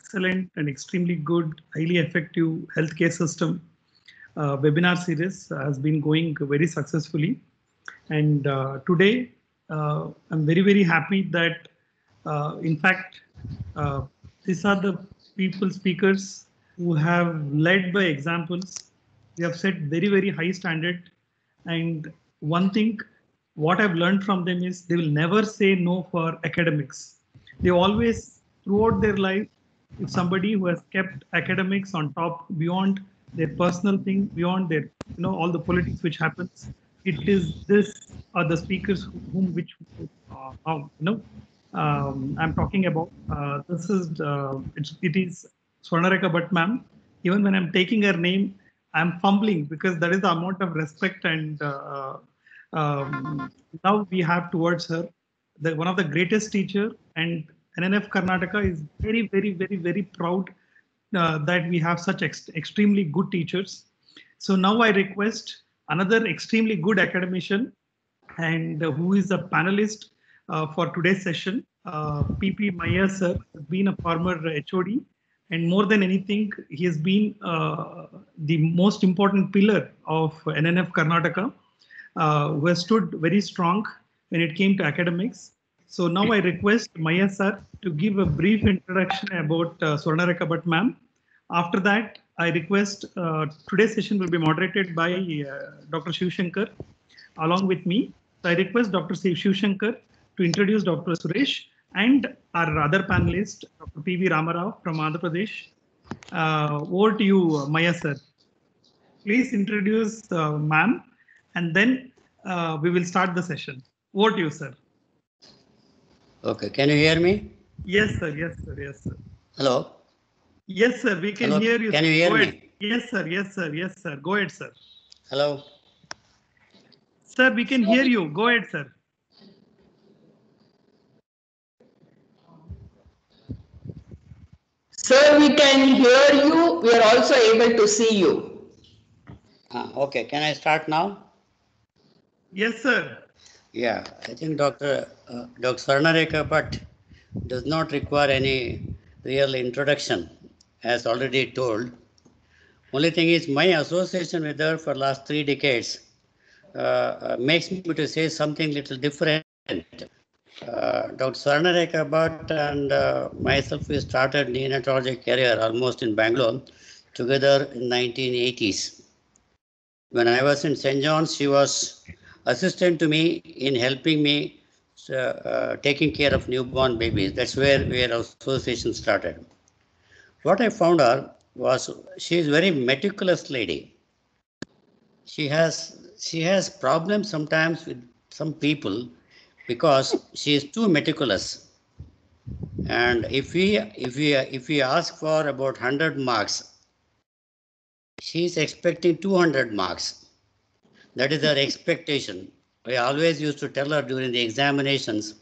excellent and extremely good, highly effective healthcare system webinar series has been going very successfully. And today, I'm very, very happy that, in fact, these are the people speakers who have led by examples. They have set very, very high standard. And one thing, what I've learned from them is they will never say no for academics. They always, throughout their life, if somebody who has kept academics on top beyond their personal thing, beyond their, all the politics which happens, it is this are the speakers which I'm talking about. This is it is Swarnareka Bhatt ma'am. Even when I'm taking her name, I'm fumbling because that is the amount of respect and now we have towards her. One of the greatest teacher, and NNF Karnataka is very, very, very, very proud that we have such extremely good teachers. So now I request another extremely good academician and who is a panelist for today's session. PP Maya sir has been a former HOD, and more than anything, he has been the most important pillar of NNF Karnataka, who has stood very strong when it came to academics. So now I request Maya sir to give a brief introduction about Swarnareka Bhatt ma'am. After that, I request today's session will be moderated by Dr. Shivshankar along with me. So I request Dr. Shivshankar to introduce Dr. Suresh and our other panelist, Dr. P.V. Ramarao from Andhra Pradesh. Over to you, Maya sir. Please introduce ma'am, and then we will start the session. Over to you, sir. Okay, can you hear me? Yes, sir. Yes, sir. Yes, sir. Hello? Yes, sir. We can hear you. Can you hear me? Yes, sir. Yes, sir. Yes, sir. Go ahead, sir. Hello? Sir, we can hear you. Go ahead, sir. Sir, we can hear you. We are also able to see you. Okay, can I start now? Yes, sir. Yeah, I think Dr. Swarnareka Bhatt does not require any real introduction, as already told. Only thing is my association with her for last 3 decades makes me to say something little different. Dr. Swarnareka Bhatt and myself, we started neonatology career almost in Bangalore together in 1980s. When I was in St. John's, she was assistant to me in helping me taking care of newborn babies. That's where our association started. What I found out was she is very meticulous lady. She has problems sometimes with some people because she is too meticulous. And if we ask for about 100 marks, she is expecting 200 marks. That is her expectation. I always used to tell her during the examinations,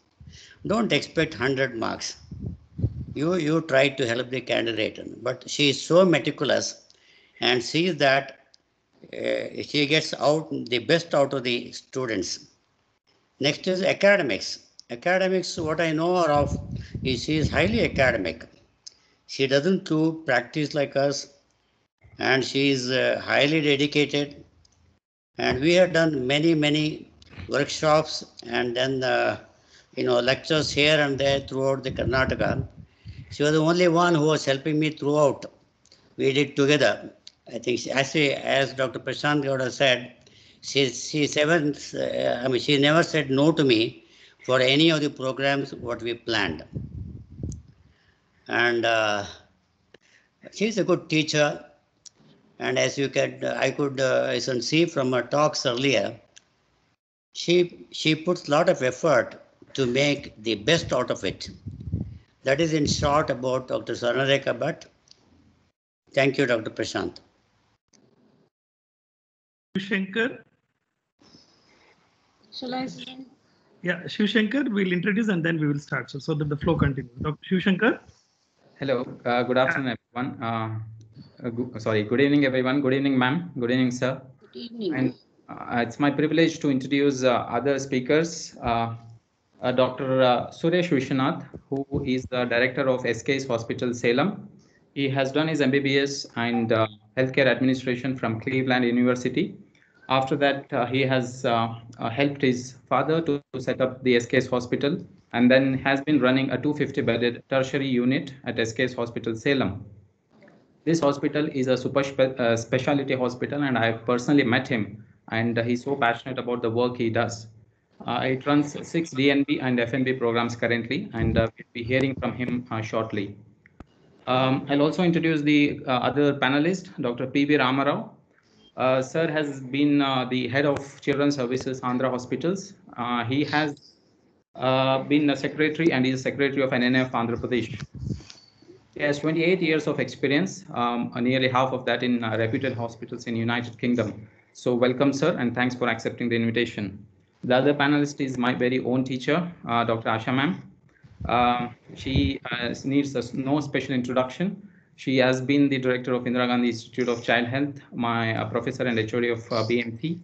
don't expect 100 marks. You try to help the candidate, but she is so meticulous and sees that she gets out the best out of the students. Next is academics. Academics, what I know her of is she is highly academic. She doesn't do practice like us, and she is highly dedicated. And we have done many workshops and then lectures here and there throughout the Karnataka. She was the only one who was helping me throughout. We did together. I think, as Dr. Prashant Gowda said, she never said no to me for any of the programs what we planned. And she's a good teacher. And as I could see from her talks earlier, she puts a lot of effort to make the best out of it. That is in short about Dr. Swarnareka Bhatt. Thank you, Dr. Prashant. Shivshankar. Shall I start? Yeah, Shivshankar, we'll introduce and then we will start so that the flow continues. Dr. Shivshankar. Hello, good afternoon, everyone. Good evening, everyone. Good evening, ma'am. Good evening, sir. Good evening. And it's my privilege to introduce other speakers. Dr. Suresh Vishwanath, who is the director of SK's Hospital, Salem. He has done his MBBS and healthcare administration from Cleveland University. After that, he has helped his father to set up the SK's Hospital, and then has been running a 250-bedded tertiary unit at SK's Hospital, Salem. This hospital is a super specialty hospital, and I personally met him, and he's so passionate about the work he does. It runs 6 DNB and FNB programs currently, and we'll be hearing from him shortly. I'll also introduce the other panelist, Dr. P.B. Ramarao. Sir has been the head of Children's Services, Andhra Hospitals. He has been a secretary, and is secretary of NNF Andhra Pradesh. He has 28 years of experience, nearly half of that in reputed hospitals in United Kingdom. So welcome, sir, and thanks for accepting the invitation. The other panelist is my very own teacher, Dr. Esha ma'am. She needs no special introduction. She has been the director of Indira Gandhi Institute of Child Health, my professor and HOD of BMT,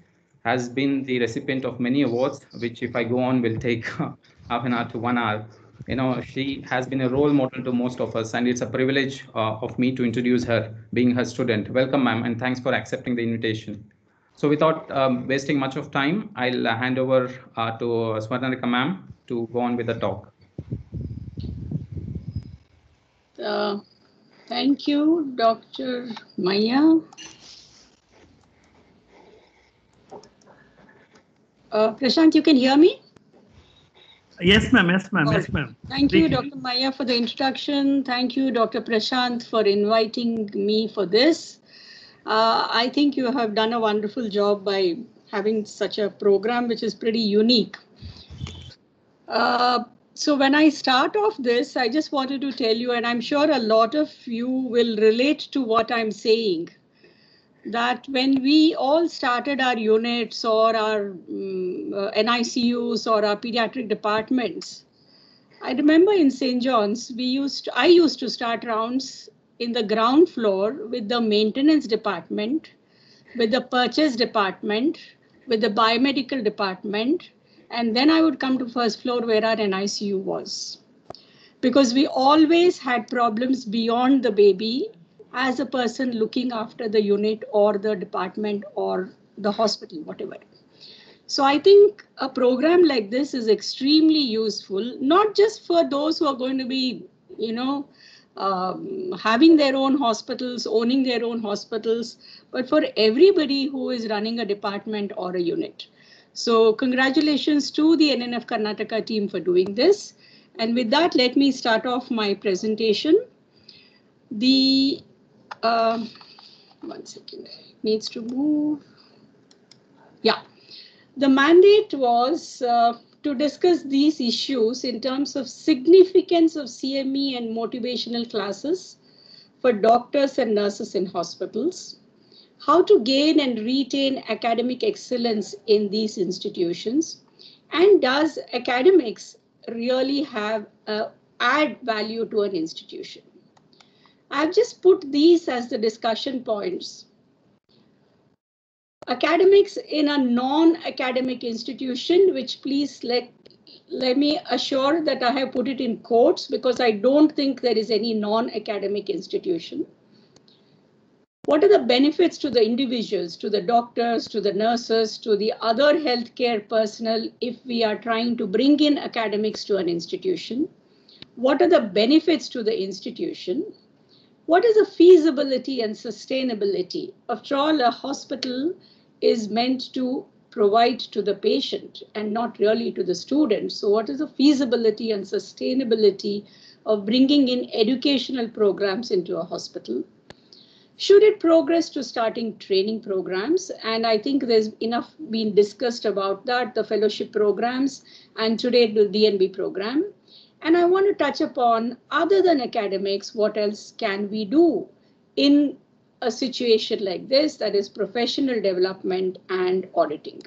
has been the recipient of many awards, which if I go on will take half an hour to 1 hour. You know, she has been a role model to most of us, and it's a privilege of me to introduce her, being her student. Welcome, ma'am, and thanks for accepting the invitation. So without wasting much of time, I'll hand over to Swarnarika ma'am to go on with the talk. Thank you, Dr. Maya. Prashant, you can hear me? Yes, ma'am. Yes, ma'am. Yes, ma'am. Thank you, Dr. Maya, for the introduction. Thank you, Dr. Prashant, for inviting me for this. I think you have done a wonderful job by having such a program, which is pretty unique. So when I start off this, I just wanted to tell you, and I'm sure a lot of you will relate to what I'm saying, that when we all started our units or our NICUs or our pediatric departments, I remember in St. John's, I used to start rounds in the ground floor with the maintenance department, with the purchase department, with the biomedical department, and then I would come to first floor where our NICU was. Because we always had problems beyond the baby as a person looking after the unit or the department or the hospital, whatever. So I think a program like this is extremely useful, not just for those who are going to be, having their own hospitals, owning their own hospitals, but for everybody who is running a department or a unit. So congratulations to the NNF Karnataka team for doing this. And with that, let me start off my presentation. The, one second, needs to move. Yeah. The mandate was to discuss these issues in terms of significance of CME and motivational classes for doctors and nurses in hospitals, how to gain and retain academic excellence in these institutions, and does academics really have add value to an institution. I've just put these as the discussion points. Academics in a non-academic institution, which please let me assure that I have put it in quotes because I don't think there is any non-academic institution. What are the benefits to the individuals, to the doctors, to the nurses, to the other healthcare personnel if we are trying to bring in academics to an institution? What are the benefits to the institution? What is the feasibility and sustainability? After all, a hospital is meant to provide to the patient and not really to the student. So what is the feasibility and sustainability of bringing in educational programs into a hospital? Should it progress to starting training programs? And I think there's enough been discussed about that, the fellowship programs, and today the DNB program. And I want to touch upon, other than academics, what else can we do in a situation like this, that is professional development and auditing.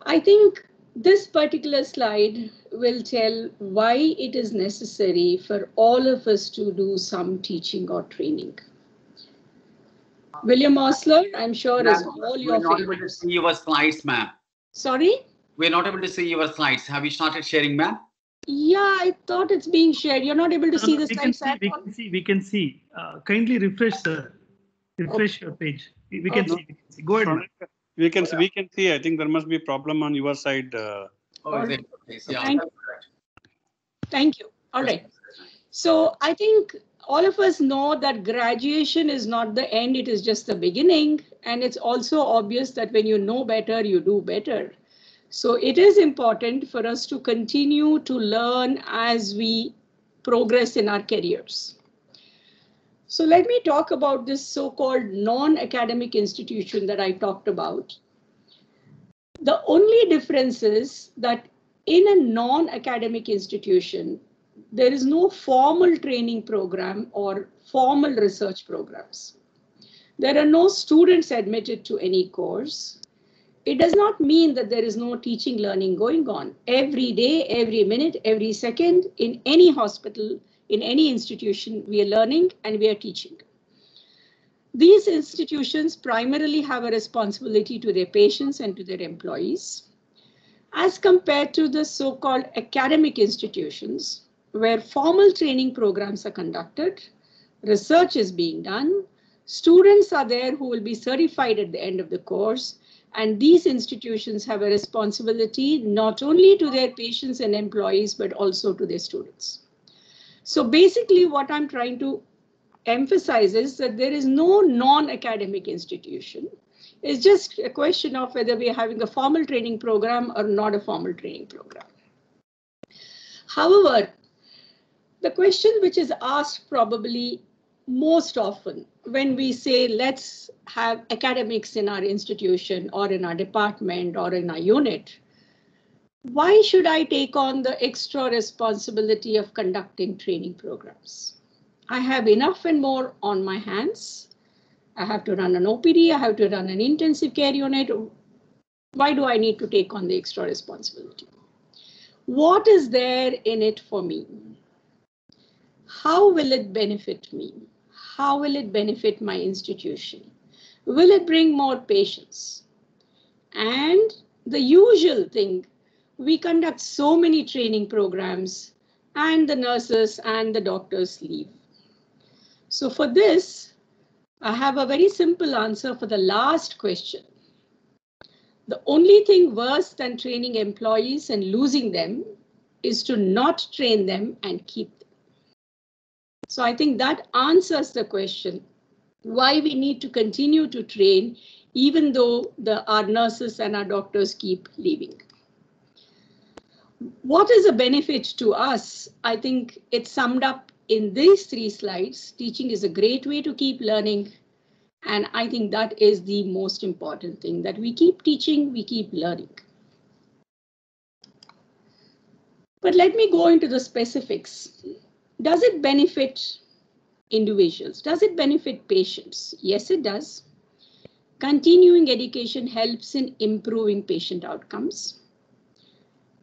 I think this particular slide will tell why it is necessary for all of us to do some teaching or training. William Osler, I'm sure, is all your favorites. See your slides, ma'am. Sorry? We're not able to see your slides. Have you started sharing, ma'am? Yeah, I thought it's being shared. You're not able to see the slides. We can see. Kindly refresh, sir. Refresh your page. We can see. Go ahead. We can see. I think there must be a problem on your side. Thank you. All right. So I think all of us know that graduation is not the end, it is just the beginning. And it's also obvious that when you know better, you do better. So it is important for us to continue to learn as we progress in our careers. So let me talk about this so-called non-academic institution that I talked about. The only difference is that in a non-academic institution, there is no formal training program or formal research programs. There are no students admitted to any course. It does not mean that there is no teaching learning going on. Every day, every minute, every second, in any hospital, in any institution, we are learning and we are teaching. These institutions primarily have a responsibility to their patients and to their employees, as compared to the so-called academic institutions, where formal training programs are conducted, research is being done, students are there who will be certified at the end of the course, and these institutions have a responsibility not only to their patients and employees, but also to their students. So basically what I'm trying to emphasize is that there is no non-academic institution. It's just a question of whether we are having a formal training program or not a formal training program. However, the question which is asked probably most often when we say let's have academics in our institution or in our department or in our unit, why should I take on the extra responsibility of conducting training programs? I have enough and more on my hands. I have to run an OPD, I have to run an intensive care unit. Why do I need to take on the extra responsibility? What is there in it for me? How will it benefit me? How will it benefit my institution? Will it bring more patients? And the usual thing, we conduct so many training programs and the nurses and the doctors leave. So for this, I have a very simple answer for the last question. The only thing worse than training employees and losing them is to not train them and keep them. So I think that answers the question why we need to continue to train even though our nurses and our doctors keep leaving. What is a benefit to us? I think it's summed up in these 3 slides. Teaching is a great way to keep learning. And I think that is the most important thing, that we keep teaching, we keep learning. But let me go into the specifics. Does it benefit individuals? Does it benefit patients? Yes, it does. Continuing education helps in improving patient outcomes.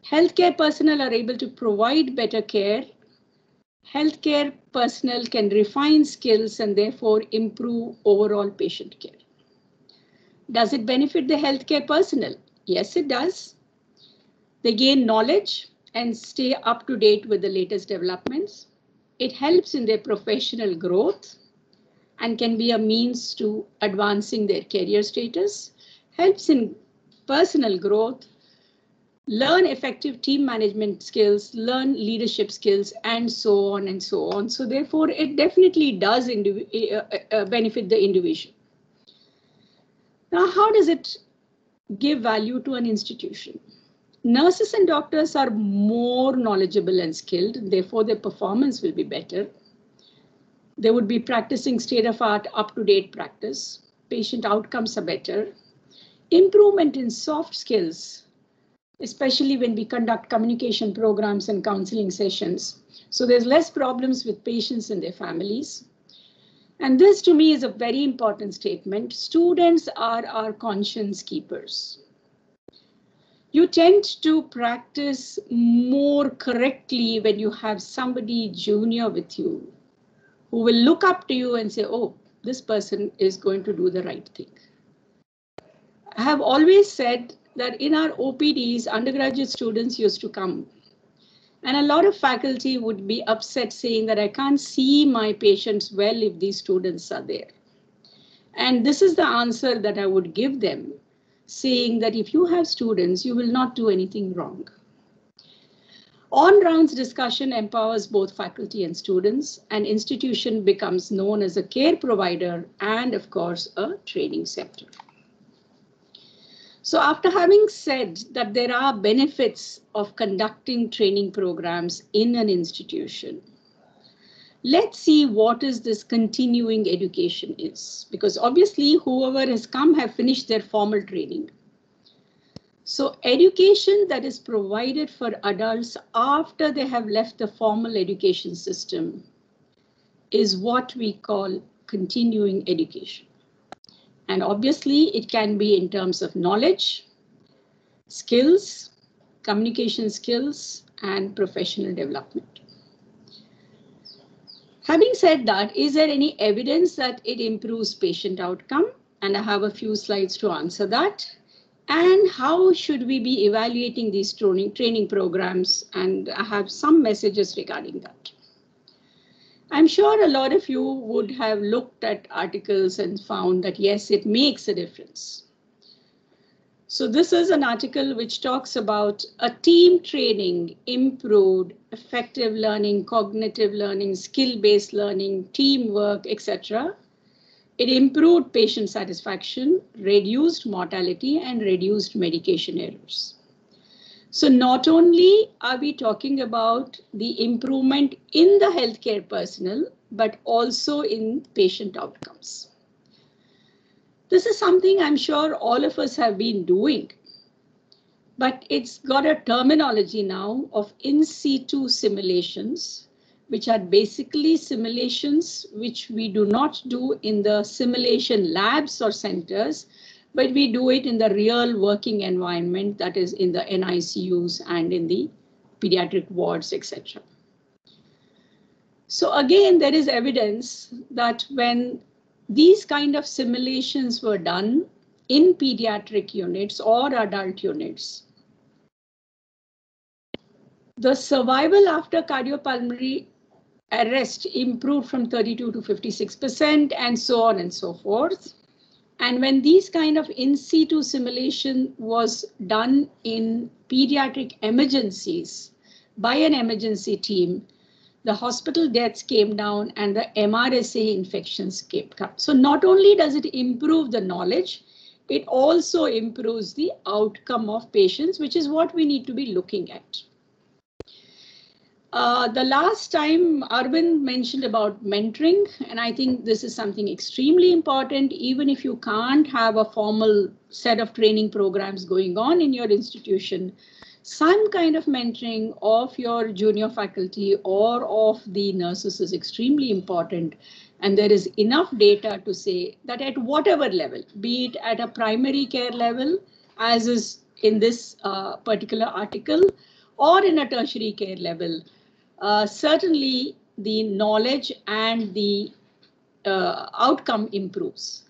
Healthcare personnel are able to provide better care. Healthcare personnel can refine skills and therefore improve overall patient care. Does it benefit the healthcare personnel? Yes, it does. They gain knowledge and stay up to date with the latest developments. It helps in their professional growth and can be a means to advancing their career status, helps in personal growth, learn effective team management skills, learn leadership skills, and so on and so on. So therefore, it definitely does benefit the individual. Now, how does it give value to an institution? Nurses and doctors are more knowledgeable and skilled, therefore their performance will be better. They would be practicing state-of-art, up-to-date practice. Patient outcomes are better. Improvement in soft skills, especially when we conduct communication programs and counseling sessions. So there's less problems with patients and their families. And this to me is a very important statement. Students are our conscience keepers. You tend to practice more correctly when you have somebody junior with you who will look up to you and say, oh, this person is going to do the right thing. I have always said that in our OPDs, undergraduate students used to come. And a lot of faculty would be upset saying that I can't see my patients well if these students are there. And this is the answer that I would give them, saying that if you have students, you will not do anything wrong. On-rounds discussion empowers both faculty and students, and institution becomes known as a care provider and, of course, a training center. So after having said that there are benefits of conducting training programs in an institution, let's see what is this continuing education is, because obviously whoever has come have finished their formal training. So education that is provided for adults after they have left the formal education system is what we call continuing education. And obviously it can be in terms of knowledge, skills, communication skills, and professional development. Having said that, is there any evidence that it improves patient outcome? And I have a few slides to answer that. And how should we be evaluating these training programs? And I have some messages regarding that. I'm sure a lot of you would have looked at articles and found that, yes, it makes a difference. So this is an article which talks about a team training, improved effective learning, cognitive learning, skill-based learning, teamwork, etc. It improved patient satisfaction, reduced mortality, and reduced medication errors. So not only are we talking about the improvement in the healthcare personnel, but also in patient outcomes. This is something I'm sure all of us have been doing, but it's got a terminology now of in situ simulations, which are basically simulations which we do not do in the simulation labs or centers, but we do it in the real working environment, that is in the NICUs and in the pediatric wards, etc. So again, there is evidence that when these kind of simulations were done in pediatric units or adult units, the survival after cardiopulmonary arrest improved from 32 to 56% and so on and so forth. And when these kind of in situ simulation was done in pediatric emergencies by an emergency team, the hospital deaths came down and the MRSA infections came down. So not only does it improve the knowledge, it also improves the outcome of patients, which is what we need to be looking at. The last time Arvind mentioned about mentoring, and I think this is something extremely important, even if you can't have a formal set of training programs going on in your institution, some kind of mentoring of your junior faculty or of the nurses is extremely important. And there is enough data to say that at whatever level, be it at a primary care level, as is in this particular article, or in a tertiary care level, certainly the knowledge and the outcome improves.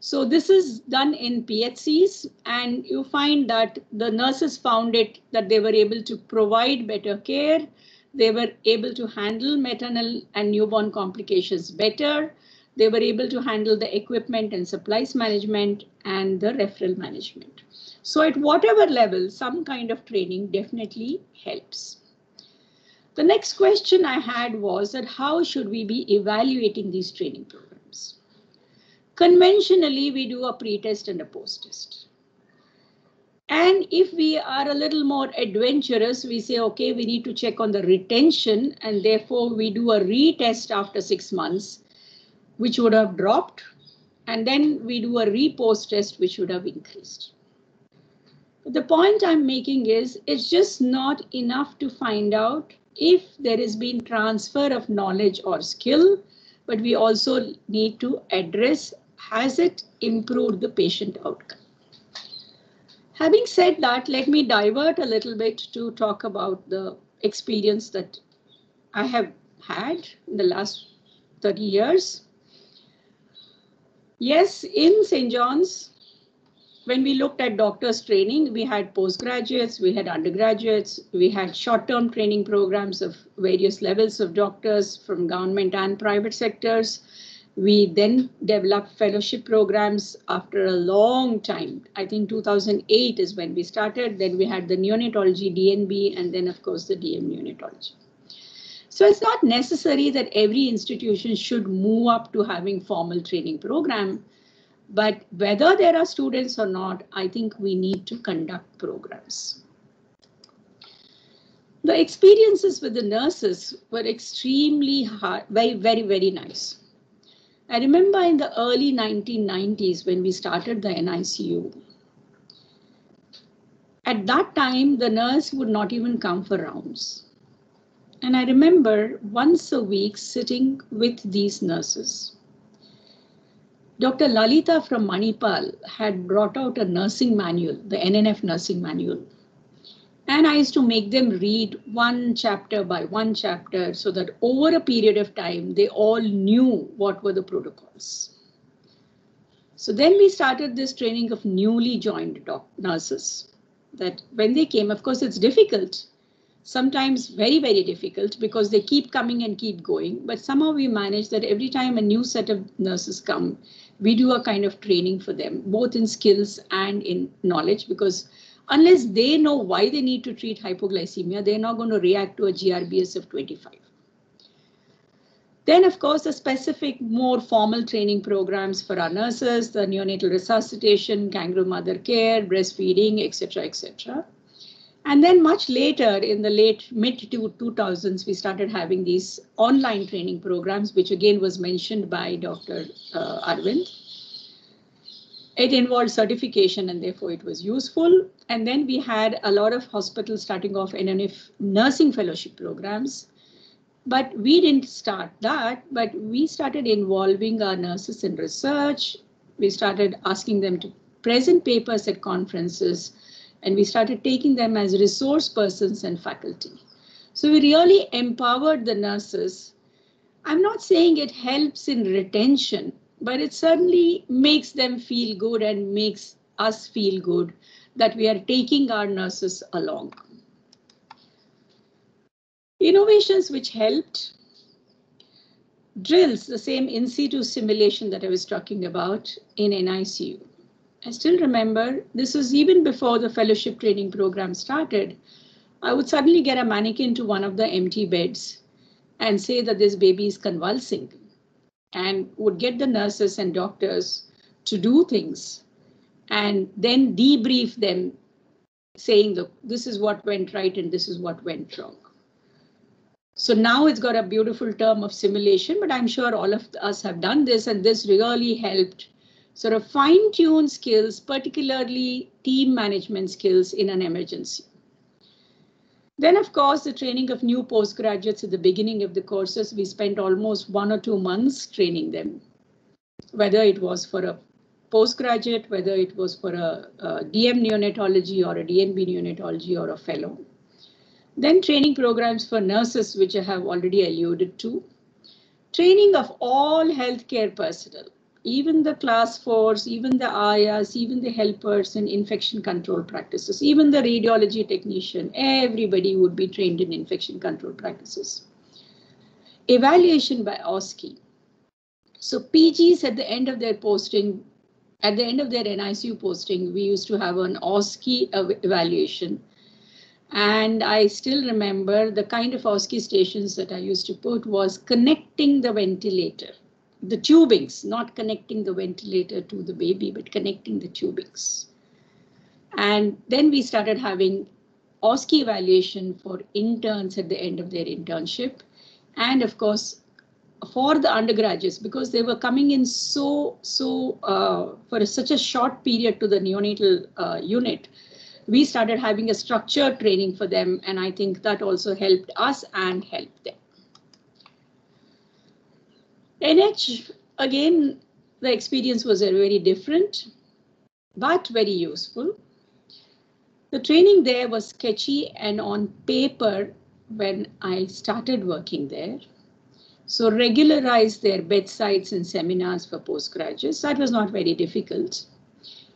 So this is done in PHCs, and you find that the nurses found it that they were able to provide better care. They were able to handle maternal and newborn complications better. They were able to handle the equipment and supplies management and the referral management. So at whatever level, some kind of training definitely helps. The next question I had was that how should we be evaluating these training programs? Conventionally, we do a pre-test and a post-test. And if we are a little more adventurous, we say, okay, we need to check on the retention, and therefore we do a retest after 6 months, which would have dropped. And then we do a re-post test, which would have increased. But the point I'm making is it's just not enough to find out if there has been transfer of knowledge or skill, but we also need to address, has it improved the patient outcome? Having said that, let me divert a little bit to talk about the experience that I have had in the last 30 years. Yes, in St. John's, when we looked at doctors training, we had postgraduates, we had undergraduates, we had short-term training programs of various levels of doctors from government and private sectors. We then developed fellowship programs after a long time. I think 2008 is when we started. Then we had the neonatology DNB, and then of course the DM neonatology. So it's not necessary that every institution should move up to having formal training program, but whether there are students or not, I think we need to conduct programs. The experiences with the nurses were extremely hard, very nice. I remember in the early 1990s when we started the NICU. At that time, the nurse would not even come for rounds. And I remember once a week sitting with these nurses. Dr. Lalita from Manipal had brought out a nursing manual, the NNF nursing manual. And I used to make them read one chapter by one chapter so that over a period of time, they all knew what were the protocols. So then we started this training of newly joined nurses, that when they came, of course, it's difficult, sometimes very difficult because they keep coming and keep going. But somehow we manage that every time a new set of nurses come, we do a kind of training for them, both in skills and in knowledge, because unless they know why they need to treat hypoglycemia, they're not going to react to a GRBS of 25. Then, of course, the specific, more formal training programs for our nurses, the neonatal resuscitation, kangaroo mother care, breastfeeding, etc., etc. And then much later, in the mid-2000s, we started having these online training programs, which again was mentioned by Dr. Arvind. It involved certification and therefore it was useful. And then we had a lot of hospitals starting off NNF nursing fellowship programs. But we didn't start that, but we started involving our nurses in research. We started asking them to present papers at conferences, and we started taking them as resource persons and faculty. So we really empowered the nurses. I'm not saying it helps in retention, but it certainly makes them feel good and makes us feel good that we are taking our nurses along. Innovations which helped: drills, the same in situ simulation that I was talking about in NICU. I still remember this was even before the fellowship training program started. I would suddenly get a mannequin to one of the empty beds and say that this baby is convulsing, and would get the nurses and doctors to do things and then debrief them saying, look, this is what went right and this is what went wrong. So now it's got a beautiful term of simulation, but I'm sure all of us have done this, and this really helped sort of fine-tune skills, particularly team management skills in an emergency. Then, of course, the training of new postgraduates at the beginning of the courses, we spent almost 1 or 2 months training them, whether it was for a postgraduate, whether it was for a DM neonatology or a DNB neonatology or a fellow. Then training programs for nurses, which I have already alluded to. Training of all healthcare personnel, even the class 4s, even the AYAs, even the helpers in infection control practices, even the radiology technician, everybody would be trained in infection control practices. Evaluation by OSCE. So PGs at the end of their posting, at the end of their NICU posting, we used to have an OSCE evaluation. And I still remember the kind of OSCE stations that I used to put was connecting the ventilator, the tubings, not connecting the ventilator to the baby, but connecting the tubings. And then we started having OSCE evaluation for interns at the end of their internship. And of course, for the undergraduates, because they were coming in for such a short period to the neonatal unit, we started having a structured training for them, and I think that also helped us and helped them. NH, again, the experience was very different, but very useful. The training there was sketchy and on paper when I started working there. So regularized their bedsides and seminars for postgraduates. That was not very difficult.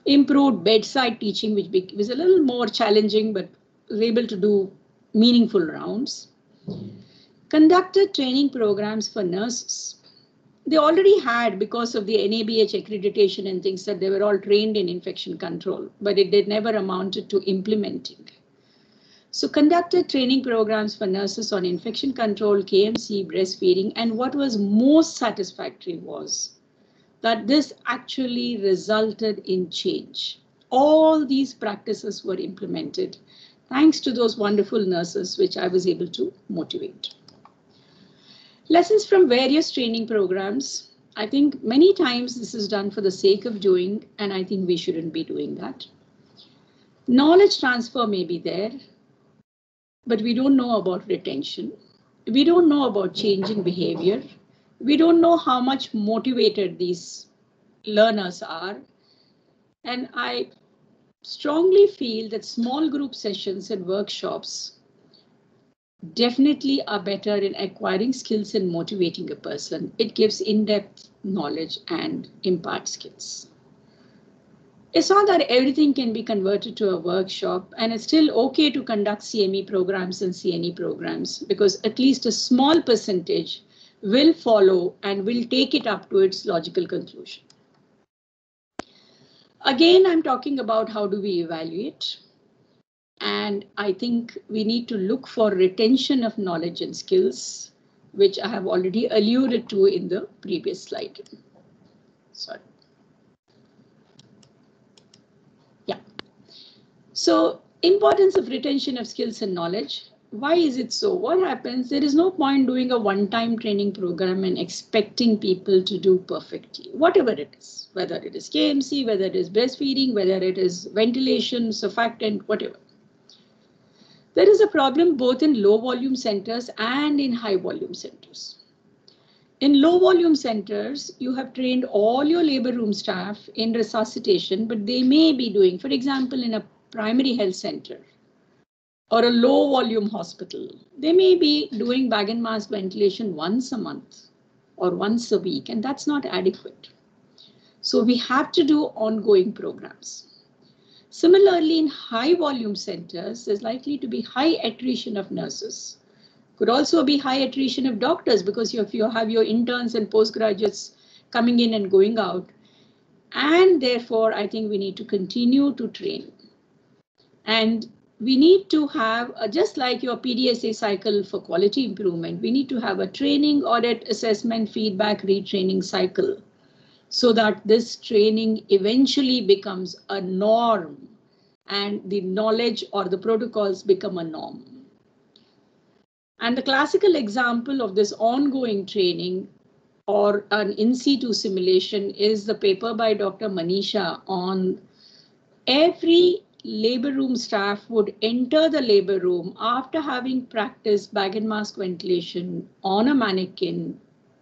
Improved bedside teaching, which was a little more challenging, but was able to do meaningful rounds. Conducted training programs for nurses. They already had, because of the NABH accreditation and things, that they were all trained in infection control, but it did never amounted to implementing. So conducted training programs for nurses on infection control, KMC, breastfeeding, and what was most satisfactory was that this actually resulted in change. All these practices were implemented thanks to those wonderful nurses, which I was able to motivate. Lessons from various training programs. I think many times this is done for the sake of doing, and I think we shouldn't be doing that. Knowledge transfer may be there, but we don't know about retention. We don't know about changing behavior. We don't know how much motivated these learners are. And I strongly feel that small group sessions and workshops definitely are better in acquiring skills and motivating a person. It gives in-depth knowledge and imparts skills. It's not that everything can be converted to a workshop, and it's still okay to conduct CME programs and CNE programs, because at least a small percentage will follow and will take it up to its logical conclusion. Again, I'm talking about how do we evaluate. And I think we need to look for retention of knowledge and skills, which I have already alluded to in the previous slide. Sorry. Yeah. So importance of retention of skills and knowledge. Why is it so? What happens? There is no point doing a one-time training program and expecting people to do perfectly, whatever it is, whether it is KMC, whether it is breastfeeding, whether it is ventilation, surfactant, whatever. There is a problem both in low volume centers and in high volume centers. In low volume centers, you have trained all your labor room staff in resuscitation, but they may be doing, for example, in a primary health center or a low volume hospital, they may be doing bag and mask ventilation once a month or once a week, and that's not adequate. So we have to do ongoing programs. Similarly, in high volume centers, there's likely to be high attrition of nurses. Could also be high attrition of doctors, because if you have your interns and postgraduates coming in and going out. And therefore, I think we need to continue to train. And we need to have, just like your PDSA cycle for quality improvement, we need to have a training, audit, assessment, feedback, retraining cycle, so that this training eventually becomes a norm and the knowledge or the protocols become a norm. And the classical example of this ongoing training or an in situ simulation is the paper by Dr. Manisha on every labor room staff would enter the labor room after having practiced bag and mask ventilation on a mannequin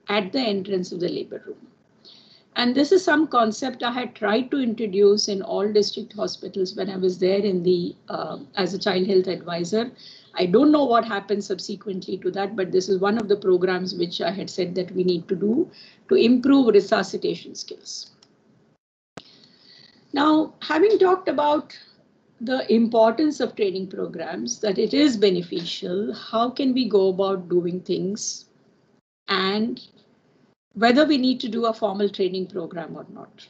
at the entrance of the labor room. And this is some concept I had tried to introduce in all district hospitals when I was there in the as a child health advisor. I don't know what happened subsequently to that, but this is one of the programs which I had said that we need to do to improve resuscitation skills. Now, having talked about the importance of training programs, that it is beneficial, how can we go about doing things, and whether we need to do a formal training program or not.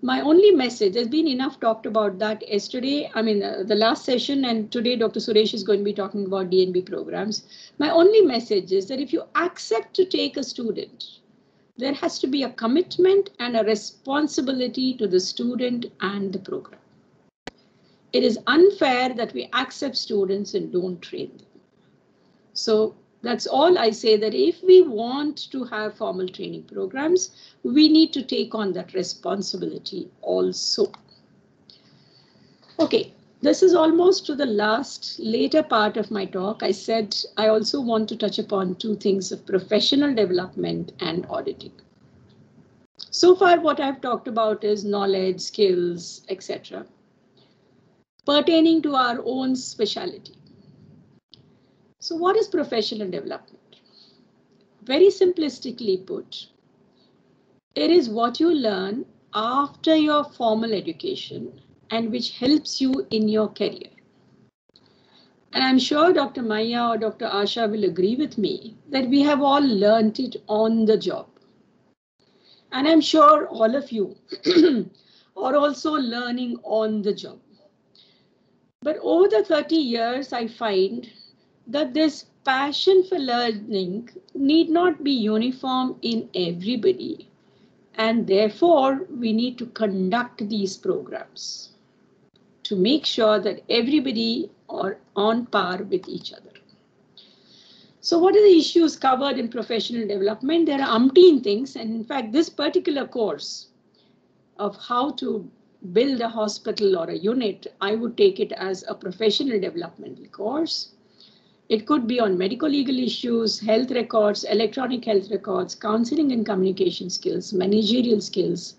My only message, there's been enough talked about that yesterday, the last session, and today Dr. Suresh is going to be talking about DNB programs. My only message is that if you accept to take a student, there has to be a commitment and a responsibility to the student and the program. It is unfair that we accept students and don't train them. So that's all I say, that if we want to have formal training programs, we need to take on that responsibility also. Okay, this is almost to the later part of my talk. I said I also want to touch upon two things of professional development and auditing. So far, what I've talked about is knowledge, skills, etc., pertaining to our own specialty. So what is professional development? Very simplistically put, it is what you learn after your formal education and which helps you in your career. And I'm sure Dr. Maya or Dr. Asha will agree with me that we have all learned it on the job. And I'm sure all of you are also learning on the job. But over the 30 years, I find that this passion for learning need not be uniform in everybody. And therefore, we need to conduct these programs to make sure that everybody are on par with each other. So what are the issues covered in professional development? There are umpteen things. And in fact, this particular course of how to build a hospital or a unit, I would take it as a professional developmental course. It could be on medical legal issues, health records, electronic health records, counseling and communication skills, managerial skills,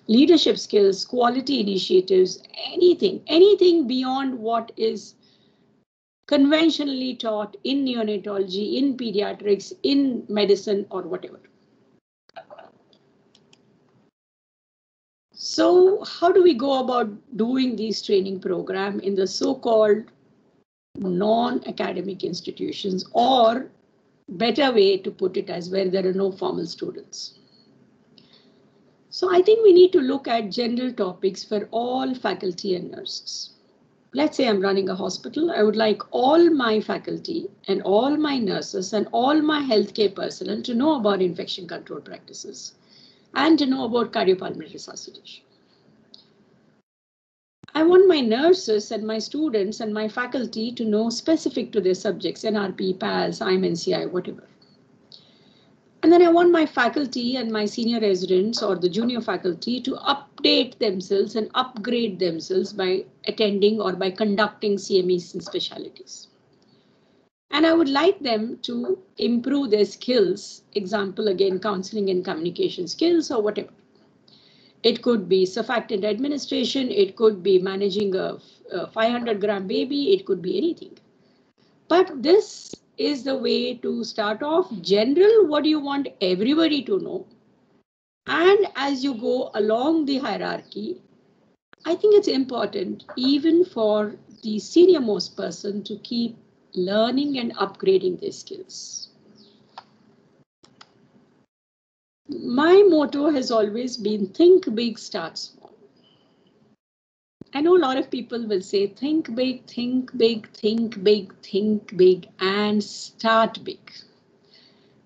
leadership skills, quality initiatives, anything beyond what is conventionally taught in neonatology, in pediatrics, in medicine, or whatever. So how do we go about doing these training programs in the so-called non-academic institutions, or better way to put it as where there are no formal students? So I think we need to look at general topics for all faculty and nurses. Let's say I'm running a hospital. I would like all my faculty and all my nurses and all my healthcare personnel to know about infection control practices and to know about cardiopulmonary resuscitation. I want my nurses and my students and my faculty to know specific to their subjects, NRP, PALS, IMNCI, whatever. And then I want my faculty and my senior residents or the junior faculty to update themselves and upgrade themselves by attending or by conducting CMEs and specialties. And I would like them to improve their skills, example, again, counseling and communication skills or whatever. It could be surfactant administration, it could be managing a 500-gram baby, it could be anything. But this is the way to start off. General, what do you want everybody to know? And as you go along the hierarchy, I think it's important even for the senior most person to keep learning and upgrading their skills. My motto has always been think big, start small. I know a lot of people will say think big, think big, think big, think big, and start big.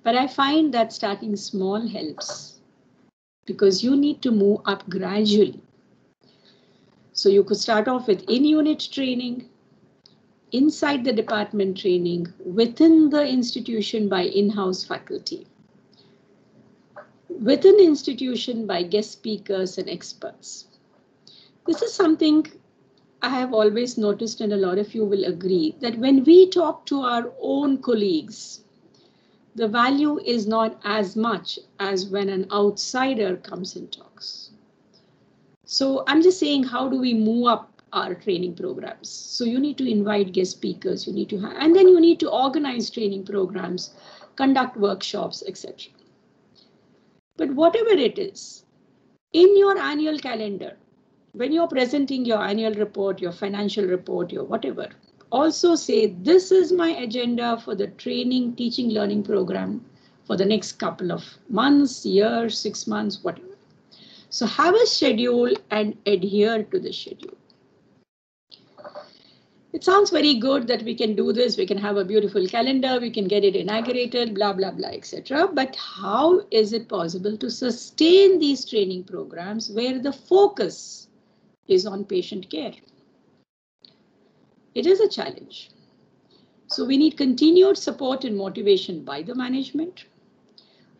But I find that starting small helps because you need to move up gradually. So you could start off with in-unit training, inside the department training, within the institution by in-house faculty, within institution by guest speakers and experts. This is something I have always noticed, and a lot of you will agree, that when we talk to our own colleagues, the value is not as much as when an outsider comes and talks. So I'm just saying, how do we move up our training programs? So you need to invite guest speakers, you need to have, and then you need to organize training programs, conduct workshops, etc. But whatever it is, in your annual calendar, when you're presenting your annual report, your financial report, your whatever, also say, this is my agenda for the training, teaching, learning program for the next couple of months, years, 6 months, whatever. So have a schedule and adhere to the schedule. It sounds very good that we can do this, we can have a beautiful calendar, we can get it inaugurated, blah, blah, blah, etc. But how is it possible to sustain these training programs where the focus is on patient care? It is a challenge. So we need continued support and motivation by the management.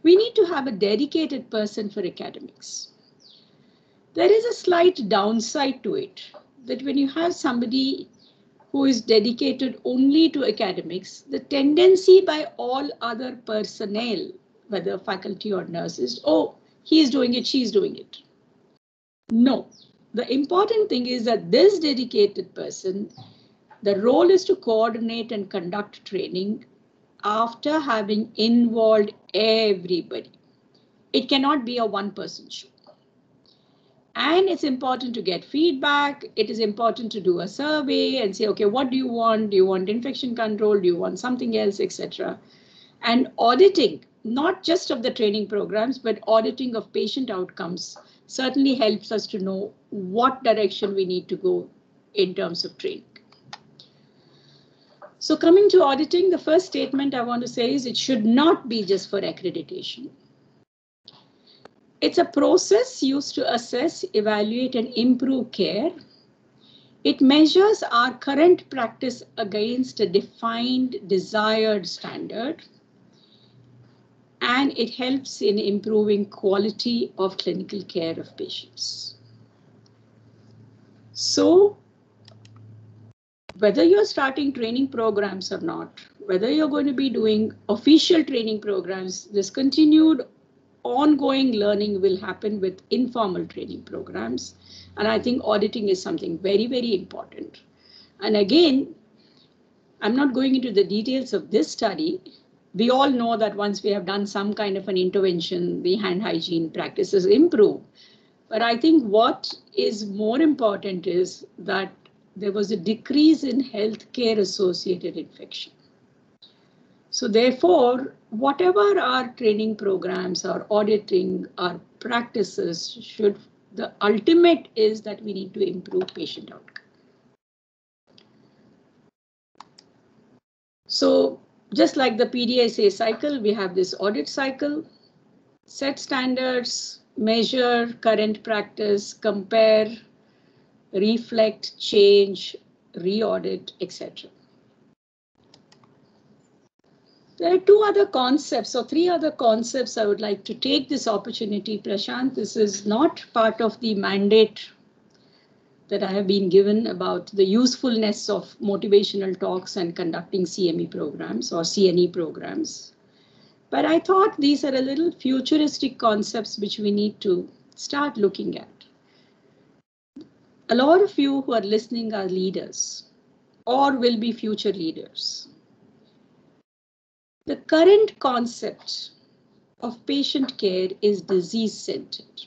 We need to have a dedicated person for academics. There is a slight downside to it, that when you have somebody who is dedicated only to academics, the tendency by all other personnel, whether faculty or nurses, oh, he's doing it, she's doing it. No, the important thing is that this dedicated person, the role is to coordinate and conduct training after having involved everybody. It cannot be a one-person show. And it's important to get feedback. It is important to do a survey and say, okay, what do you want? Do you want infection control? Do you want something else, etc.? And auditing, not just of the training programs, but auditing of patient outcomes certainly helps us to know what direction we need to go in terms of training. So coming to auditing, the first statement I want to say is it should not be just for accreditation. It's a process used to assess, evaluate, and improve care. It measures our current practice against a defined, desired standard, and it helps in improving quality of clinical care of patients. So, whether you're starting training programs or not, whether you're going to be doing official training programs, this continued ongoing learning will happen with informal training programs. And I think auditing is something very, very important. And again, I'm not going into the details of this study. We all know that once we have done some kind of an intervention, the hand hygiene practices improve. But I think what is more important is that there was a decrease in healthcare associated infection. So therefore, whatever our training programs, our auditing, our practices should, the ultimate is that we need to improve patient outcome. So just like the PDSA cycle, we have this audit cycle, set standards, measure current practice, compare, reflect, change, re-audit, etc. There are two other concepts or three other concepts I would like to take this opportunity, Prashant. This is not part of the mandate that I have been given about the usefulness of motivational talks and conducting CME programs or CNE programs. But I thought these are a little futuristic concepts which we need to start looking at. A lot of you who are listening are leaders or will be future leaders. The current concept of patient care is disease-centered.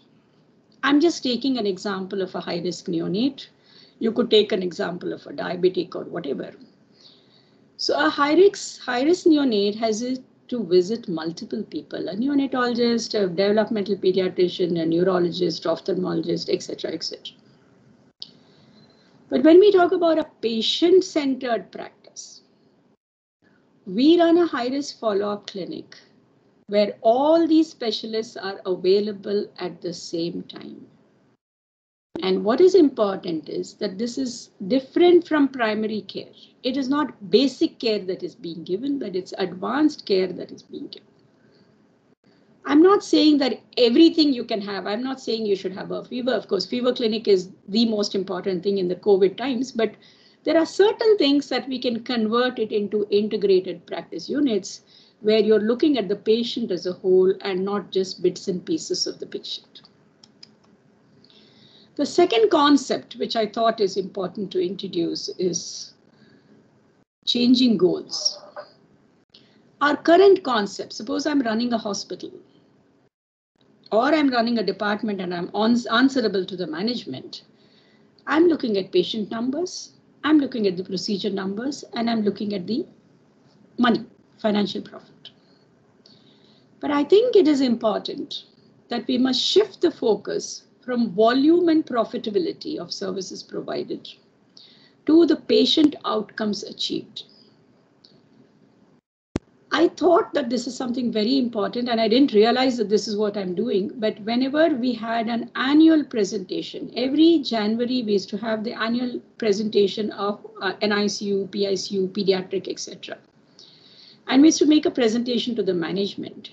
I'm just taking an example of a high-risk neonate. You could take an example of a diabetic or whatever. So a high-risk neonate has to visit multiple people, a neonatologist, a developmental pediatrician, a neurologist, ophthalmologist, etc., etc. But when we talk about a patient-centered practice, we run a high-risk follow-up clinic where all these specialists are available at the same time. And what is important is that this is different from primary care. It is not basic care that is being given, but it's advanced care that is being given. I'm not saying that everything you can have. I'm not saying you should have a fever. Of course, fever clinic is the most important thing in the COVID times, but there are certain things that we can convert it into integrated practice units where you're looking at the patient as a whole and not just bits and pieces of the patient. The second concept, which I thought is important to introduce, is changing goals. Our current concept, suppose I'm running a hospital or I'm running a department and I'm answerable to the management. I'm looking at patient numbers, I'm looking at the procedure numbers, and I'm looking at the money, financial profit. But I think it is important that we must shift the focus from volume and profitability of services provided to the patient outcomes achieved. I thought that this is something very important, and I didn't realize that this is what I'm doing. But whenever we had an annual presentation, every January we used to have the annual presentation of NICU, PICU, pediatric, etc. And we used to make a presentation to the management.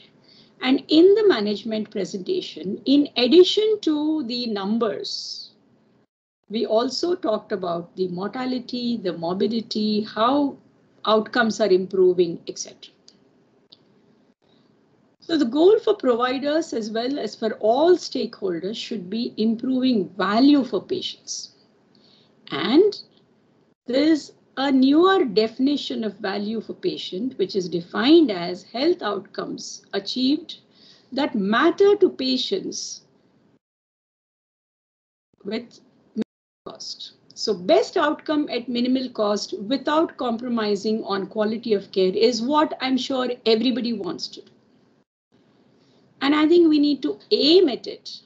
And in the management presentation, in addition to the numbers, we also talked about the mortality, the morbidity, how outcomes are improving, etc. So the goal for providers as well as for all stakeholders should be improving value for patients. And there is a newer definition of value for patient, which is defined as health outcomes achieved that matter to patients with minimal cost. So best outcome at minimal cost without compromising on quality of care is what I'm sure everybody wants to do. And I think we need to aim at it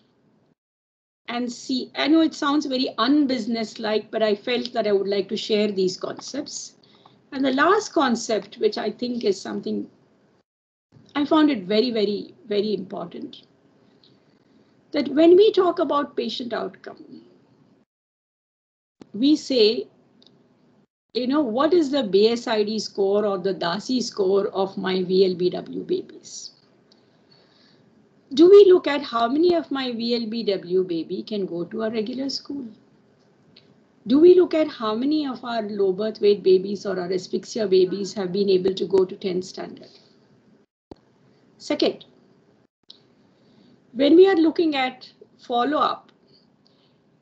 and see. I know it sounds very unbusiness-like, but I felt that I would like to share these concepts. And the last concept, which I think is something I found it very, very, very important, that when we talk about patient outcome, we say, what is the BSID score or the DASI score of my VLBW babies? Do we look at how many of my VLBW baby can go to a regular school? Do we look at how many of our low birth weight babies or our asphyxia babies have been able to go to 10th standard? Second, when we are looking at follow-up,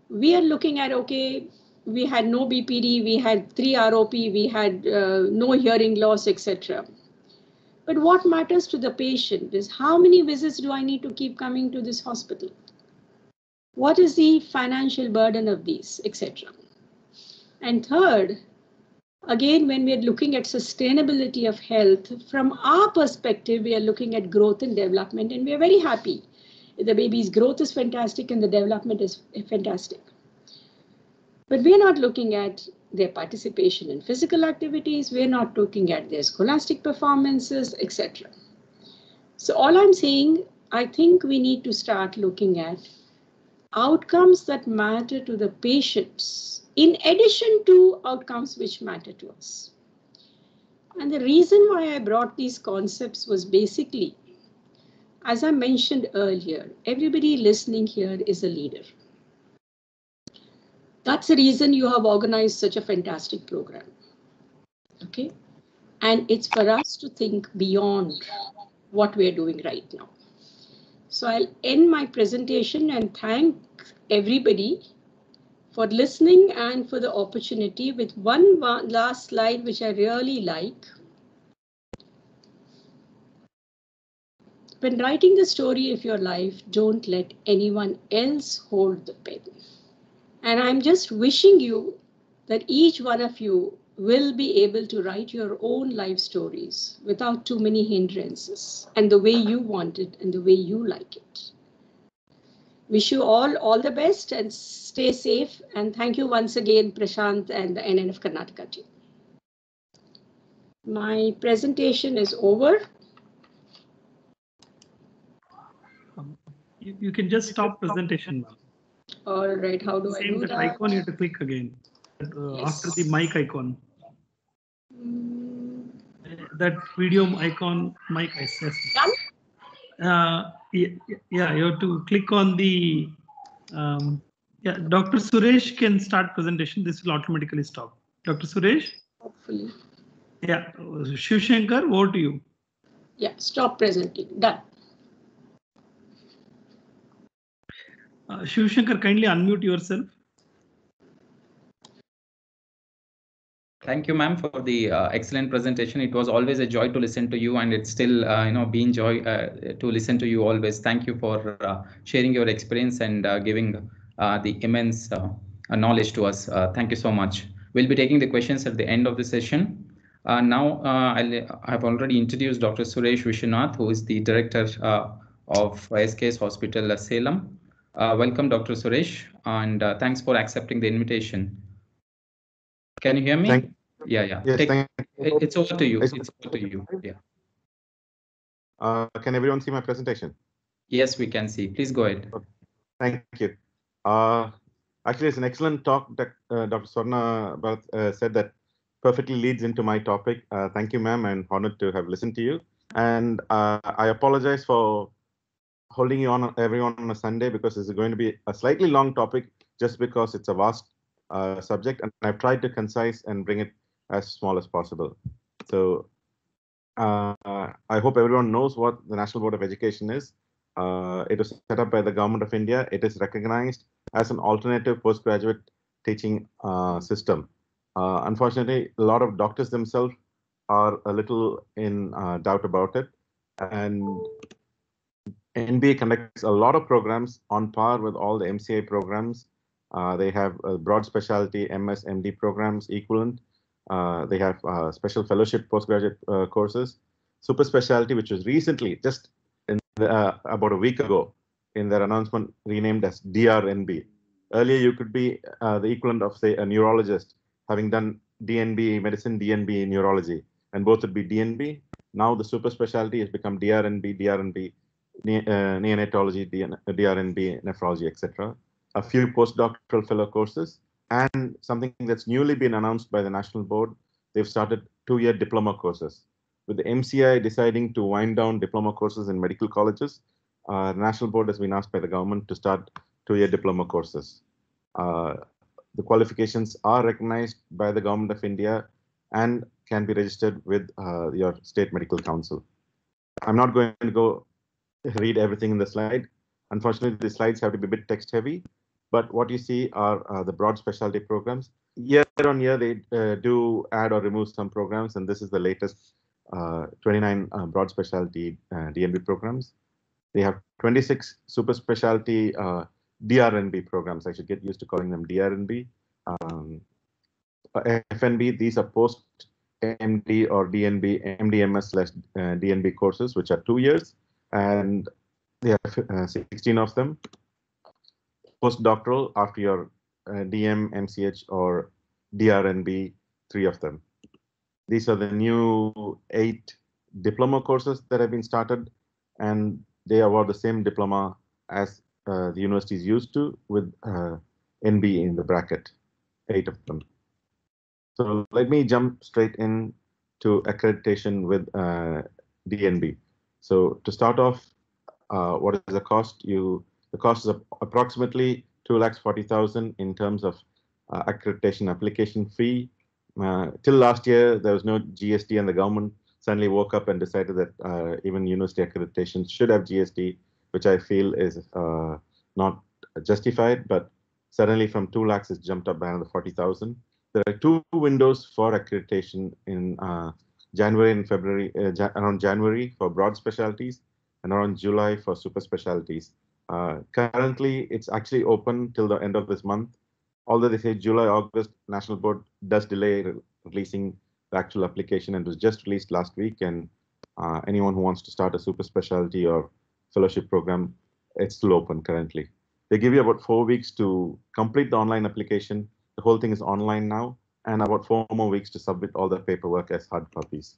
we are looking at, okay, we had no BPD, we had 3 ROP, we had no hearing loss, etc. But what matters to the patient is how many visits do I need to keep coming to this hospital? What is the financial burden of these, etc. And third, again, when we are looking at sustainability of health, from our perspective, we are looking at growth and development, and we are very happy. The baby's growth is fantastic and the development is fantastic. But we're not looking at their participation in physical activities, we're not looking at their scholastic performances, etc. So all I'm saying, I think we need to start looking at outcomes that matter to the patients, in addition to outcomes which matter to us. And the reason why I brought these concepts was basically, as I mentioned earlier, everybody listening here is a leader. That's the reason you have organized such a fantastic program. Okay? And it's for us to think beyond what we're doing right now. So I'll end my presentation and thank everybody for listening and for the opportunity with one last slide, which I really like. When writing the story of your life, don't let anyone else hold the pen. And I'm just wishing you that each one of you will be able to write your own life stories without too many hindrances and the way you want it and the way you like it. Wish you all the best and stay safe. And thank you once again, Prashant and the NNF Karnataka team. My presentation is over. You can just stop presentation. All right, how do I do that? Icon you have to click again Yes. after the mic icon. That video icon, mic access. Done? Yeah, you have to click on the. Yeah, Dr. Suresh can start presentation. This will automatically stop. Dr. Suresh. Hopefully. Yeah, Shiv Shankar, over to you. Yeah, stop presenting. Done. Shiv Shankar, kindly unmute yourself. Thank you, ma'am, for the excellent presentation. It was always a joy to listen to you, and it's still, being joy to listen to you always. Thank you for sharing your experience and giving the immense knowledge to us. Thank you so much. We'll be taking the questions at the end of the session. Now, I've already introduced Dr. Suresh Vishwanath, who is the director of SKS Hospital, Salem. Welcome, Dr. Suresh, and thanks for accepting the invitation. Can you hear me? Yeah. Yes, it's over to you. It's over to you. Yeah. Can everyone see my presentation? Yes, we can see. Please go ahead. Thank you. Actually, it's an excellent talk that Dr. Swarna said that perfectly leads into my topic. Thank you, ma'am. I'm honored to have listened to you. And I apologize for holding you on everyone on a Sunday because this is going to be a slightly long topic just because it's a vast subject, and I've tried to concise and bring it as small as possible. So I hope everyone knows what the National Board of Education is. It was set up by the Government of India. It is recognized as an alternative postgraduate teaching system. Unfortunately, a lot of doctors themselves are a little in doubt about it. And NBA conducts a lot of programs on par with all the MCI programs. They have broad specialty MS, MD programs equivalent. They have special fellowship postgraduate courses. Super specialty, which was recently, just about a week ago, in their announcement, renamed as DRNB. Earlier, you could be the equivalent of, say, a neurologist, having done DNB medicine, DNB neurology, and both would be DNB. Now the super specialty has become DRNB, neonatology, DRNB, nephrology, etc. A few postdoctoral fellow courses, and something that's newly been announced by the national board. They've started 2-year diploma courses. With the MCI deciding to wind down diploma courses in medical colleges, the national board has been asked by the government to start 2-year diploma courses. The qualifications are recognized by the government of India and can be registered with your state medical council. I'm not going to go read everything in the slide. Unfortunately, the slides have to be a bit text heavy, but what you see are the broad specialty programs. Year on year, they do add or remove some programs, and this is the latest 29 broad specialty DNB programs. They have 26 super specialty DRNB programs. I should get used to calling them DRNB. FNB, these are post MD or DNB, MDMS/DNB courses, which are 2 years, and they have 16 of them. Postdoctoral, after your DM, MCH, or DRNB, 3 of them. These are the new 8 diploma courses that have been started, and they award the same diploma as the universities used to, with NB in the bracket, 8 of them. So let me jump straight in to accreditation with DNB. So to start off, what is the cost? The cost is approximately 2,40,000 in terms of accreditation application fee. Till last year, there was no GST, and the government suddenly woke up and decided that even university accreditations should have GST, which I feel is not justified. But suddenly, from 2 lakhs, it's jumped up by another 40,000. There are 2 windows for accreditation in January and February, around January for broad specialties and around July for super specialties. Currently, it's actually open till the end of this month. Although they say July, August, National Board does delay releasing the actual application, and it was just released last week. And anyone who wants to start a super specialty or fellowship program, it's still open currently. They give you about 4 weeks to complete the online application. The whole thing is online now, and about 4 more weeks to submit all the paperwork as hard copies.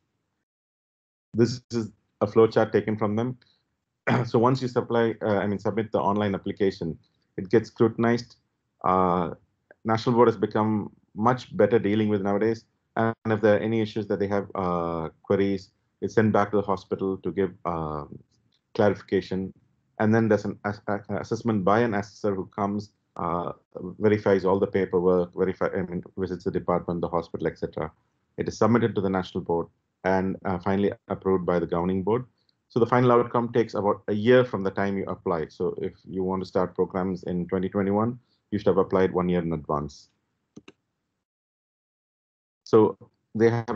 This is a flowchart taken from them. So once you submit the online application, it gets scrutinized. National Board has become much better dealing with nowadays, and if there are any issues that they have queries, it's sent back to the hospital to give clarification, and then there's an assessment by an assessor who comes, verifies all the paperwork, visits the department, the hospital, etc. It is submitted to the National Board and finally approved by the governing board. So the final outcome takes about a year from the time you apply. So if you want to start programs in 2021, you should have applied 1 year in advance. So they have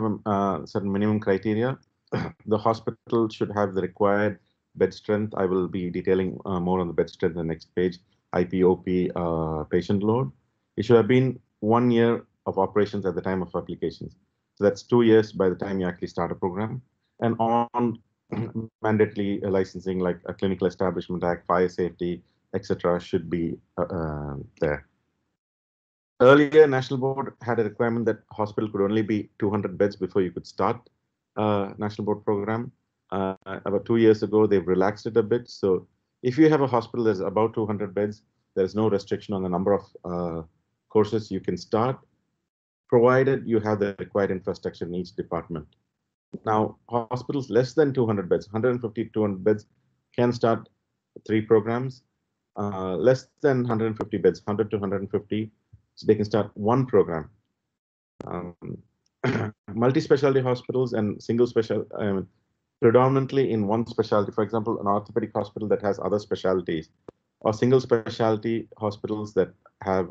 certain minimum criteria. The hospital should have the required bed strength. I will be detailing more on the bed strength in the next page. IPOP patient load. It should have been 1 year of operations at the time of applications. So that's 2 years by the time you actually start a program. And on mandatory licensing like a Clinical Establishment Act, fire safety, etc. should be there. Earlier, National Board had a requirement that hospital could only be 200 beds before you could start a National Board program. About 2 years ago, they've relaxed it a bit. So if you have a hospital that's about 200 beds, there's no restriction on the number of courses you can start, provided you have the required infrastructure in each department. Now, hospitals less than 200 beds, 150 to 200 beds, can start 3 programs. Less than 150 beds, 100 to 150, so they can start 1 program. Multi-specialty hospitals and single special, predominantly in one specialty, for example, an orthopedic hospital that has other specialties, or single specialty hospitals that have,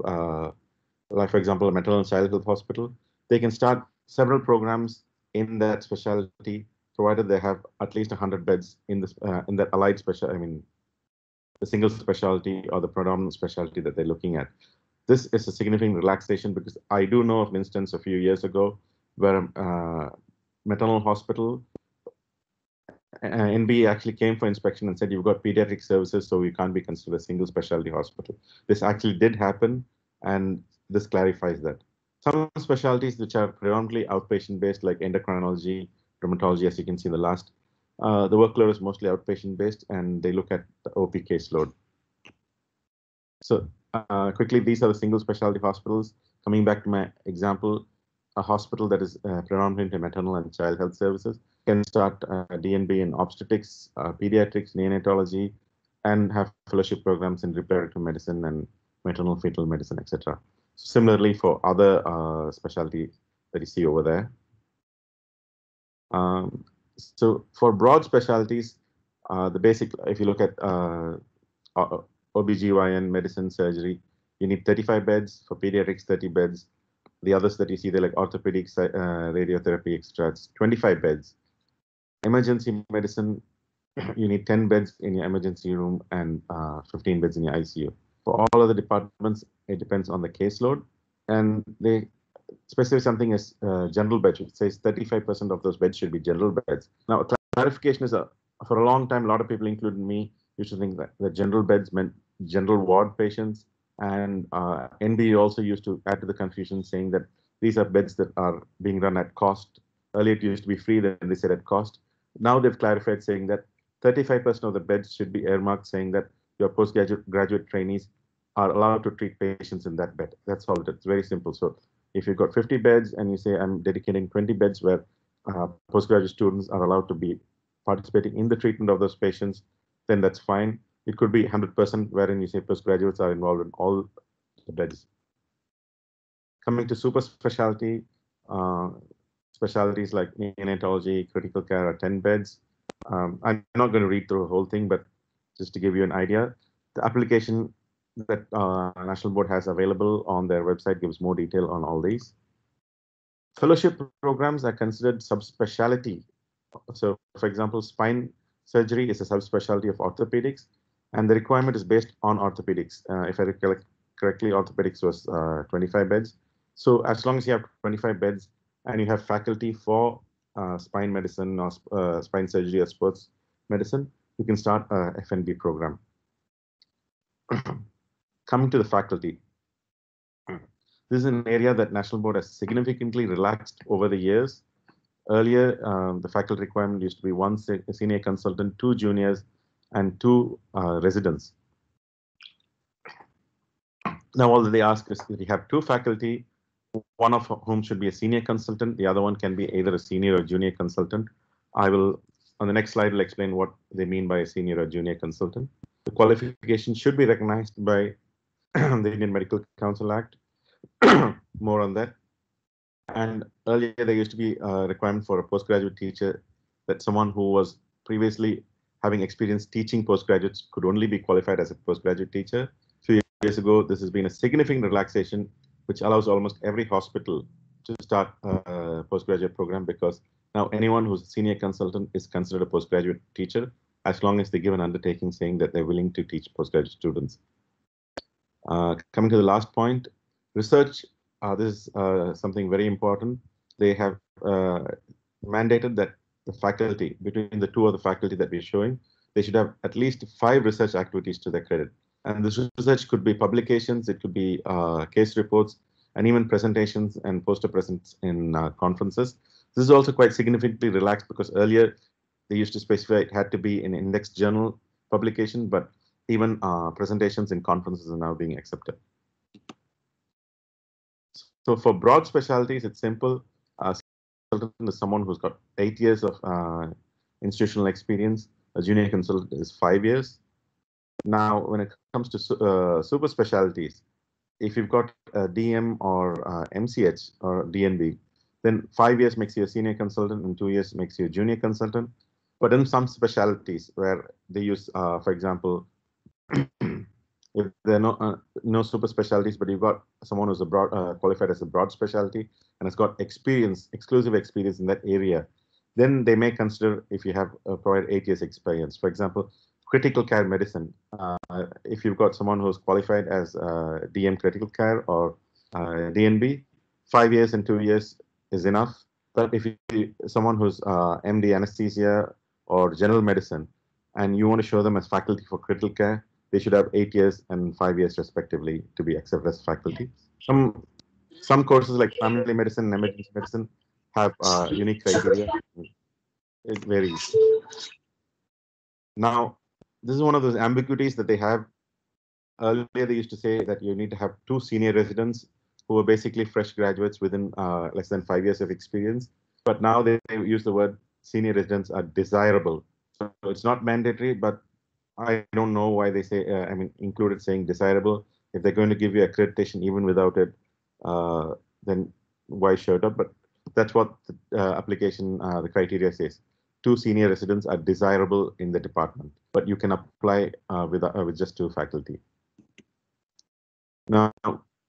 like for example, a maternal and child health hospital, they can start several programs in that specialty, provided they have at least 100 beds in this in that allied special, the single specialty or the predominant specialty that they're looking at. This is a significant relaxation because I do know of an instance a few years ago where a maternal hospital, NB actually came for inspection and said, you've got pediatric services, so you can't be considered a single specialty hospital. This actually did happen, and this clarifies that. Some specialties which are predominantly outpatient-based, like endocrinology, dermatology, as you can see in the last, the workload is mostly outpatient-based, and they look at the OP caseload. So quickly, these are the single specialty hospitals. Coming back to my example, a hospital that is predominantly maternal and child health services can start DNB in obstetrics, pediatrics, neonatology, and have fellowship programs in reparative medicine and maternal fetal medicine, etc. Similarly, for other specialties that you see over there. So for broad specialties, the basic, if you look at OBGYN, medicine, surgery, you need 35 beds. For pediatrics, 30 beds. The others that you see there, like orthopedics, radiotherapy, etc., it's 25 beds. Emergency medicine, you need 10 beds in your emergency room and 15 beds in your ICU. For all other departments, it depends on the caseload. And they specify something as general beds. It says 35% of those beds should be general beds. Now, clarification is, for a long time, a lot of people, including me, used to think that the general beds meant general ward patients. And NB also used to add to the confusion, saying that these are beds that are being run at cost. Earlier, it used to be free, then they said at cost. Now they've clarified, saying that 35% of the beds should be earmarked, saying that your postgraduate trainees are allowed to treat patients in that bed. That's all. It's very simple. So if you've got 50 beds and you say, I'm dedicating 20 beds where postgraduate students are allowed to be participating in the treatment of those patients, then that's fine. It could be 100%, wherein you say postgraduates are involved in all the beds. Coming to super specialty, specialties like neonatology, critical care are 10 beds. I'm not going to read through the whole thing, but just to give you an idea, the application that National Board has available on their website gives more detail on all these. Fellowship programs are considered subspecialty. So, for example, spine surgery is a subspecialty of orthopedics, and the requirement is based on orthopedics. If I recollect correctly, orthopedics was 25 beds. So as long as you have 25 beds and you have faculty for spine medicine or spine surgery or sports medicine, you can start a FNB program. Coming to the faculty. This is an area that National Board has significantly relaxed over the years. Earlier, the faculty requirement used to be 1 senior consultant, 2 juniors, and 2 residents. Now, all that they ask is that we have 2 faculty, one of whom should be a senior consultant. The other one can be either a senior or junior consultant. I will, on the next slide, will explain what they mean by a senior or junior consultant. The qualification should be recognized by the Indian Medical Council Act. More on that. And earlier, there used to be a requirement for a postgraduate teacher that someone who was previously having experience teaching postgraduates could only be qualified as a postgraduate teacher. A few years ago, this has been a significant relaxation, which allows almost every hospital to start a postgraduate program, because now anyone who's a senior consultant is considered a postgraduate teacher, as long as they give an undertaking saying that they're willing to teach postgraduate students. Coming to the last point, research. This is something very important. They have mandated that the faculty, between the 2 of the faculty that we're showing, they should have at least 5 research activities to their credit. And this research could be publications, it could be case reports, and even presentations and poster presents in conferences. This is also quite significantly relaxed, because earlier they used to specify it had to be an index journal publication, but even presentations in conferences are now being accepted. So for broad specialties, it's simple. Consultant is someone who's got 8 years of institutional experience. A junior consultant is 5 years. Now, when it comes to super specialties, if you've got a DM or MCH or DNB, then 5 years makes you a senior consultant and 2 years makes you a junior consultant. But in some specialties where they use, for example, if there are no super specialties, but you've got someone who's qualified as a broad specialty and has got experience, exclusive experience in that area, then they may consider if you have provided 8 years experience. For example, critical care medicine. If you've got someone who's qualified as DM critical care or DNB, 5 years and 2 years is enough. But if someone who's MD anesthesia or general medicine, and you want to show them as faculty for critical care, they should have 8 years and 5 years respectively to be accepted as faculty. Some courses like family medicine and emergency medicine have unique criteria. It varies. Now, this is one of those ambiguities that they have. Earlier, they used to say that you need to have 2 senior residents who are basically fresh graduates within less than 5 years of experience. But now they use the word senior residents are desirable. So it's not mandatory, but I don't know why they say, included saying desirable. If they're going to give you accreditation even without it, then why show it up? But that's what the application, the criteria says. 2 senior residents are desirable in the department, but you can apply with just 2 faculty. Now,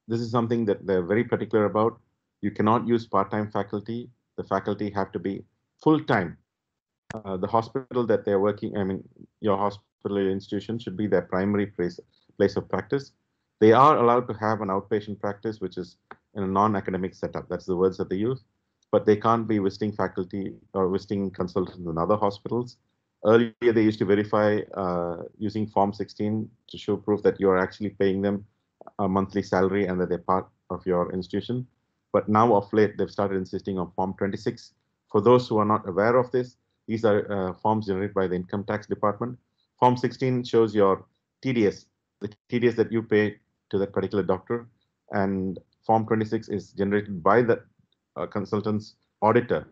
this is something that they're very particular about. You cannot use part-time faculty. The faculty have to be full-time. The hospital that they're working, your hospital or institution should be their primary place of practice. They are allowed to have an outpatient practice, which is in a non-academic setup. That's the words that they use. But they can't be visiting faculty or visiting consultants in other hospitals. Earlier, they used to verify using Form 16 to show proof that you're actually paying them a monthly salary and that they're part of your institution. But now of late, they've started insisting on Form 26. For those who are not aware of this, these are forms generated by the Income Tax Department. Form 16 shows your TDS, the TDS that you pay to that particular doctor. And Form 26 is generated by the consultant's auditor.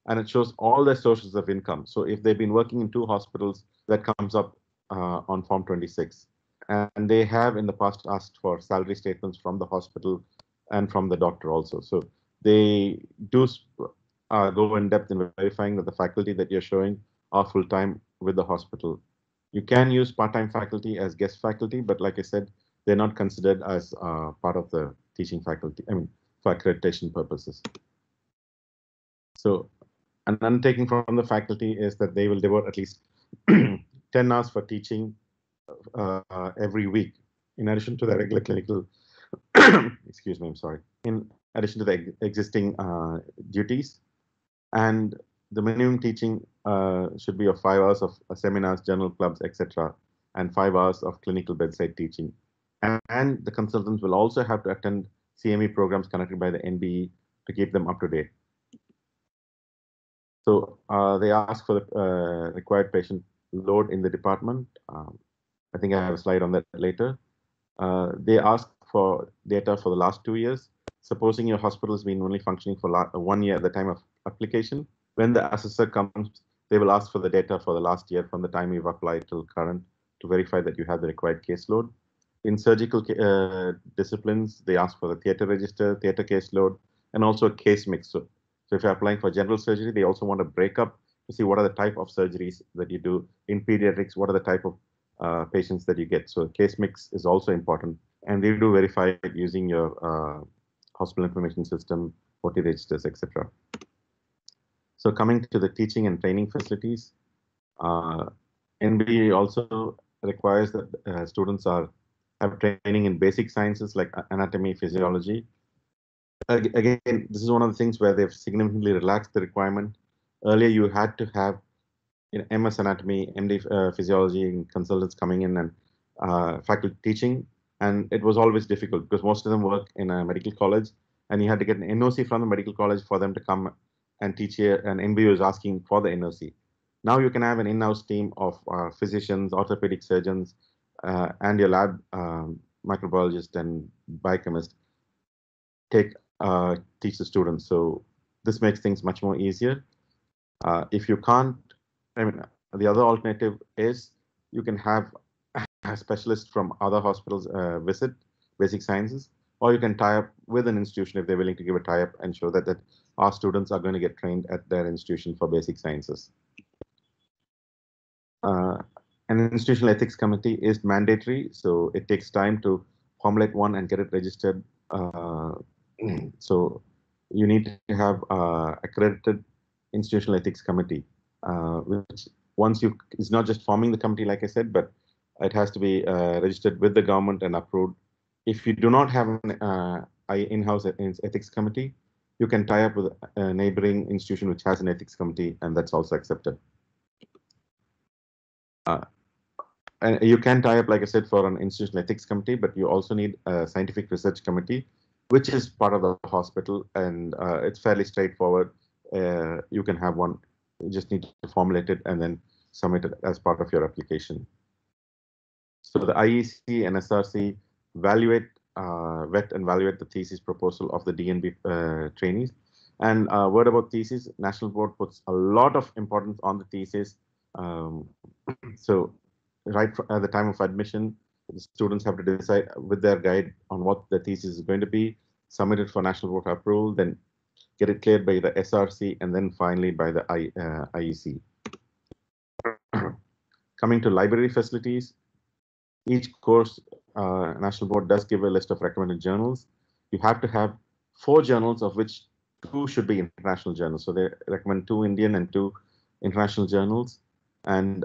And it shows all their sources of income. So if they've been working in 2 hospitals, that comes up on Form 26. And they have in the past asked for salary statements from the hospital and from the doctor also. So they do go in depth in verifying that the faculty that you're showing are full-time with the hospital. You can use part-time faculty as guest faculty, but like I said, they're not considered as part of the teaching faculty, for accreditation purposes. So an undertaking from the faculty is that they will devote at least 10 hours for teaching every week, in addition to the regular clinical, excuse me, I'm sorry, in addition to the existing duties. And the minimum teaching should be of 5 hours of seminars, journal clubs, etc., and 5 hours of clinical bedside teaching. And the consultants will also have to attend CME programs conducted by the NBE to keep them up to date. So they ask for the required patient load in the department. I think I have a slide on that later. They ask for data for the last 2 years. Supposing your hospital has been only functioning for 1 year at the time of application, when the assessor comes, they will ask for the data for the last year from the time you've applied till current to verify that you have the required caseload. In surgical disciplines, they ask for the theater register, theater caseload, and also a case mix. So if you're applying for general surgery, they also want a breakup to see what are the type of surgeries that you do. In pediatrics, what are the type of patients that you get. So case mix is also important. And they do verify it using your hospital information system, OT registers, etc. So coming to the teaching and training facilities, NBE also requires that students have training in basic sciences like anatomy, physiology. Again, this is one of the things where they've significantly relaxed the requirement. Earlier, you had to have MS anatomy, MD physiology, and consultants coming in and faculty teaching. And it was always difficult because most of them work in a medical college and you had to get an NOC from the medical college for them to come and teach here. And NBU is asking for the NOC. Now you can have an in-house team of physicians, orthopedic surgeons, and your lab microbiologist and biochemist teach the students. So this makes things much more easier. If you can't, the other alternative is you can have a specialist from other hospitals visit basic sciences, or you can tie up with an institution if they're willing to give a tie-up and show that our students are going to get trained at their institution for basic sciences. An institutional ethics committee is mandatory, so it takes time to formulate one and get it registered. So you need to have accredited institutional ethics committee, which once it's not just forming the committee, like I said, but it has to be registered with the government and approved. If you do not have an in-house ethics committee, you can tie up with a neighboring institution which has an ethics committee, and that's also accepted. And you can tie up, like I said, for an institutional ethics committee, but you also need a scientific research committee, which is part of the hospital, and it's fairly straightforward. You can have one. You just need to formulate it and then submit it as part of your application. So the IEC and SRC vet and evaluate the thesis proposal of the DNB trainees. And word about thesis, National Board puts a lot of importance on the thesis. So right at the time of admission, the students have to decide with their guide on what the thesis is going to be, submit it for National Board approval, then get it cleared by the SRC, and then finally by the IEC. Coming to library facilities, each course, National Board does give a list of recommended journals. You have to have 4 journals, of which 2 should be international journals. So they recommend 2 Indian and 2 international journals. And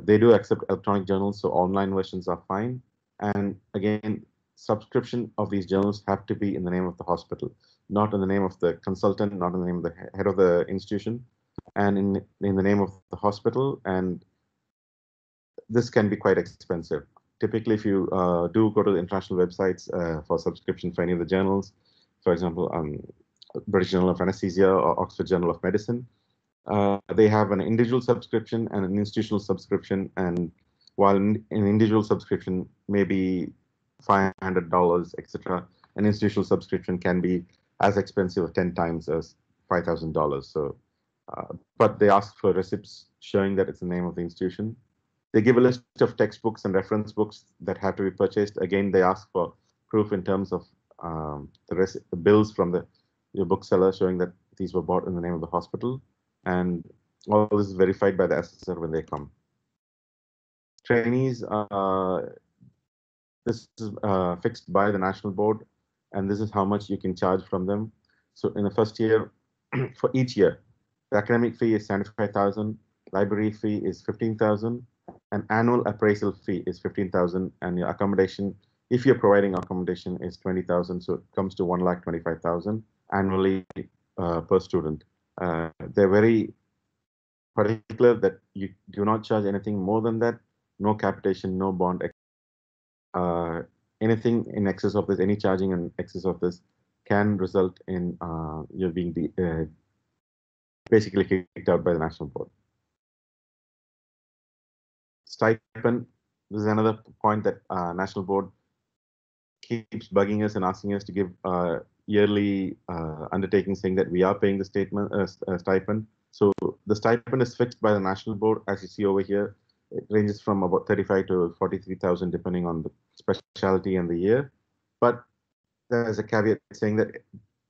they do accept electronic journals, so online versions are fine. And again, subscription of these journals have to be in the name of the hospital, not in the name of the consultant, not in the name of the head of the institution, and in the name of the hospital. And this can be quite expensive. Typically, if you do go to the international websites for subscription for any of the journals, for example, British Journal of Anesthesia or Oxford Journal of Medicine, they have an individual subscription and an institutional subscription. And while an individual subscription may be $500, etc., an institutional subscription can be as expensive as 10 times as $5,000. So, but they ask for receipts showing that it's the name of the institution. They give a list of textbooks and reference books that have to be purchased. Again, they ask for proof in terms of the bills from your bookseller showing that these were bought in the name of the hospital. And all this is verified by the assessor when they come. Trainees, this is fixed by the National Board, and this is how much you can charge from them. So in the first year, for each year, the academic fee is 75,000, library fee is 15,000, and annual appraisal fee is 15,000, and your accommodation, if you're providing accommodation, is 20,000. So it comes to 1,25,000 annually per student. They're very particular that you do not charge anything more than that. No capitation, no bond. Anything in excess of this, any charging in excess of this, can result in you being basically kicked out by the National Board. Stipend. This is another point that National Board keeps bugging us and asking us to give yearly undertaking saying that we are paying the stipend. So the stipend is fixed by the National Board, as you see over here. It ranges from about 35 to 43,000 depending on the specialty and the year. But there's a caveat saying that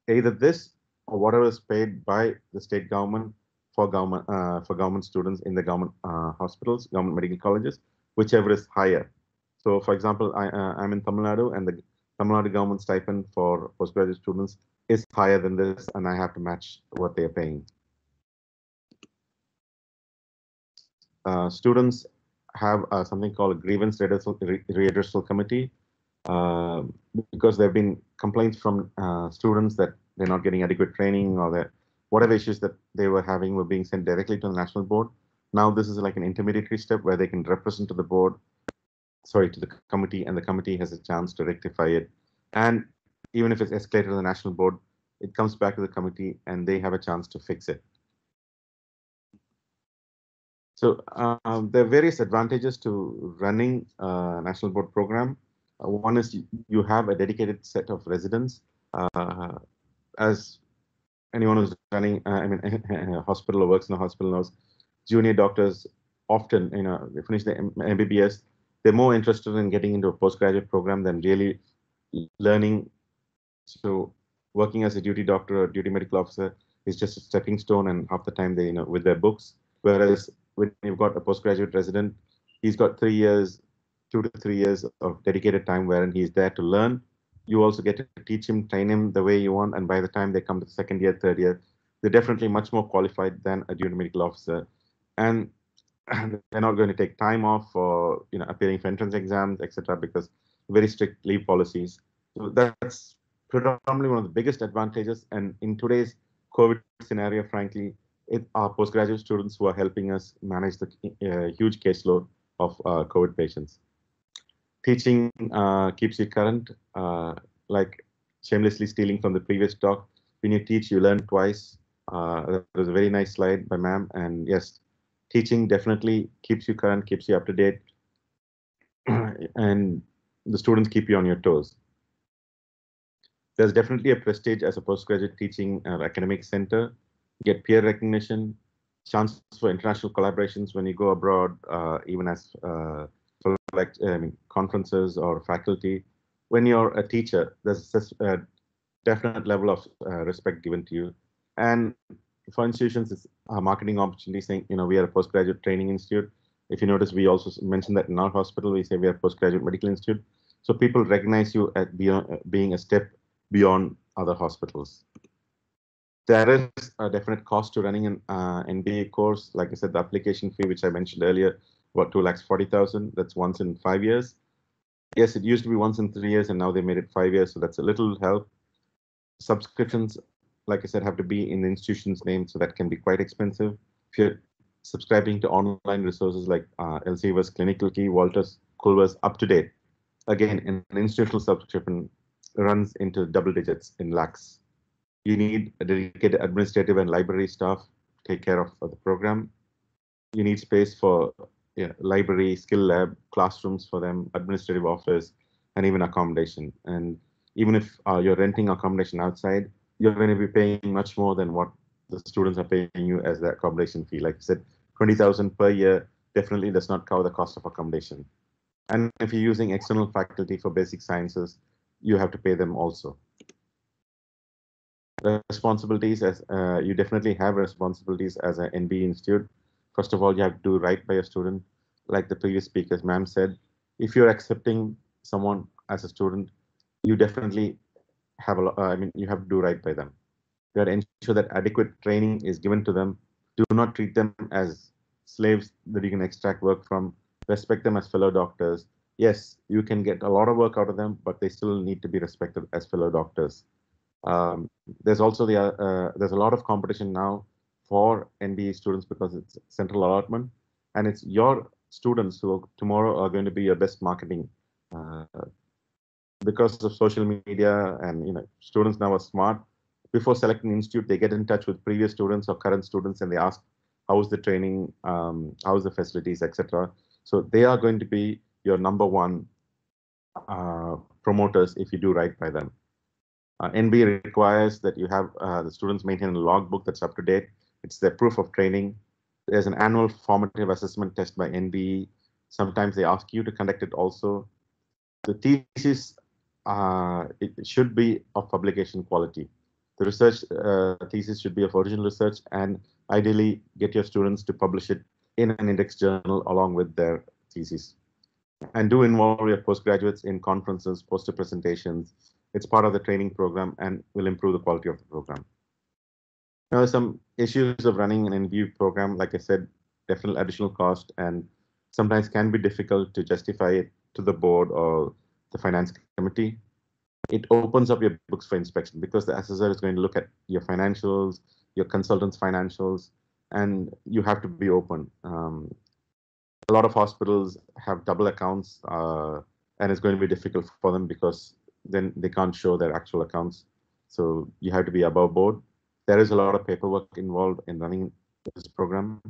either this or whatever is paid by the state government for government students in the government hospitals, government medical colleges, whichever is higher. So, for example, I'm in Tamil Nadu, and the Tamil Nadu government stipend for postgraduate students is higher than this, and I have to match what they are paying. Students have something called a grievance redressal committee because there have been complaints from students that they're not getting adequate training, or that whatever issues that they were having were being sent directly to the National Board. Now this is like an intermediary step where they can represent to the board, sorry, to the committee, and the committee has a chance to rectify it. And even if it's escalated to the National Board, it comes back to the committee and they have a chance to fix it. So there are various advantages to running a National Board program. One is you have a dedicated set of residents. As anyone who's running, a hospital or works in a hospital knows, junior doctors often, they finish their MBBS, they're more interested in getting into a postgraduate program than really learning. So working as a duty doctor or duty medical officer is just a stepping stone, and half the time they, with their books. Whereas when you've got a postgraduate resident, he's got 3 years, 2 to 3 years of dedicated time wherein he's there to learn. You also get to teach him, train him the way you want, and by the time they come to the second year, third year, they're definitely much more qualified than a duty medical officer. And they're not going to take time off for appearing for entrance exams, etc., because very strict leave policies. So that's predominantly one of the biggest advantages. And in today's COVID scenario, frankly, our postgraduate students who are helping us manage the huge caseload of COVID patients. Teaching keeps you current, like shamelessly stealing from the previous talk. When you teach, you learn twice. That was a very nice slide by ma'am. And yes, teaching definitely keeps you current, keeps you up to date, and the students keep you on your toes. There's definitely a prestige as a postgraduate teaching academic center. Get peer recognition, chance for international collaborations when you go abroad, even as conferences or faculty. When you're a teacher, there's a definite level of respect given to you. And for institutions, it's a marketing opportunity saying, we are a postgraduate training institute. If you notice, we also mentioned that in our hospital, we say we are a postgraduate medical institute. So people recognize you as being a step beyond other hospitals. There is a definite cost to running an MBA course. Like I said, the application fee, which I mentioned earlier, about 2,40,000. That's once in 5 years. Yes, it used to be once in 3 years, and now they made it 5 years. So that's a little help. Subscriptions, like I said, have to be in the institution's name, so that can be quite expensive. If you're subscribing to online resources like Elsevier's Clinical Key, Walters, Culver's Up to Date, again, an institutional subscription runs into double digits in lakhs. You need a dedicated administrative and library staff to take care of the program. You need space for library, skill lab, classrooms for them, administrative office, and even accommodation. And even if you're renting accommodation outside, you're going to be paying much more than what the students are paying you as the accommodation fee. Like I said, 20,000 per year definitely does not cover the cost of accommodation. And if you're using external faculty for basic sciences, you have to pay them also. The responsibilities, as you definitely have responsibilities as an NB institute. First of all, you have to do right by a student. Like the previous speakers, ma'am said, if you're accepting someone as a student, you definitely have you have to do right by them. You have to ensure that adequate training is given to them. Do not treat them as slaves that you can extract work from. Respect them as fellow doctors. Yes, you can get a lot of work out of them, but they still need to be respected as fellow doctors. There's also there's a lot of competition now for NBE students because it's central allotment, and it's your students who tomorrow are going to be your best marketing. Because of social media, and students now are smart. Before selecting institute, they get in touch with previous students or current students, and they ask, "How is the training? How is the facilities, etc." So they are going to be your number one promoters if you do right by them. NB requires that you have the students maintain a logbook that's up to date. It's their proof of training. There's an annual formative assessment test by NB. Sometimes they ask you to conduct it also. The thesis, it should be of publication quality. The research thesis should be of original research, and ideally get your students to publish it in an index journal along with their thesis. And do involve your postgraduates in conferences, poster presentations. It's part of the training program and will improve the quality of the program. Now, some issues of running an NBU program, like I said, definitely additional cost, and sometimes can be difficult to justify it to the board or the finance committee. It opens up your books for inspection because the assessor is going to look at your financials, your consultant's financials, and you have to be open. A lot of hospitals have double accounts, and it's going to be difficult for them because then they can't show their actual accounts. So you have to be above board. There is a lot of paperwork involved in running this program.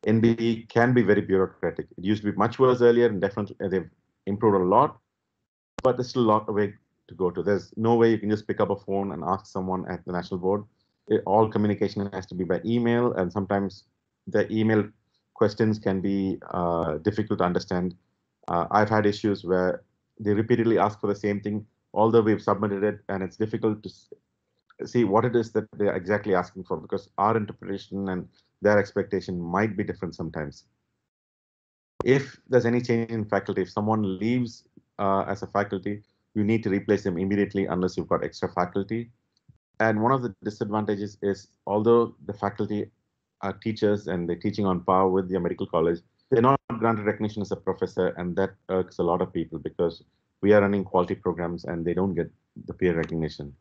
NBE can be very bureaucratic. It used to be much worse earlier, and definitely they've improved a lot, but there's still a lot of way to go to. There's no way you can just pick up a phone and ask someone at the national board. All communication has to be by email, and sometimes the email questions can be difficult to understand. I've had issues where they repeatedly ask for the same thing, although we've submitted it, and it's difficult to see what it is that they're exactly asking for, because our interpretation and their expectation might be different sometimes. If there's any change in faculty, if someone leaves as a faculty, you need to replace them immediately unless you've got extra faculty. And one of the disadvantages is, although the faculty are teachers and they're teaching on par with your medical college, they're not granted recognition as a professor, and that irks a lot of people because we are running quality programs and they don't get the peer recognition.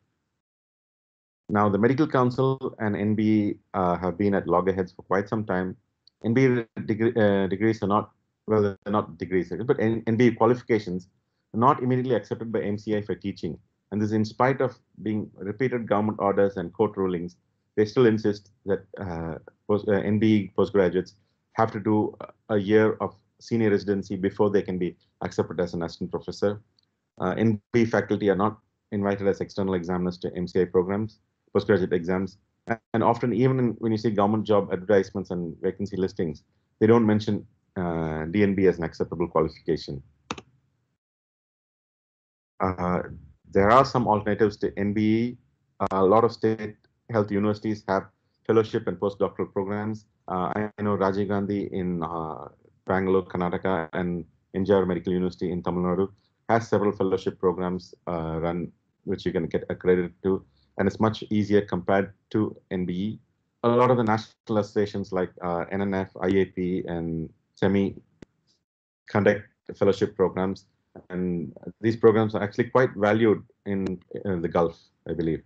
Now, the Medical Council and NBE have been at loggerheads for quite some time. NBE degrees are not, well, they're not degrees, but NBE qualifications are not immediately accepted by MCI for teaching. And this, in spite of being repeated government orders and court rulings, they still insist that NBE postgraduates have to do a year of senior residency before they can be accepted as an assistant professor. NBE faculty are not invited as external examiners to MCI programs, postgraduate exams, and often even when you see government job advertisements and vacancy listings, they don't mention DNB as an acceptable qualification. There are some alternatives to NBE. A lot of state health universities have fellowship and postdoctoral programs. I know Rajiv Gandhi in Bangalore, Karnataka, and NJR Medical University in Tamil Nadu has several fellowship programs run, which you can get accredited to, and it's much easier compared to NBE. A lot of the national associations like NNF, IAP, and SEMI conduct fellowship programs, and these programs are actually quite valued in the Gulf, I believe.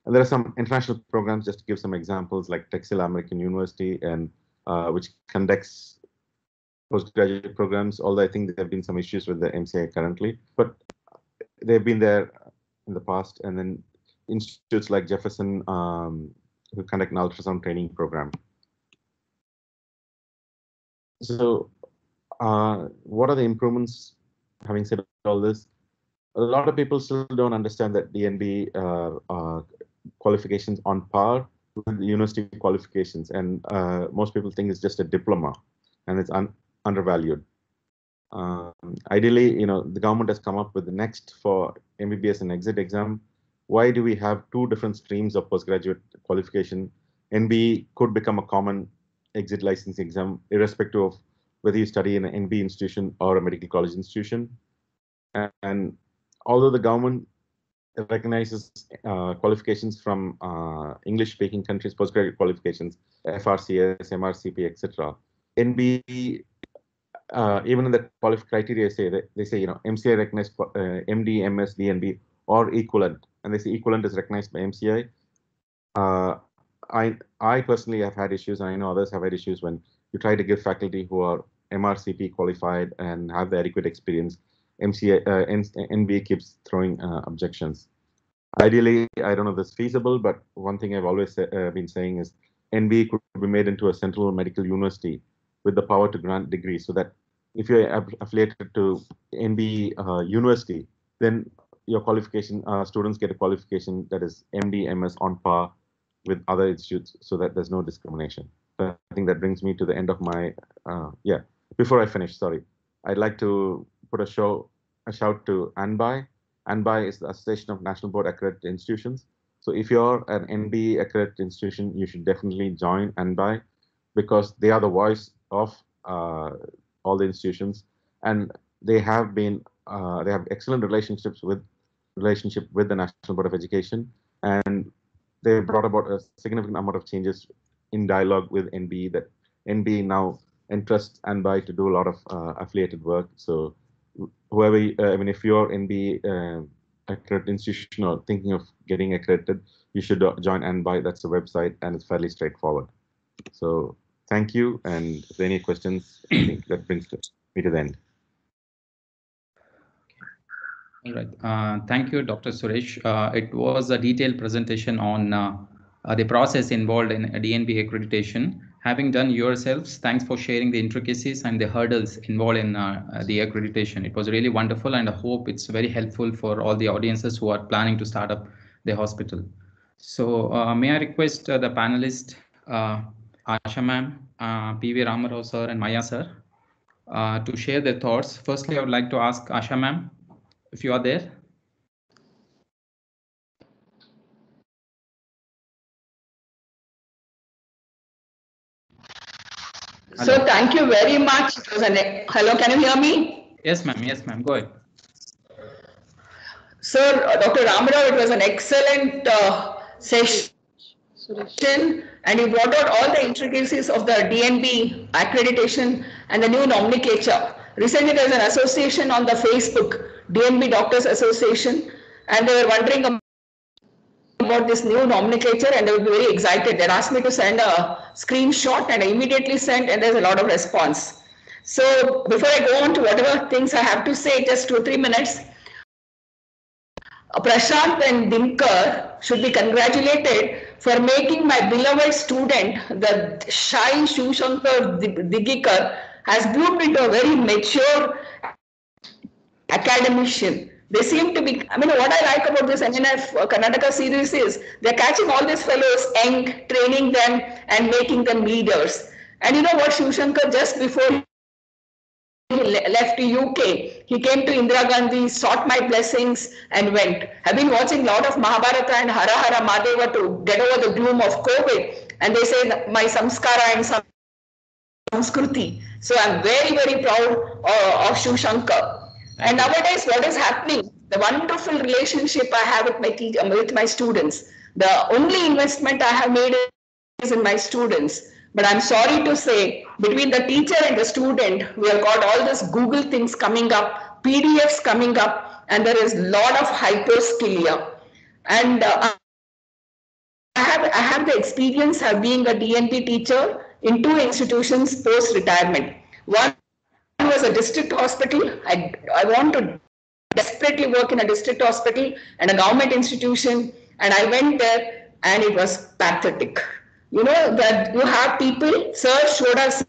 And there are some international programs, just to give some examples, like Texas American University, and which conducts postgraduate programs, although I think there have been some issues with the MCI currently, but they've been there in the past. And then institutes like Jefferson, who conduct an ultrasound training program. So what are the improvements? Having said all this, a lot of people still don't understand that DNB qualifications on par with university qualifications, and most people think it's just a diploma, and it's undervalued. Ideally, the government has come up with the next for MBBS and exit exam. Why do we have two different streams of postgraduate qualification? NB could become a common exit license exam, irrespective of whether you study in an NB institution or a medical college institution. And although the government recognizes qualifications from English-speaking countries, postgraduate qualifications, FRCS, MRCP, etc., NB, even in the criteria, they say MCI recognized MD, MS, DNB, or equivalent, and they say equivalent is recognized by MCI. I personally have had issues, and I know others have had issues when you try to give faculty who are MRCP qualified and have the adequate experience. NB keeps throwing objections. Ideally, I don't know if this is feasible, but one thing I've always been saying is NB could be made into a central medical university with the power to grant degrees, so that if you're affiliated to NB university, then your qualification, students get a qualification that is MD, MS on par with other institutes, so that there's no discrimination. So I think that brings me to the end of my, Before I finish, sorry, I'd like to put a shout to ANBI. ANBI is the Association of National Board Accredited Institutions. So if you're an NB accredited institution, you should definitely join ANBI, because they are the voice of all the institutions, and they have excellent relationship with the National Board of Education, and they brought about a significant amount of changes in dialogue with NB, that NB now entrusts ANBI to do a lot of affiliated work. So whoever, if you're NB accredited institution or thinking of getting accredited, you should join ANBI. That's the website, and it's fairly straightforward. So thank you, and if there are any questions, I think that brings me to the end. All right. Thank you, Dr. Suresh. It was a detailed presentation on the process involved in DNB accreditation. Having done yourselves, thanks for sharing the intricacies and the hurdles involved in the accreditation. It was really wonderful, and I hope it's very helpful for all the audiences who are planning to start up the hospital. So may I request the panelists, Asha ma'am, PV Ramarao sir, and Maya sir, to share their thoughts. Firstly, I would like to ask Asha ma'am, if you are there. So thank you very much. It was hello, can you hear me? Yes, ma'am. Yes, ma'am. Go ahead. Sir, Dr. Ramarao, it was an excellent session, and you brought out all the intricacies of the DNB accreditation and the new nomenclature. Recently, there's an association on the Facebook, DNB Doctors Association, and they were wondering about this new nomenclature, and they would be very excited. They asked me to send a screenshot, and I immediately sent, and there's a lot of response. So before I go on to whatever things I have to say, just 2-3 minutes. Prashant and Dinkar should be congratulated for making my beloved student, the shy Shivshankar Digikar, has bloomed into a very mature academician. They seem to be, I mean, what I like about this NNF Karnataka series is they're catching all these fellows young, training them and making them leaders. And you know what, Shivshankar, just before he left to UK, he came to Indira Gandhi, sought my blessings and went. I've been watching a lot of Mahabharata and Hara Hara Madeva to get over the gloom of COVID, and they say my samskara and samskruti. So I'm very, very proud of Shivshankar. And nowadays, what is happening? The wonderful relationship I have with my students. The only investment I have made is in my students. But I'm sorry to say, between the teacher and the student, we have got all this Google things coming up, PDFs coming up, and there is a lot of hyperskilia. And I have the experience of being a DNP teacher in 2 institutions post-retirement. One was a district hospital. I want to desperately work in a district hospital and a government institution, and I went there and it was pathetic. You know that you have people, sir showed us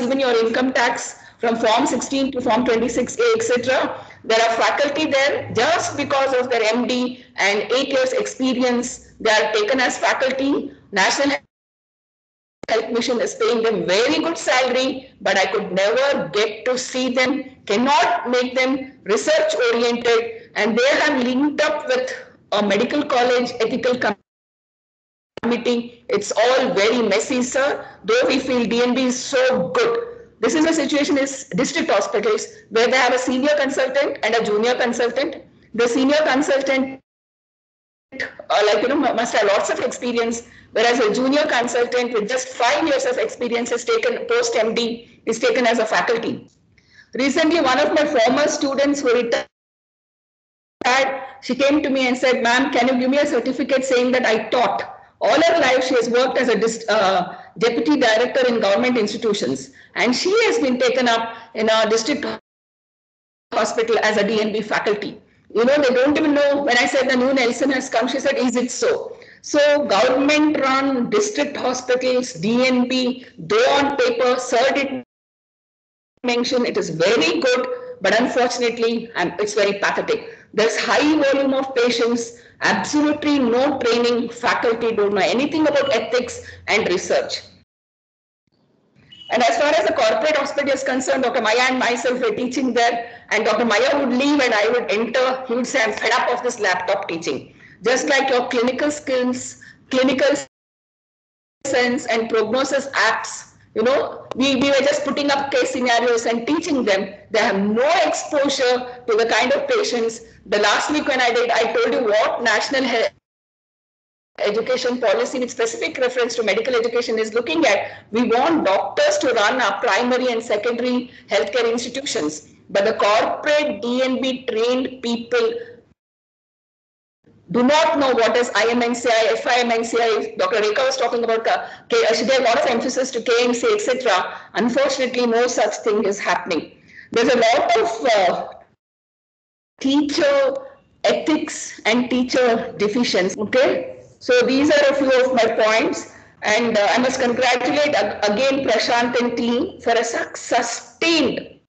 even your income tax from Form 16 to Form 26A, etc. There are faculty there just because of their MD and 8 years experience. They are taken as faculty. National Health Mission is paying them very good salary, but I could never get to see them, cannot make them research oriented, and they have linked up with a medical college ethical committee. It's all very messy, sir, though we feel DNB is so good. This is a situation in district hospitals where they have a senior consultant and a junior consultant. The senior consultant must have lots of experience, whereas a junior consultant with just 5 years of experience is taken post MD, is taken as a faculty. Recently, one of my former students who retired, she came to me and said, ma'am, can you give me a certificate saying that I taught? All her life, she has worked as a deputy director in government institutions, and she has been taken up in a district hospital as a DNB faculty. You know, they don't even know. When I said the new Nelson has come, she said, is it so? So government-run district hospitals, DNB, though on paper, sir did mention it is very good, but unfortunately, it's very pathetic. There's high volume of patients, absolutely no training, faculty don't know anything about ethics and research. And as far as the corporate hospital is concerned, Dr. Maya and myself were teaching there, and Dr. Maya would leave and I would enter. He would say, I'm fed up of this laptop teaching. Just like your clinical skills, clinical sense and prognosis apps, you know, we were just putting up case scenarios and teaching them. They have no exposure to the kind of patients. The last week when I told you what National Health Education Policy with specific reference to medical education is looking at. We want doctors to run our primary and secondary healthcare institutions, but the corporate DNB trained people do not know what is IMNCI, FIMNCI. Dr. Rekha was talking about, she gave a lot of emphasis to KMC, etc. Unfortunately, no such thing is happening. There's a lot of teacher ethics and teacher deficiency. Okay. So these are a few of my points, and I must congratulate again Prashant and team for a sustained,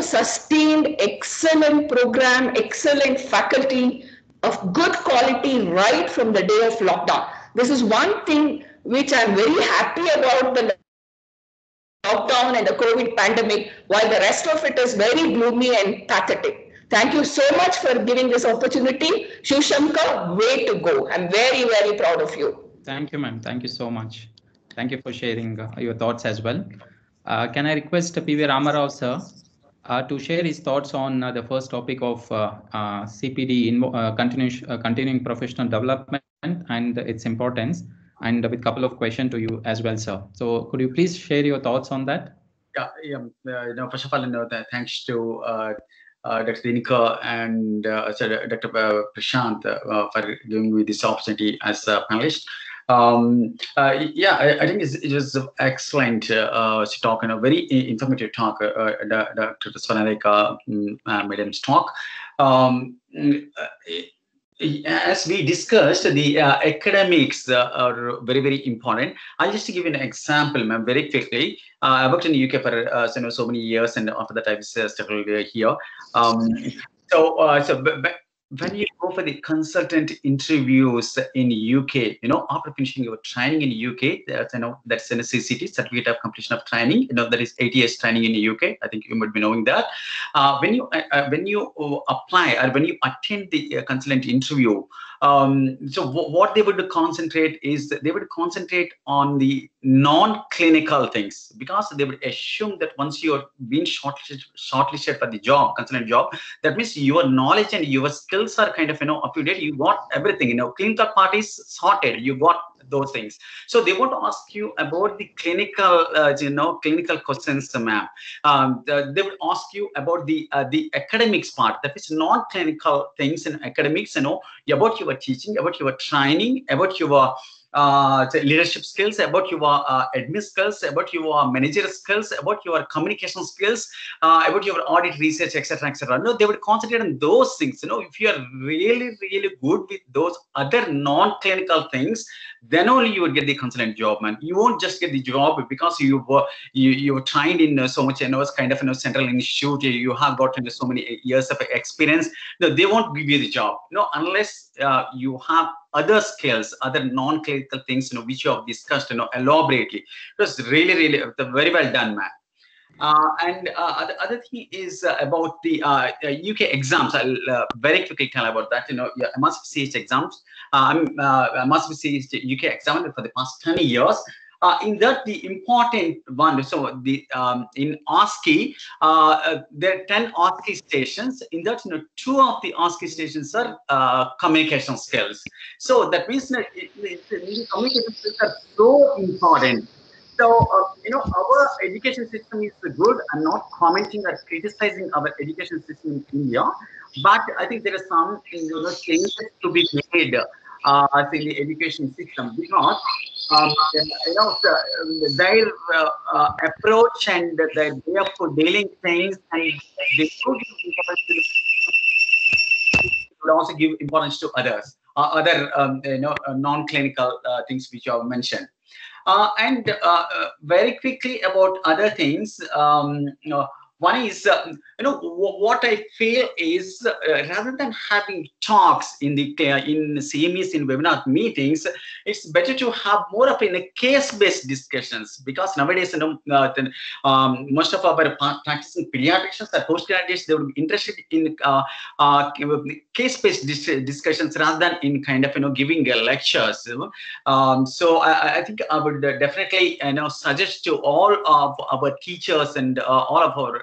sustained excellent program, excellent faculty of good quality right from the day of lockdown. This is one thing which I'm very happy about the lockdown and the COVID pandemic, while the rest of it is very gloomy and pathetic. Thank you so much for giving this opportunity. Shivshankar, way to go. I'm very, very proud of you. Thank you, ma'am. Thank you so much. Thank you for sharing your thoughts as well. Can I request P.V. Ramarao, sir, to share his thoughts on the first topic of CPD, continuing professional development and its importance, and with a couple of questions to you as well, sir. So could you please share your thoughts on that? Yeah. First of all, thanks to Dr. Dinesh and Dr. Prashant for giving me this opportunity as a panelist. I think it was excellent talk and a very informative talk. Dr. Swarnareka Madam's talk. As we discussed, the academics are very, very important. I'll just give you an example, ma'am, very quickly. I worked in the UK for so many years, and after that, I settled here. When you go for the consultant interviews in UK, after finishing your training in UK, that's an CCT, Certificate of Completion of Training. That is 8 years training in the UK. I think you might be knowing that. When you apply or when you attend the consultant interview, so what they would concentrate is they would concentrate on the non-clinical things, because they would assume that once you're being shortlisted for the job, consultant job, that means your knowledge and your skills are kind of up to date. You got everything. Clinical part is sorted. You got those things. So they want to ask you about the clinical, clinical questions, ma'am. They will ask you about the academics part. That is non-clinical things in academics. About your teaching, about your training, about your leadership skills, about your admin skills, about your managerial skills, about your communication skills, about your audit research, etc., etc. No, they would concentrate on those things. If you are really, really good with those other non-clinical things, then only you would get the consultant job, man. You won't just get the job because you were trained in so much, kind of central institute. You have gotten so many years of experience. No, they won't give you the job. Unless you have other skills, other non-clinical things, which you have discussed, elaborately. It was really, really very well done, man. The other thing is about the UK exams. I'll very quickly tell about that. MSc exams. MSc UK exam for the past 10 years. In that, the important one, so the in ASCII, there are 10 ASCII stations. In that, 2 of the ASCII stations are communication skills. So that means that the communication skills are so important. So, our education system is good. I'm not commenting or criticizing our education system in India, but I think there are some changes to be made in the education system, because their approach and their way of dealing things, and they would also give importance to others, other non-clinical things which you have mentioned. Very quickly about other things, one is, what I feel is rather than having talks in CMEs, in webinar meetings, it's better to have more of case-based discussions, because nowadays, most of our practicing pediatricians or postgraduates, they would be interested in case-based discussions rather than in kind of giving lectures. So I think I would definitely suggest to all of our teachers and all of our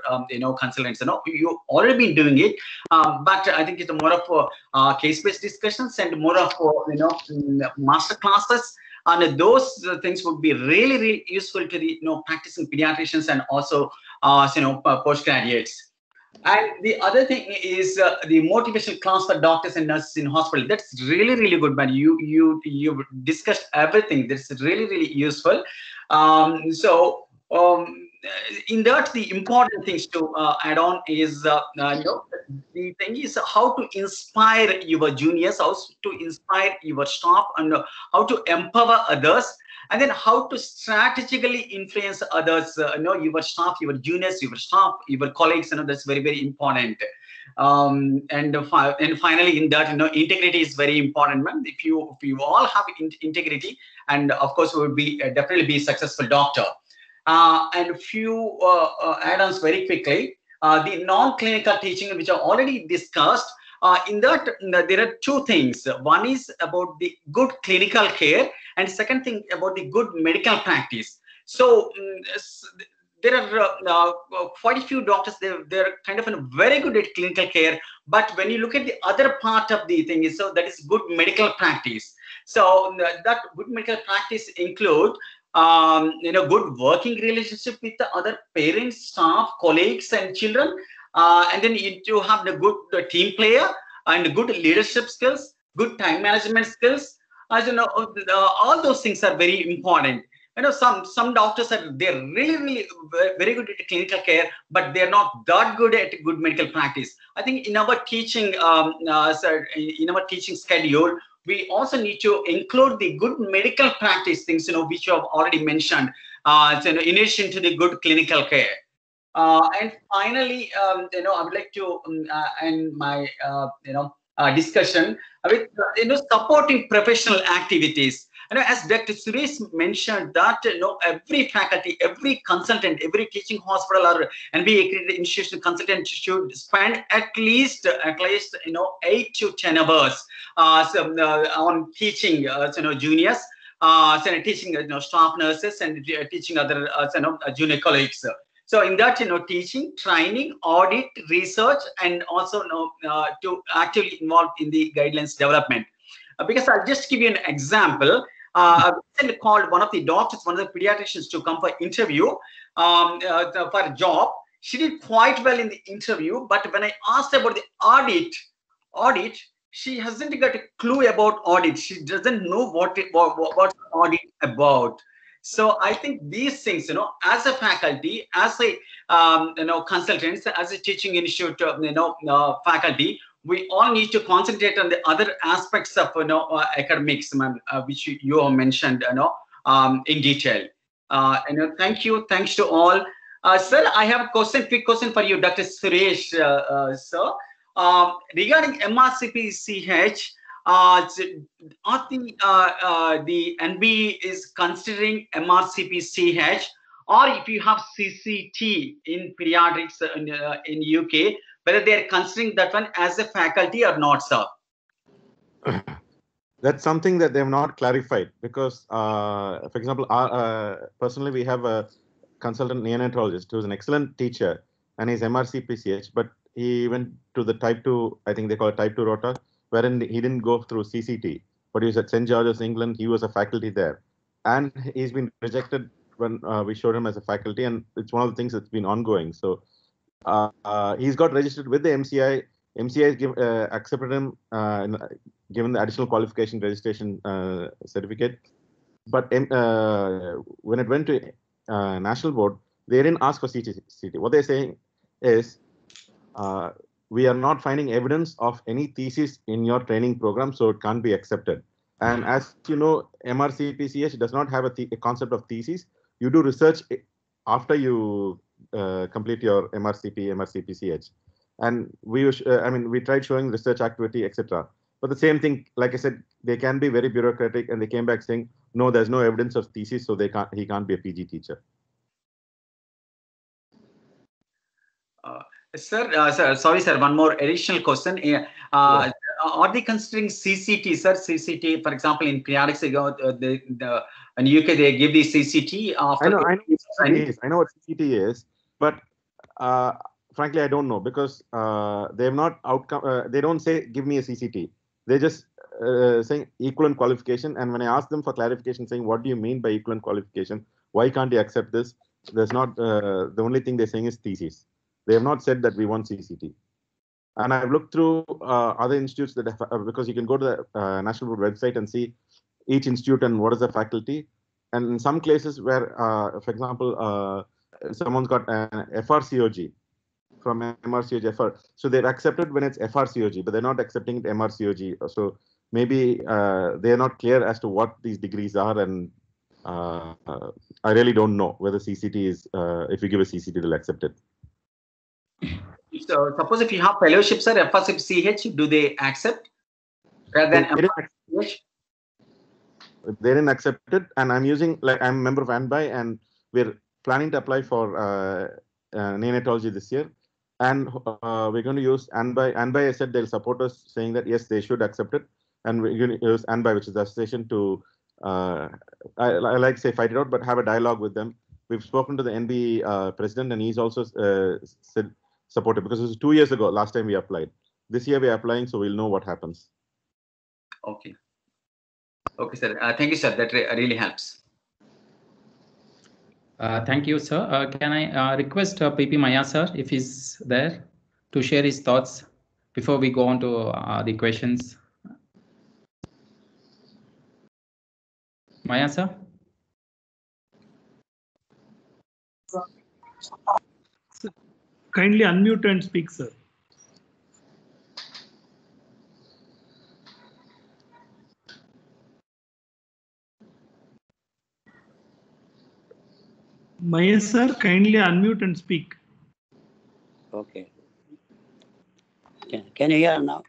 consultants, you've already been doing it, but I think it's more of case-based discussions and more of master classes, and those things would be really, really useful to the practicing pediatricians and also postgraduates. And the other thing is the motivational class for doctors and nurses in hospital. That's really, really good, man. You've discussed everything. That's really, really useful. In that, the important things to add on is the thing is how to inspire your juniors, how to inspire your staff, and how to empower others, and then how to strategically influence others, your staff, your juniors, your staff, your colleagues. That's very, very important. And finally, in that, integrity is very important, man. If you all have integrity, and of course, we will be definitely be a successful doctor. And a few add-ons very quickly. The non-clinical teaching, which are already discussed, in that there are 2 things. One is about the good clinical care, and second thing about the good medical practice. So there are quite a few doctors, they're kind of very good at clinical care, but when you look at the other part of the thing, so that is good medical practice. So that good medical practice include good working relationship with the other parents, staff, colleagues, and children, and then you have the good team player and good leadership skills, good time management skills. As you know, all those things are very important. Some doctors are they're really very good at clinical care, but they're not that good at good medical practice. I think in our teaching in our teaching schedule, we also need to include the good medical practice things, which you have already mentioned, in addition to the good clinical care. And finally, I would like to end my discussion with supporting professional activities. As Dr. Suresh mentioned that every faculty, every consultant, every teaching hospital or MBA accredited institution consultant should spend at least 8 to 10 hours on teaching juniors, teaching staff nurses and teaching other junior colleagues. So in that, teaching, training, audit, research, and also to actively involve in the guidelines development. Because I'll just give you an example. I called one of the doctors, one of the pediatricians to come for interview for a job. She did quite well in the interview, but when I asked about the audit, she hasn't got a clue about audit. She doesn't know what audit about. So I think these things, as a faculty, as a consultants, as a teaching institute, faculty, we all need to concentrate on the other aspects of academics, which you have mentioned, in detail. Thank you. Thanks to all. Sir, I have a quick question for you, Dr. Suresh, sir. Regarding MRCP-CH, the NB is considering MRCP-CH, or if you have CCT in pediatrics in UK, whether they are considering that one as a faculty or not, sir? That's something that they have not clarified because, for example, personally, we have a consultant neonatologist who's an excellent teacher and he's MRCP-CH, but he went to the type 2, I think they call it type 2 rota, wherein he didn't go through CCT, but he was at St. George's, England. He was a faculty there. And he's been rejected when we showed him as a faculty, and it's one of the things that's been ongoing. So he's got registered with the MCI. MCI accepted him, given the additional qualification registration certificate. But when it went to National Board, they didn't ask for CCT. What they're saying is, we are not finding evidence of any thesis in your training program, so it can't be accepted. And as you know, MRCP-CH does not have a concept of thesis. You do research after you complete your MRCP-CH. And we tried showing research activity, etc. But the same thing, like I said, they can be very bureaucratic, and they came back saying, no, there's no evidence of thesis, so he can't be a PG teacher. Sir, sorry, sir. One more additional question. Are they considering CCT, sir? CCT, for example, in pediatrics, in UK they give the CCT. After I know what CCT is, but frankly, I don't know because they have not they don't say give me a CCT. They just saying equivalent qualification. And when I ask them for clarification, saying what do you mean by equivalent qualification? Why can't you accept this? There's not the only thing they're saying is thesis. They have not said that we want CCT. And I've looked through other institutes that have, because you can go to the National Board website and see each institute and what is the faculty. And in some cases where, for example, someone's got an FRCOG from MRCOG FR. So they're accepted when it's FRCOG, but they're not accepting it MRCOG. So maybe they're not clear as to what these degrees are. And I really don't know whether CCT is, if you give a CCT, they'll accept it. So suppose if you have fellowships, sir, FRCP-CH, do they accept rather than MRCP-CH? They didn't accept it, and I'm a member of ANBI, and we're planning to apply for neonatology this year, and we're going to use ANBI. ANBI said they'll support us, saying that yes, they should accept it, and we're going to use ANBI, which is the association, to I like to say fight it out, but have a dialogue with them. We've spoken to the NB president, and he's also said supported, because it was 2 years ago last time we applied. This year we're applying, so we'll know what happens. Okay. Okay, sir. Thank you, sir. That really helps. Thank you, sir. Can I request PP Maya, sir, if he's there, to share his thoughts before we go on to the questions? Maya, sir? Kindly unmute and speak, sir. Mahesh sir, kindly unmute and speak. Okay. Can you hear now?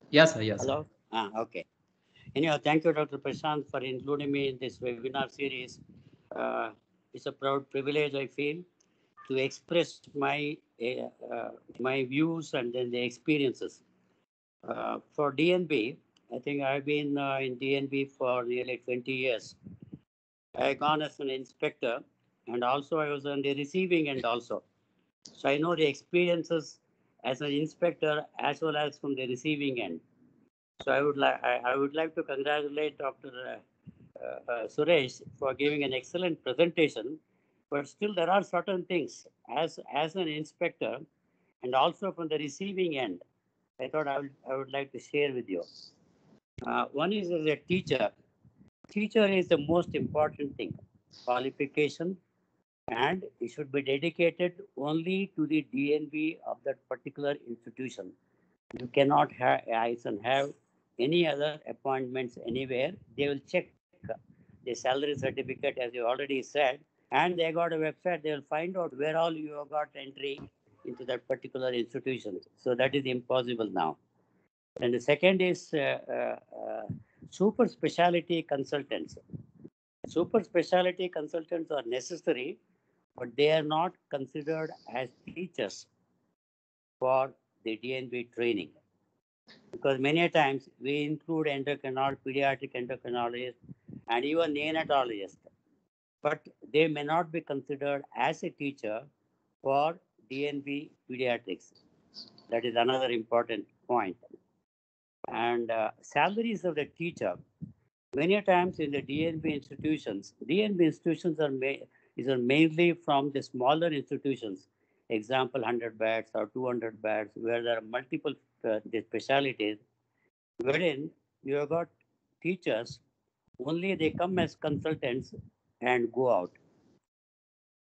Yes, sir. Yes. Hello? Okay. Anyhow, thank you, Dr. Prashant, for including me in this webinar series. It's a proud privilege, I feel, to express my views and then the experiences. For DNB, I think I've been in DNB for nearly 20 years. I gone as an inspector, and also I was on the receiving end also. So I know the experiences as an inspector as well as from the receiving end. So I would like to congratulate Dr. Suresh for giving an excellent presentation. But still, there are certain things as an inspector and also from the receiving end, I thought I would like to share with you. One is as a teacher. Teacher is the most important thing. Qualification, and it should be dedicated only to the DNB of that particular institution. You cannot have any other appointments anywhere. They will check the salary certificate, as you already said, and they got a website. They will find out where all you have got entry into that particular institution. So that is impossible now. And the second is super specialty consultants. Super specialty consultants are necessary, but they are not considered as teachers for the DNB training. Because many times we include endocrinologists, pediatric endocrinologists, and even neonatologists, but they may not be considered as a teacher for DNB pediatrics. That is another important point. And salaries of the teacher, many times in the DNB institutions are mainly from the smaller institutions. Example, 100 beds or 200 beds, where there are multiple the specialties, wherein you have got teachers, only they come as consultants and go out.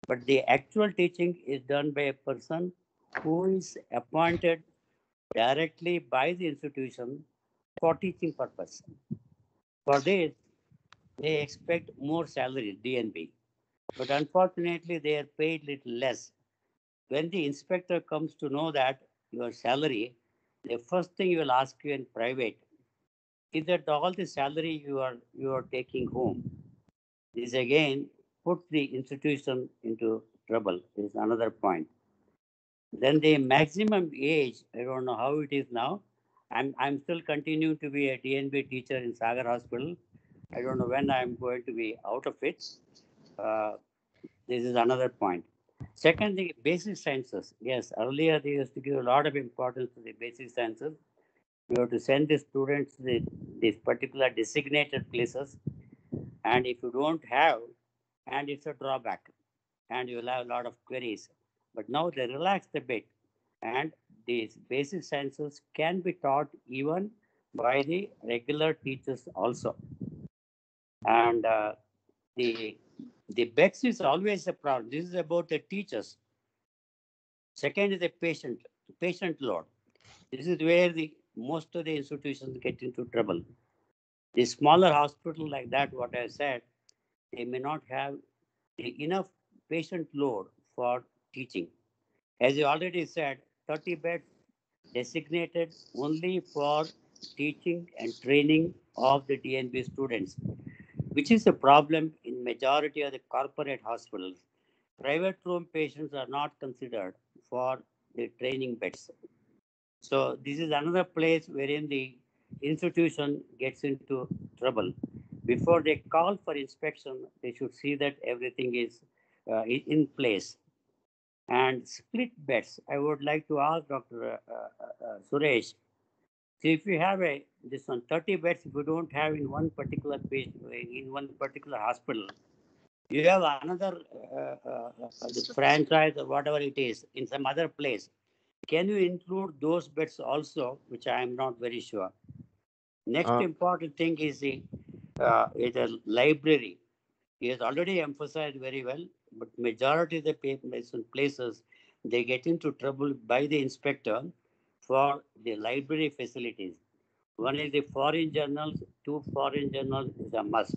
But the actual teaching is done by a person who is appointed directly by the institution for teaching purpose. For this, they expect more salary, DNB. But unfortunately, they are paid little less. When the inspector comes to know that your salary, the first thing he will ask you in private is that all the salary you are taking home. This again puts the institution into trouble. This is another point. Then the maximum age, I don't know how it is now. I'm still continuing to be a DNB teacher in Sagar Hospital. I don't know when I'm going to be out of it. This is another point. Second, the basic sciences. Yes, earlier they used to give a lot of importance to the basic sciences. You have to send the students to these particular designated places. And if you don't have, and it's a drawback, and you'll have a lot of queries. But now they relaxed a bit, and these basic sciences can be taught even by the regular teachers also. And the BEX is always a problem. This is about the teachers. Second is the patient load. This is where most of the institutions get into trouble. The smaller hospital like that, what I said, they may not have enough patient load for teaching. As you already said, 30 beds designated only for teaching and training of the DNB students, which is a problem in majority of the corporate hospitals. Private room patients are not considered for the training beds. So this is another place wherein the institution gets into trouble. Before they call for inspection, they should see that everything is in place. And split beds, I would like to ask Dr. Suresh, So if you have this one 30 beds, if you don't have in one particular hospital, you have another this franchise or whatever it is in some other place. Can you include those beds also, which I am not very sure. Next important thing is the library. He has already emphasized very well, but majority of the places, they get into trouble by the inspector for the library facilities. One is the foreign journals, 2 foreign journals is a must.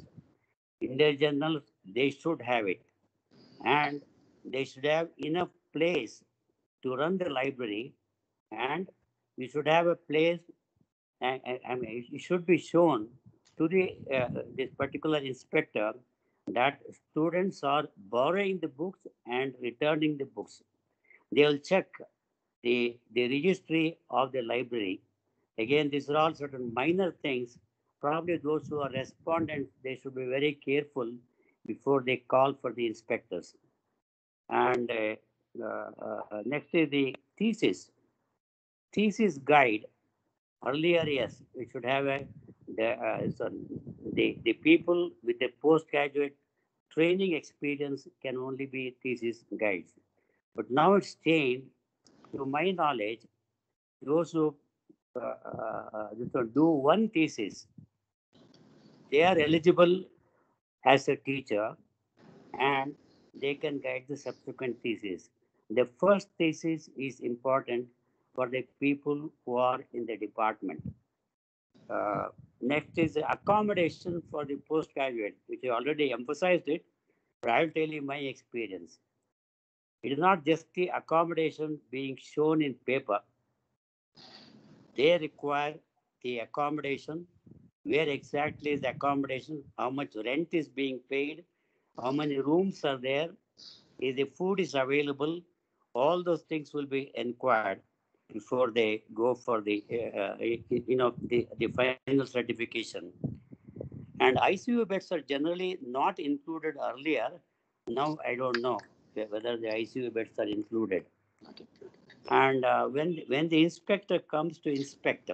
Indian journals, they should have it. And they should have enough place to run the library, and we should have a place, I mean, it should be shown to this particular inspector that students are borrowing the books and returning the books. They will check the registry of the library. Again, these are all certain minor things. Probably those who are respondents, they should be very careful before they call for the inspectors. And next is the thesis. Thesis guide. Earlier, yes, we should have the people with the postgraduate training experience can only be thesis guides. But now it's changed. To my knowledge, those who do one thesis, they are eligible as a teacher, and they can guide the subsequent thesis. The first thesis is important for the people who are in the department. Next is accommodation for the postgraduate, which I already emphasized it, but I'll tell you my experience. It is not just the accommodation being shown in paper. They require the accommodation. Where exactly is the accommodation? How much rent is being paid? How many rooms are there? If the food is available, all those things will be inquired before they go for the final certification. And ICU beds are generally not included earlier. Now I don't know whether the ICU beds are included. And when the inspector comes to inspect,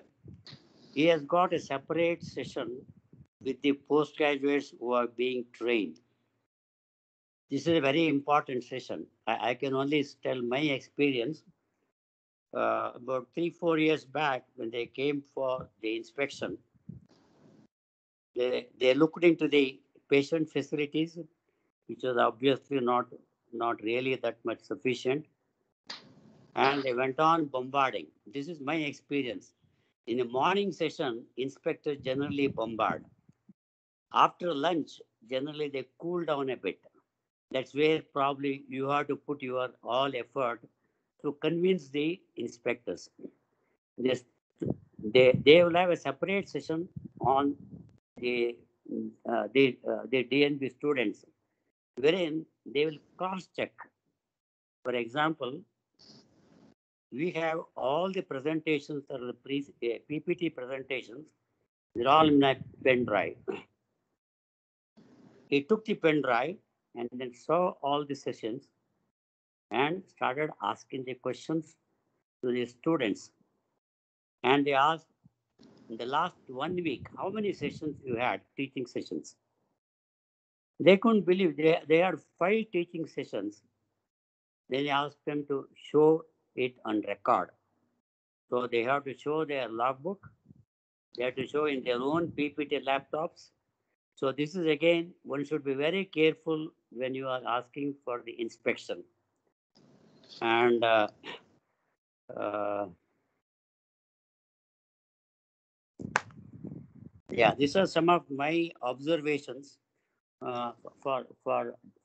he has got a separate session with the postgraduates who are being trained. This is a very important session. I can only tell my experience. About 3-4 years back, when they came for the inspection, they looked into the patient facilities, which was obviously not really that much sufficient, and they went on bombarding. This is my experience. In the morning session, inspectors generally bombard. After lunch, generally they cool down a bit. That's where probably you have to put your all effort to convince the inspectors. They will have a separate session on the DNB students, wherein they will cross-check. For example, we have all the presentations or the PPT presentations. They're all in a pen drive. He took the pen drive and then saw all the sessions and started asking the questions to the students. And they asked, in the last 1 week, how many sessions you had, teaching sessions? They couldn't believe they had 5 teaching sessions. Then they asked them to show it on record. So they have to show their logbook. They have to show in their own PPT laptops. So this is again, one should be very careful when you are asking for the inspection. And yeah, these are some of my observations for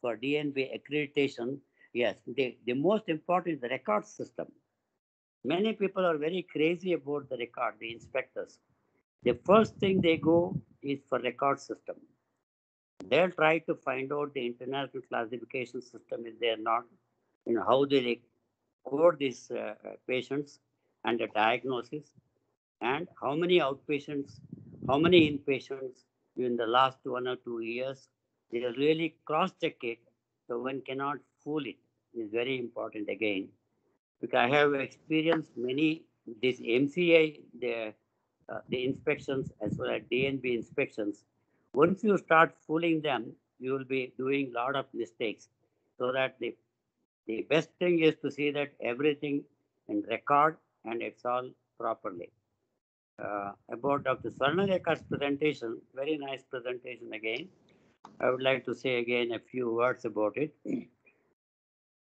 DNB accreditation. Yes, the most important is the record system. Many people are very crazy about the record, the inspectors. The first thing they go is for record system. They'll try to find out the international classification system is there not, how they code these patients and the diagnosis, and how many outpatients, how many inpatients in the last 1 or 2 years. They really cross-check it, so one cannot fool it. It's very important again. Because I have experienced many, this MCI, the inspections as well as DNB inspections. Once you start fooling them, you will be doing a lot of mistakes. So that the best thing is to see that everything in record and it's all properly. About Dr. Swarnareka's presentation, very nice presentation again. I would like to say again a few words about it.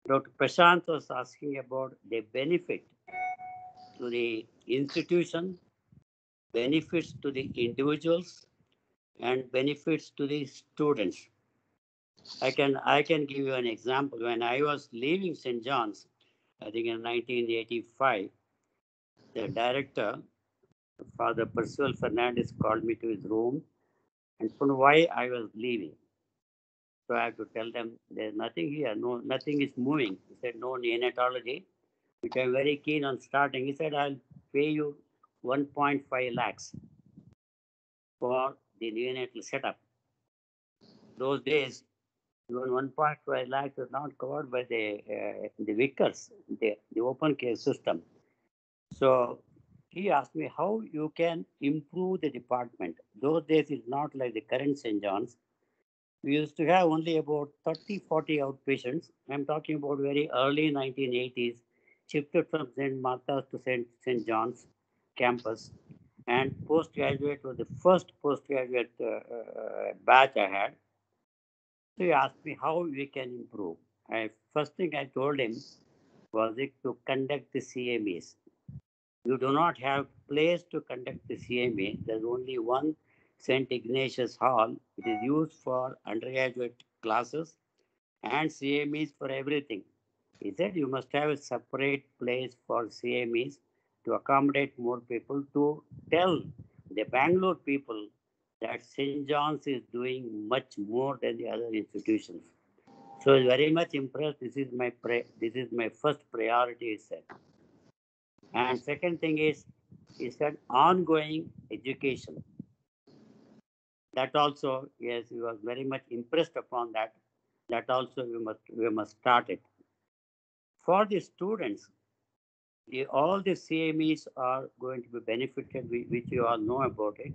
Dr. Prashant was asking about the benefit to the institution, benefits to the individuals, and benefits to the students. I can give you an example. When I was leaving St. John's, I think in 1985, the director, Father Percival Fernandez, called me to his room and told why I was leaving. So I have to tell them there's nothing here, nothing is moving. He said, no neonatology, which I'm very keen on starting. He said, I'll pay you 1.5 lakhs for the neonatal setup. Those days, even 1.5 lakhs was not covered by the Vickers, the open care system. So he asked me how you can improve the department. Those days it's not like the current St. John's. We used to have only about 30, 40 outpatients. I'm talking about very early 1980s, shifted from St. Martha's to St. John's campus. And postgraduate was the first postgraduate batch I had. So he asked me how we can improve. First thing I told him was it to conduct the CMEs. You do not have place to conduct the CME. There's only one St. Ignatius Hall. It is used for undergraduate classes and CMEs for everything. He said you must have a separate place for CMEs to accommodate more people, to tell the Bangalore people that St. John's is doing much more than the other institutions. So I was very much impressed. This is my first priority, he said. And second thing is that ongoing education. That also, yes, we was very much impressed upon that. That also we must start it. For the students, all the CMEs are going to be benefited, which you all know about it.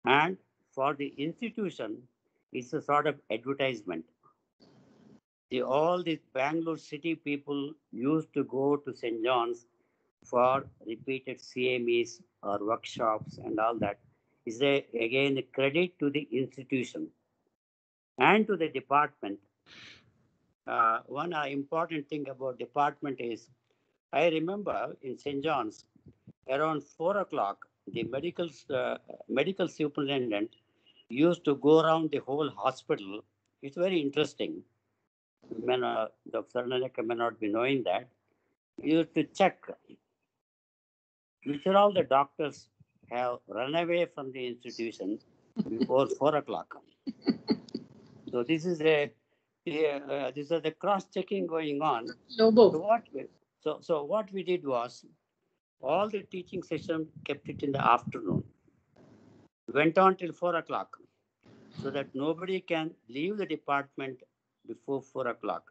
And for the institution, it's a sort of advertisement. All these Bangalore city people used to go to St. John's for repeated CMEs or workshops and all that. Is again a credit to the institution and to the department. One important thing about department is, I remember in St. John's, around 4 o'clock, the medical superintendent used to go around the whole hospital. It's very interesting. Dr. Sarnaleka may not be knowing that. He used to check which are all the doctors have run away from the institution before 4 o'clock. So this is the cross-checking going on. So what we did was, all the teaching session kept it in the afternoon. Went on till 4 o'clock, so that nobody can leave the department before 4 o'clock.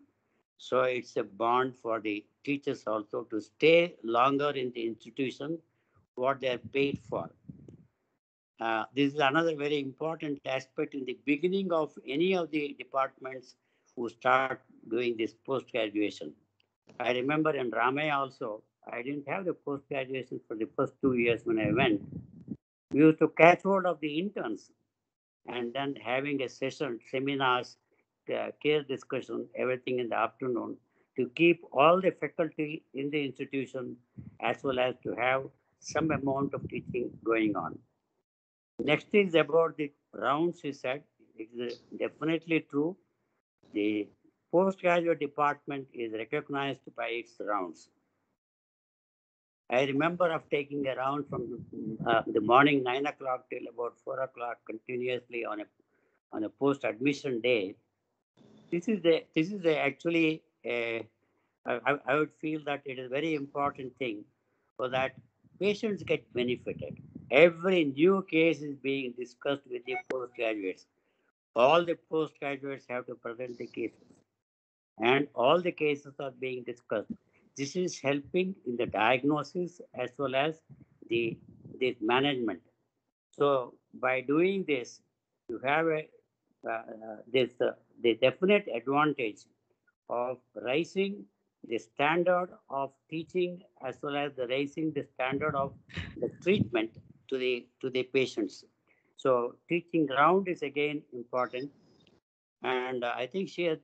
So it's a bond for the teachers also to stay longer in the institution, what they are paid for. This is another very important aspect in the beginning of any of the departments who start doing this post-graduation. I remember in Ramaya also, I didn't have the post-graduation for the first 2 years when I went. We used to catch hold of the interns and then having a session, seminars, care discussion, everything in the afternoon, to keep all the faculty in the institution as well as to have some amount of teaching going on. Next is about the rounds, he said. It is definitely true. The postgraduate department is recognized by its rounds. I remember of taking a round from the morning 9 o'clock till about 4 o'clock continuously on a post-admission day. This is actually I would feel that it is a very important thing, so that patients get benefited. Every new case is being discussed with the postgraduates. All the postgraduates have to present the cases, and all the cases are being discussed. This is helping in the diagnosis as well as this management. So by doing this, you have the definite advantage of raising the standard of teaching as well as the raising the standard of the treatment to the patients. So teaching ground is again important, and I think she has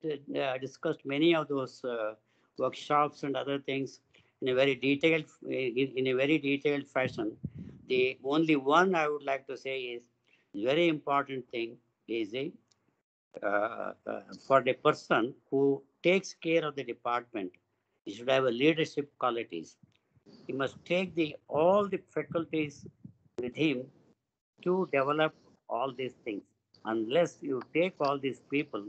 discussed many of those workshops and other things in a very detailed fashion. The only one I would like to say is very important thing is for the person who takes care of the department, he should have a leadership qualities. He must take all the faculties with him to develop all these things. Unless you take all these people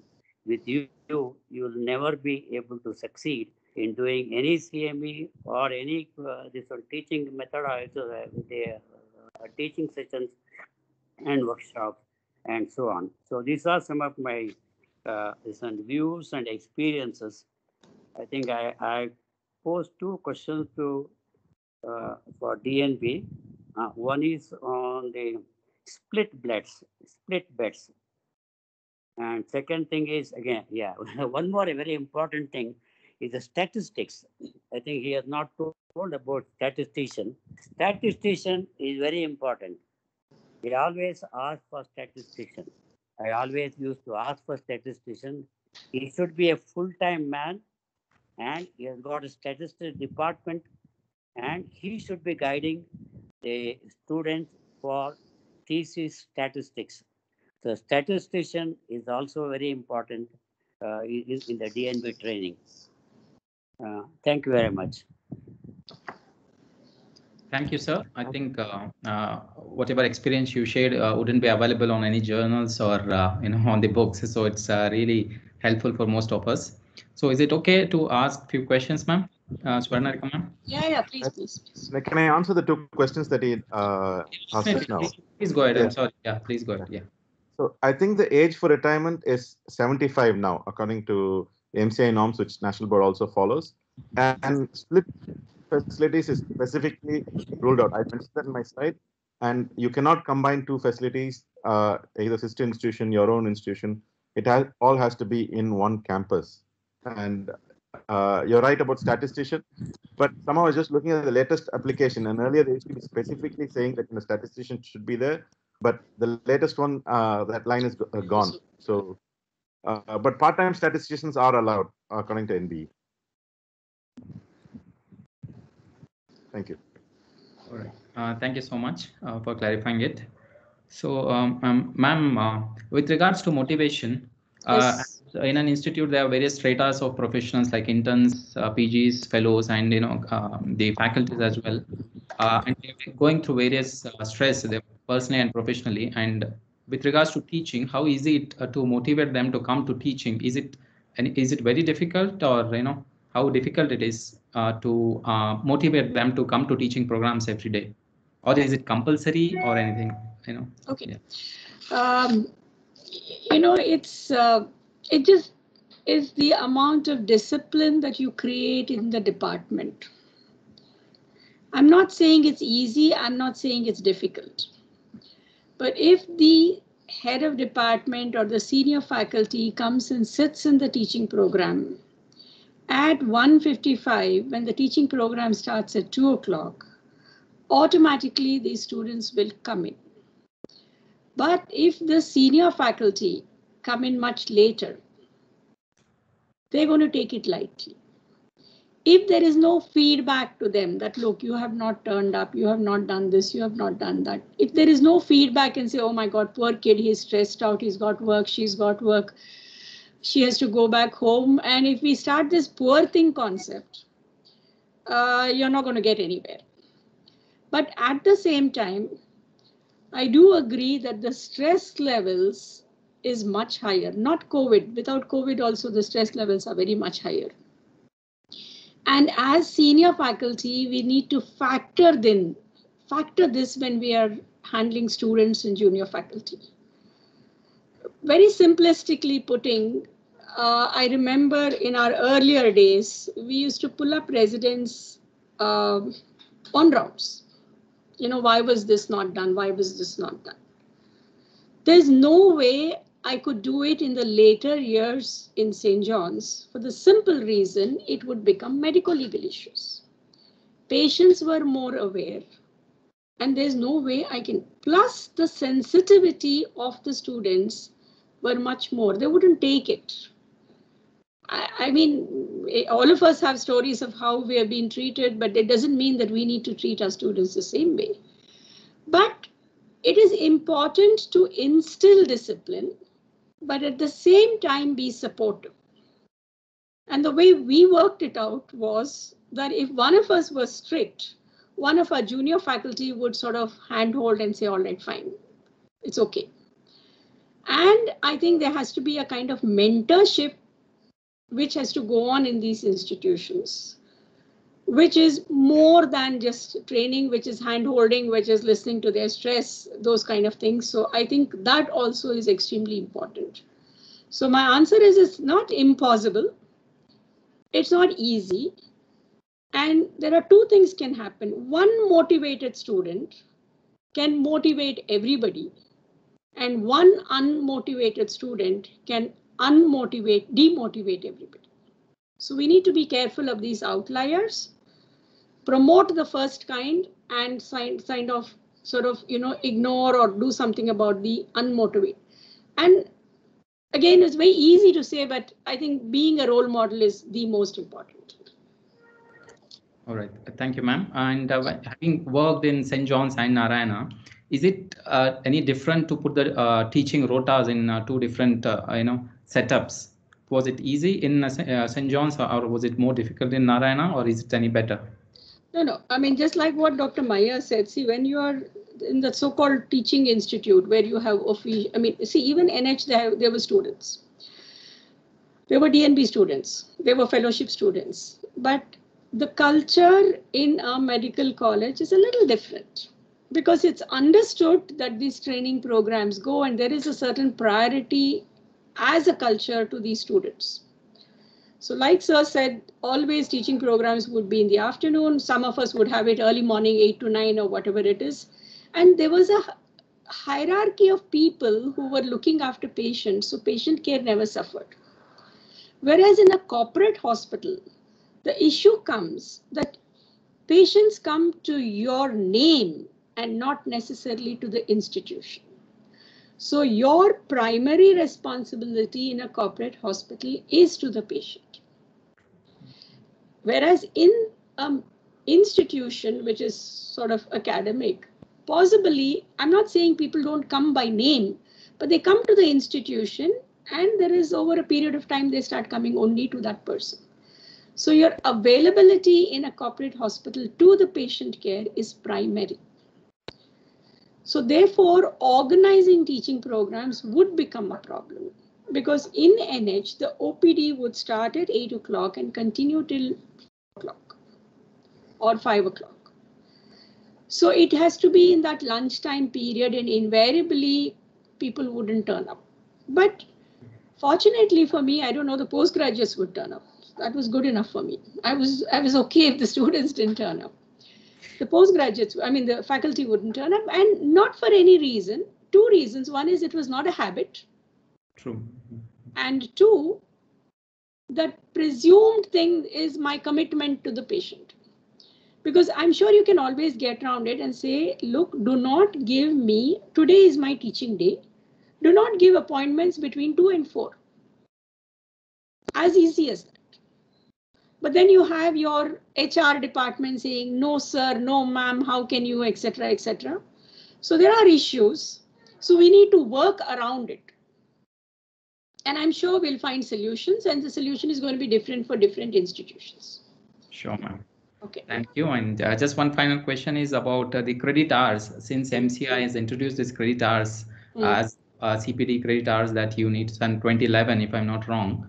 with you, you will never be able to succeed in doing any CME or any this one teaching method, teaching sessions and workshops and so on. So these are some of my views and experiences. I think I posed two questions to for DNB. One is on the split beds, and second thing is again, yeah, one more very important thing is the statistics. I think he has not told about statistician. Statistician is very important. We always ask for statistician. I always used to ask for statistician. He should be a full-time man, and he has got a statistics department, and he should be guiding the students for thesis statistics. So statistician is also very important in the DNB training. Thank you very much. Thank you, sir. I think whatever experience you shared wouldn't be available on any journals or on the books. So it's really helpful for most of us. So is it okay to ask a few questions, ma'am? Swarnarika, ma'am? Yeah, please. Can I answer the two questions that he asked just now? Please go ahead. Yeah. I'm sorry. Yeah, please go ahead. Yeah. So I think the age for retirement is 75 now, according to the MCI norms, which National Board also follows. And split facilities is specifically ruled out. I mentioned that in my slide. And you cannot combine two facilities, either sister institution, your own institution. It all has to be in one campus. And you're right about statistician, but somehow I was just looking at the latest application, and earlier they used to be specifically saying that a statistician should be there, but the latest one, that line is gone. So, but part-time statisticians are allowed according to NBE. Thank you. All right. Thank you so much for clarifying it. So, ma'am, with regards to motivation, Yes. in an institute, there are various stratas of professionals like interns, PGs, fellows, and the faculties as well. And they're going through various stress, personally and professionally. And with regards to teaching, how easy it to motivate them to come to teaching? Is it very difficult, or how difficult it is to motivate them to come to teaching programs every day, or is it compulsory or anything? Okay. Yeah. It just is the amount of discipline that you create in the department. I'm not saying it's easy. I'm not saying it's difficult. But if the head of department or the senior faculty comes and sits in the teaching program at 1:55, when the teaching program starts at 2 o'clock, automatically these students will come in. But if the senior faculty come in much later, they're going to take it lightly. If there is no feedback to them that, look, you have not turned up, you have not done this, you have not done that. If there is no feedback and say, oh my God, poor kid, he's stressed out, he's got work, she's got work, she has to go back home. And if we start this poor thing concept, you're not going to get anywhere. But at the same time, I do agree that the stress levels is much higher, not COVID. Without COVID also, the stress levels are very much higher. And as senior faculty, we need to factor this when we are handling students and junior faculty. Very simplistically putting, I remember in our earlier days, we used to pull up residents on rounds. why was this not done? Why was this not done? There's no way I could do it in the later years in St. John's for the simple reason it would become medical legal issues. Patients were more aware, and there's no way I can. Plus, the sensitivity of the students were much more. They wouldn't take it. I mean, all of us have stories of how we have been treated, but it doesn't mean that we need to treat our students the same way. But it is important to instill discipline, but at the same time be supportive. And the way we worked it out was that if one of us was strict, one of our junior faculty would sort of handhold and say, all right, fine, it's okay. And I think there has to be a kind of mentorship which has to go on in these institutions, which is more than just training, which is hand-holding, which is listening to their stress, those kind of things. So I think that also is extremely important. So my answer is it's not impossible. It's not easy. And there are two things can happen. One motivated student can motivate everybody, and one unmotivated student can demotivate everybody. So we need to be careful of these outliers, promote the first kind, and ignore or do something about the unmotivated. And again, it's very easy to say, but I think being a role model is the most important. All right, thank you, ma'am. And having worked in St. John's and Narayana, is it any different to put the teaching rotas in two different setups? Was it easy in St. John's, or was it more difficult in Narayana, or is it any better? No. I mean, just like what Dr. Maya said, see, when you are in the so-called teaching institute where you have even NH, there were students. There were DNB students. There were fellowship students. But the culture in a medical college is a little different, because it's understood that these training programs go and there is a certain priority as a culture to these students. So like Sir said, always teaching programs would be in the afternoon. Some of us would have it early morning, 8 to 9 or whatever it is. And there was a hierarchy of people who were looking after patients, so patient care never suffered. Whereas in a corporate hospital, the issue comes that patients come to your name and not necessarily to the institution. So your primary responsibility in a corporate hospital is to the patient. Whereas in an institution, which is sort of academic, possibly, I'm not saying people don't come by name, but they come to the institution and there is over a period of time, they start coming only to that person. So your availability in a corporate hospital to the patient care is primary. So therefore, organizing teaching programs would become a problem, because in NH, the OPD would start at 8 o'clock and continue till 4 o'clock or 5 o'clock. So it has to be in that lunchtime period, and invariably people wouldn't turn up. But fortunately for me, I don't know, the postgraduates would turn up. That was good enough for me. I was okay if the students didn't turn up. The postgraduates, the faculty wouldn't turn up, and not for any reason. Two reasons. One is it was not a habit. True. And two, the presumed thing is my commitment to the patient. Because I'm sure you can always get around it and say, look, do not give me, today is my teaching day. Do not give appointments between 2 and 4. As easy as that. But then you have your HR department saying, no, sir, no, ma'am, how can you, etc., etc. So there are issues. So we need to work around it. And I'm sure we'll find solutions, and the solution is going to be different for different institutions. Sure, ma'am. Okay. Thank you. And just one final question is about the credit hours. Since MCI has introduced these credit hours as CPD credit hours that you need, and 2011, if I'm not wrong,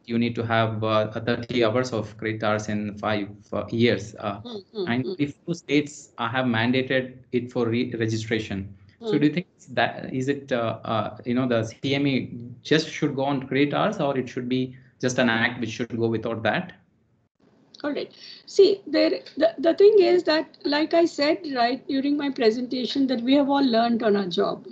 you need to have 30 hours of credit hours in 5 years. And if two states have mandated it for registration. So do you think that is it, the CME just should go on credit hours, or it should be just an act which should go without that? All right. See, the thing is that, like I said, right, during my presentation, that we have all learned on our job.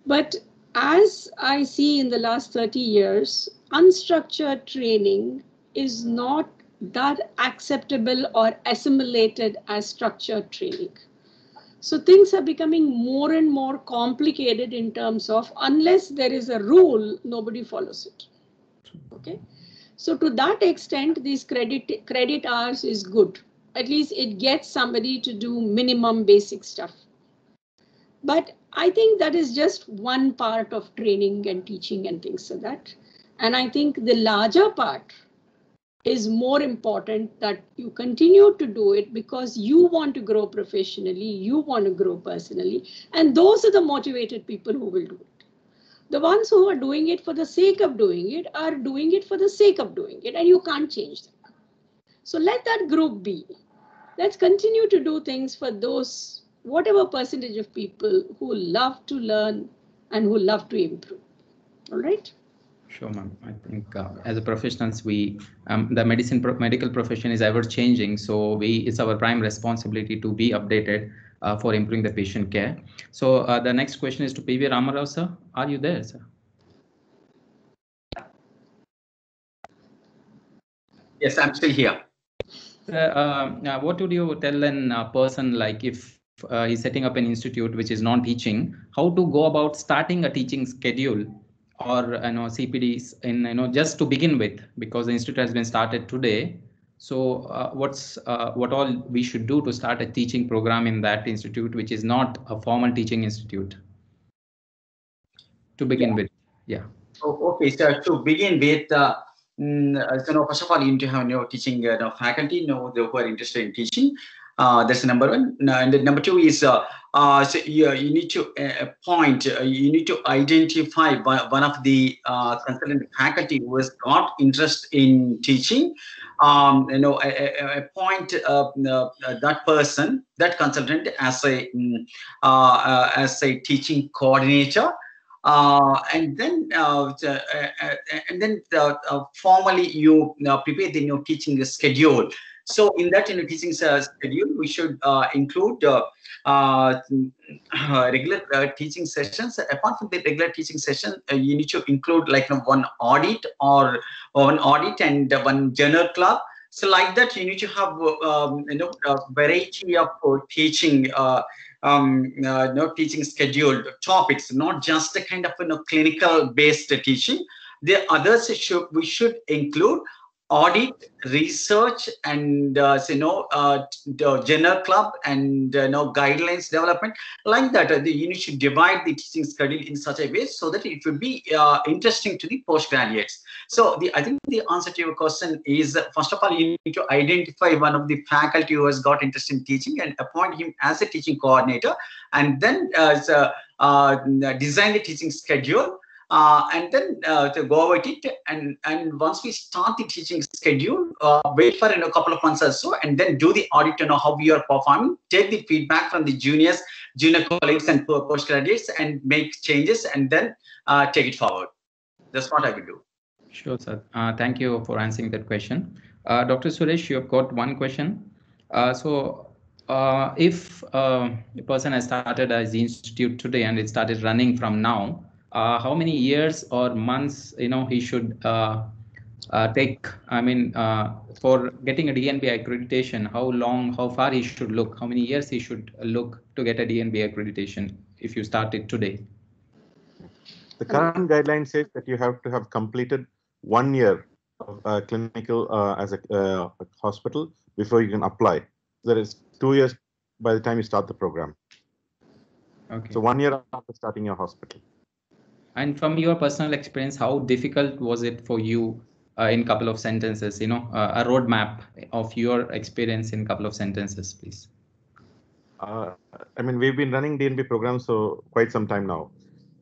But as I see in the last 30 years, unstructured training is not that acceptable or assimilated as structured training. So things are becoming more and more complicated in terms of, unless there is a rule, nobody follows it. Okay. So to that extent, these credit hours is good. At least it gets somebody to do minimum basic stuff. But I think that is just one part of training and teaching and things like that. And I think the larger part is more important, that you continue to do it because you want to grow professionally, you want to grow personally, and those are the motivated people who will do it. The ones who are doing it for the sake of doing it are doing it for the sake of doing it, and you can't change them. So let that group be. Let's continue to do things for those, whatever percentage of people who love to learn and who love to improve. All right? Sure, ma'am. I think as a professionals, we the medical profession is ever changing, so it's our prime responsibility to be updated for improving the patient care. So the next question is to PV Ramarao, sir. Are you there, sir? Yes, I'm still here. What would you tell a person, like if he's setting up an institute which is non-teaching, how to go about starting a teaching schedule or CPDs in just to begin with, because the institute has been started today. So what all we should do to start a teaching program in that institute, which is not a formal teaching institute, to begin with? Yeah. Okay, so to begin with, first of all, you need to have teaching faculty, who are interested in teaching. That's number one. And the number two is so you need to appoint, you need to identify one of the consultant faculty who has got interest in teaching. Appoint that person, that consultant, as a teaching coordinator. And then formally you prepare the teaching schedule. So in that teaching schedule, we should include regular teaching sessions. Apart from the regular teaching session, you need to include like one audit and one journal club. So like that, you need to have a variety of teaching. Teaching scheduled topics, not just a kind of clinical based teaching. The others we should include audit, research, and the general club and guidelines development. Like that, you need to divide the teaching schedule in such a way so that it will be interesting to the postgraduates. So I think the answer to your question is, first of all, you need to identify one of the faculty who has got interest in teaching and appoint him as a teaching coordinator, and then design the teaching schedule. And then to go over it, and once we start the teaching schedule, wait for a couple of months or so, and then do the audit to know how we are performing, take the feedback from the junior colleagues and postgraduates, and make changes, and then take it forward. That's what I will do. Sure, sir. Thank you for answering that question. Dr. Suresh, you have got one question. If a person has started as the institute today and it started running from now, how many years or months he should take? I mean, for getting a DNB accreditation, how far he should look? How many years he should look to get a DNB accreditation if you started today? The current guideline says that you have to have completed 1 year of clinical as a hospital before you can apply. There is 2 years by the time you start the program. Okay. So 1 year after starting your hospital. And from your personal experience, how difficult was it for you in a couple of sentences, a roadmap of your experience in a couple of sentences, please? I mean, we've been running DNB programs for quite some time now.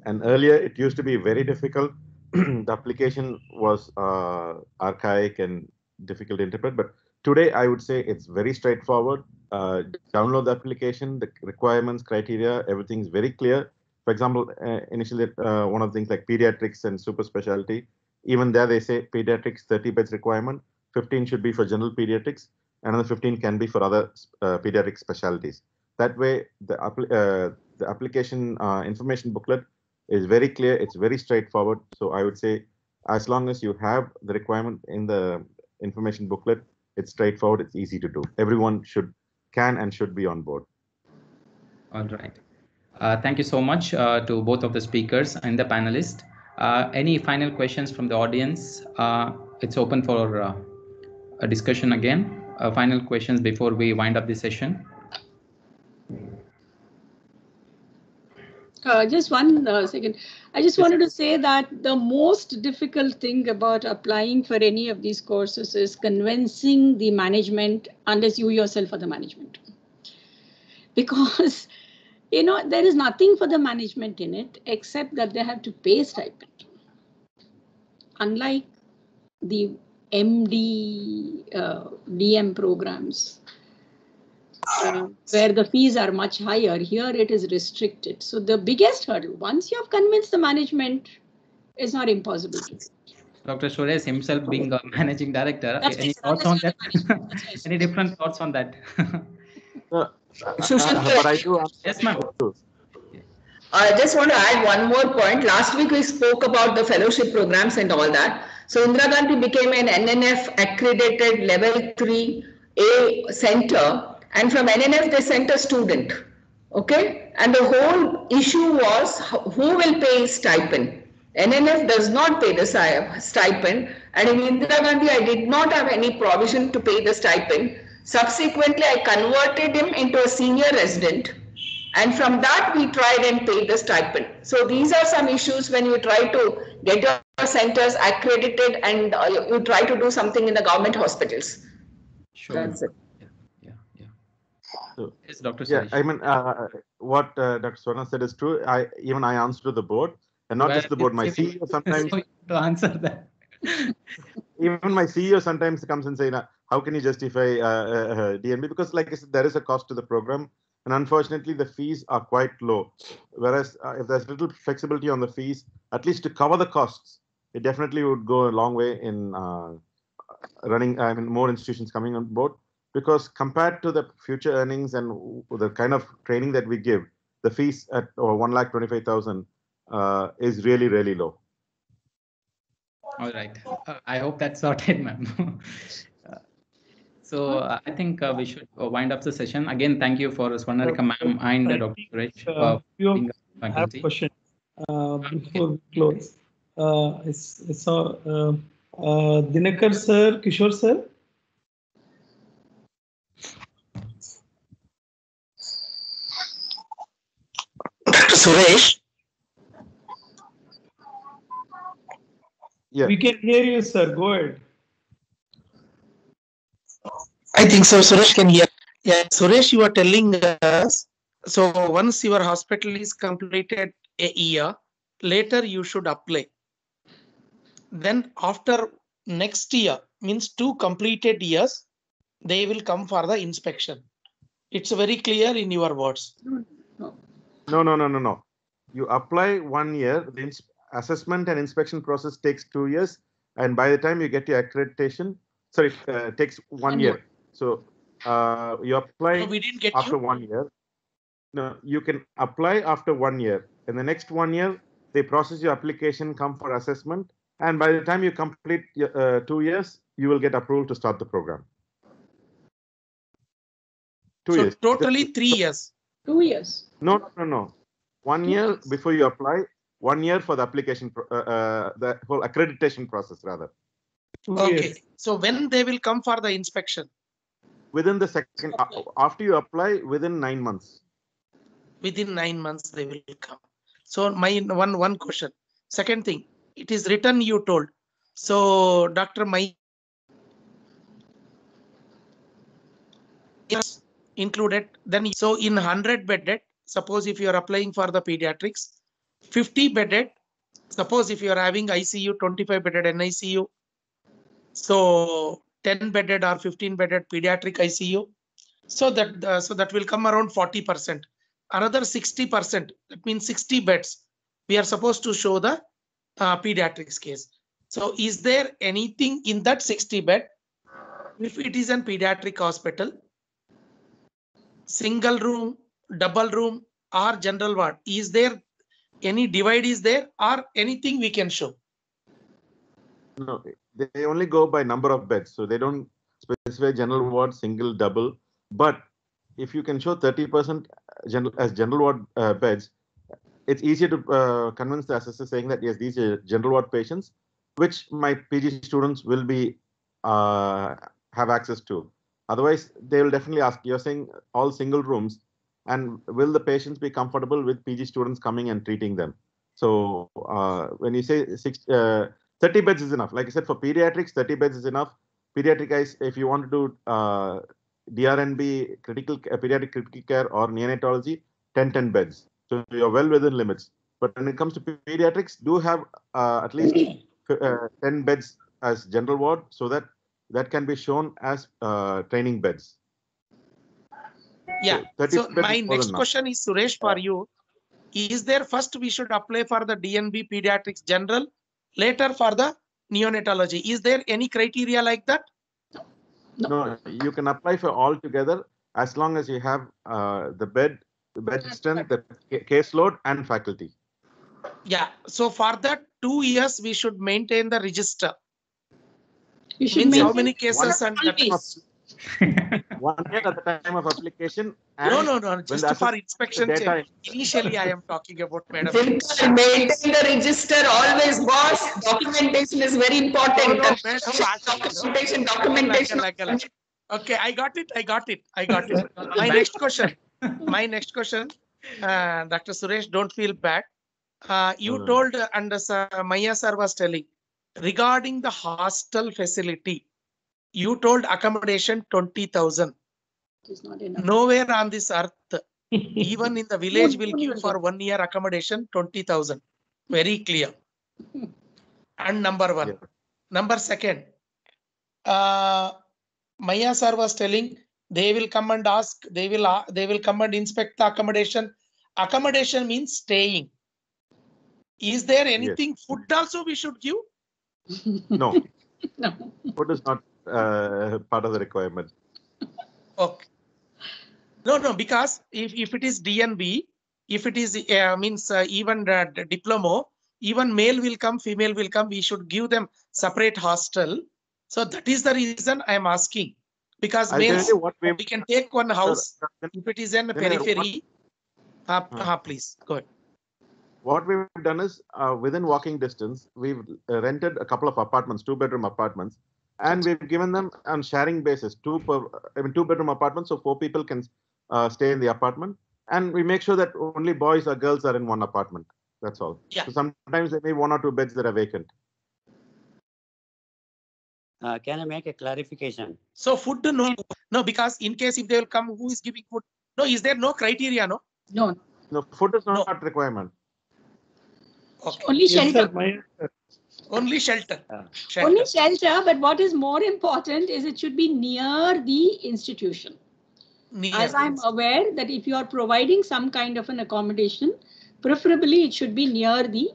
And earlier, it used to be very difficult. The application was archaic and difficult to interpret. But today, I would say it's very straightforward. Download the application, the requirements, criteria, everything's very clear. For example, initially, one of the things like pediatrics and super specialty, even there they say pediatrics 30 beds requirement. 15 should be for general pediatrics, another 15 can be for other pediatric specialties. That way, the application information booklet is very clear. It's very straightforward. So I would say, as long as you have the requirement in the information booklet, it's straightforward. It's easy to do. Everyone can and should be on board. All right. Thank you so much to both of the speakers and the panelists. Any final questions from the audience? It's open for a discussion again. Final questions before we wind up the session. Just one second. I just wanted to say that the most difficult thing about applying for any of these courses is convincing the management, unless you yourself are the management. Because, you know, there is nothing for the management in it except that they have to pay stipend. Unlike the MD, DM programs, where the fees are much higher, here it is restricted. So the biggest hurdle, once you have convinced the management, is not impossible to do. Dr. Suresh himself being a managing director, any thoughts on that? Any different thoughts on that? But I do. Yes, ma'am. I just want to add one more point. Last week we spoke about the fellowship programs and all that. So Indira Gandhi became an NNF accredited level 3A center, and from NNF they sent a student. Okay, and the whole issue was who will pay stipend. NNF does not pay the stipend, and in Indira Gandhi I did not have any provision to pay the stipend. Subsequently, I converted him into a senior resident, and from that we tried and paid the stipend. So these are some issues when you try to get your centers accredited and you try to do something in the government hospitals. Sure. That's it. Yeah. So, Yes, Dr. yeah, Suresh. I mean, what Dr. Swarna said is true. I answer to the board, and not just the board. My CEO sometimes to answer that. Even my CEO sometimes comes and say, how can you justify DNB? Because like I said, there is a cost to the program. And unfortunately, the fees are quite low. Whereas if there's little flexibility on the fees, at least to cover the costs, it definitely would go a long way in running, more institutions coming on board. Because compared to the future earnings and the kind of training that we give, the fees at 1,25,000 is really, really low. All right. I hope that's sorted, ma'am. So I think we should wind up the session. Again, thank you for Swarnareka ma'am and Dr. Suresh. You have a question before we close. I saw Dinakar sir, Kishore sir. Dr. Suresh. Yeah. We can hear you, sir. Go ahead. I think so. Suresh can hear. Yeah, Suresh, you are telling us. So once your hospital is completed a year, later you should apply. Then after next year, means 2 completed years, they will come for the inspection. It's very clear in your words. No. You apply 1 year. The assessment and inspection process takes 2 years, and by the time you get your accreditation, takes 1 year. So you apply after 1 year. No, you can apply after 1 year. In the next 1 year, they process your application, come for assessment, and by the time you complete 2 years, you will get approval to start the program. 2 years. Totally 3 years. 2 years. No. 1 year before you apply. 1 year for the application, the whole accreditation process, rather. Okay. So when they will come for the inspection? Within the second, after you apply, within 9 months. Within 9 months they will come. So my one question. Second thing, it is written, you told. So Dr. Mai is included. Then so in 100 bedded, suppose if you are applying for the pediatrics, 50 bedded, suppose if you are having ICU, 25 bedded NICU, so 10 bedded or 15 bedded pediatric ICU, so that will come around 40%. Another 60%, that means 60 beds, we are supposed to show the pediatrics case. So is there anything in that 60 bed If it is an pediatric hospital, single room, double room, or general ward, is there any divide is there or anything we can show? No, they only go by number of beds. So they don't specify general ward, single, double. But if you can show 30% general ward beds, it's easier to convince the assessor saying that, yes, these are general ward patients, which my PG students will be have access to. Otherwise, they will definitely ask, you're saying all single rooms, and will the patients be comfortable with PG students coming and treating them? So when you say 30 beds is enough. Like I said, for pediatrics, 30 beds is enough. Pediatric guys, if you want to do DRNB, pediatric critical care or neonatology, 10 beds. So you're well within limits. But when it comes to pediatrics, do have at least 10 beds as general ward, so that can be shown as training beds. Yeah. So my next question is, Suresh, for you. Is there first we should apply for the DNB pediatrics general, later for the neonatology? Is there any criteria like that? No, you can apply for all together as long as you have the bed strength, the caseload, and faculty. Yeah. So for that 2 years, we should maintain the register. You should Means maintain how many cases and that. 1 year at the time of application. And no. Just for inspection. Initially, I am talking about, madam. Maintain the register always, boss. Documentation is very important. Documentation. Okay, I got it. My next question. Dr. Suresh, don't feel bad. You told, and Maya sir was telling, regarding the hostel facility, you told accommodation 20,000. Nowhere on this earth, even in the village, will give for 1 year accommodation 20,000. Very clear. And number one. Yeah. Number second, Maya sir was telling they will come and ask, they will come and inspect the accommodation. Accommodation means staying. Is there anything food also we should give? No. No. Food is not part of the requirement. Okay. No, because if it is DNB, if it is even diploma, even male will come, female will come, we should give them separate hostel. So that is the reason I am asking. Because males, we can take one house. If it is in the periphery, please go ahead. What we've done is, within walking distance, we've rented a couple of apartments, 2-bedroom apartments, and we've given them on sharing basis, 2-bedroom apartments, so 4 people can stay in the apartment, and we make sure that only boys or girls are in one apartment. That's all. Yeah. So sometimes there may be 1 or 2 beds that are vacant. Can I make a clarification? So food, no, because in case if they will come, who is giving food? No, is there no criteria? No. No, food is not a requirement. Okay. Only shelter. Only shelter. Only shelter, but what is more important is it should be near the institution. As I'm aware that if you are providing some kind of an accommodation, preferably it should be near the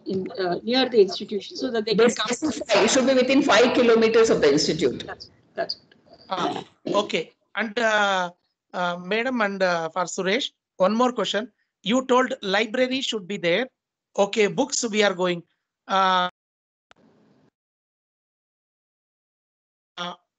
institution so that they can come. It should be within 5 kilometers of the institute. That's okay. And madam, and for Suresh, one more question. You told library should be there. Okay, books we are going.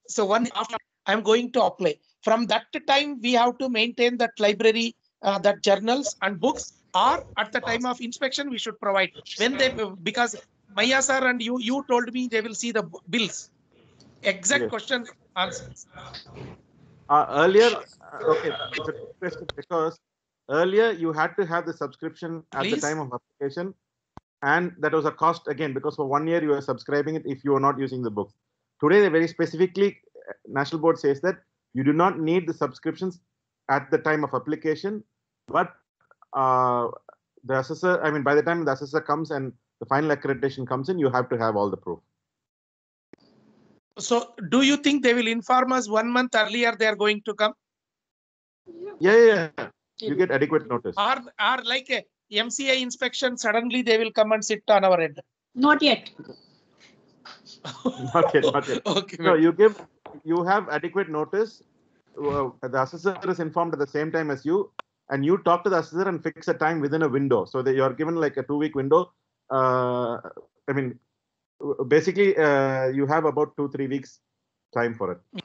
So one after I'm going to apply. From that time, we have to maintain that library, that journals and books, or at the time of inspection, we should provide. When they, because Maya sir and you told me they will see the bills. Exact question answers. Earlier, okay, it's a good question because earlier you had to have the subscription at the time of application, and that was a cost again because for 1 year you are subscribing it if you are not using the books. Today, they very specifically, National Board says that you do not need the subscriptions at the time of application, but the assessor, by the time the assessor comes and the final accreditation comes in, you have to have all the proof. So, do you think they will inform us 1 month earlier they are going to come? Yeah. You get adequate notice. Or like a MCA inspection, suddenly they will come and sit on our head? Not yet. Not yet. Okay. No, you give you have adequate notice. The assessor is informed at the same time as you, and you talk to the assessor and fix a time within a window. So that you are given like a 2-week window. I mean, basically, you have about 2-3 weeks time for it.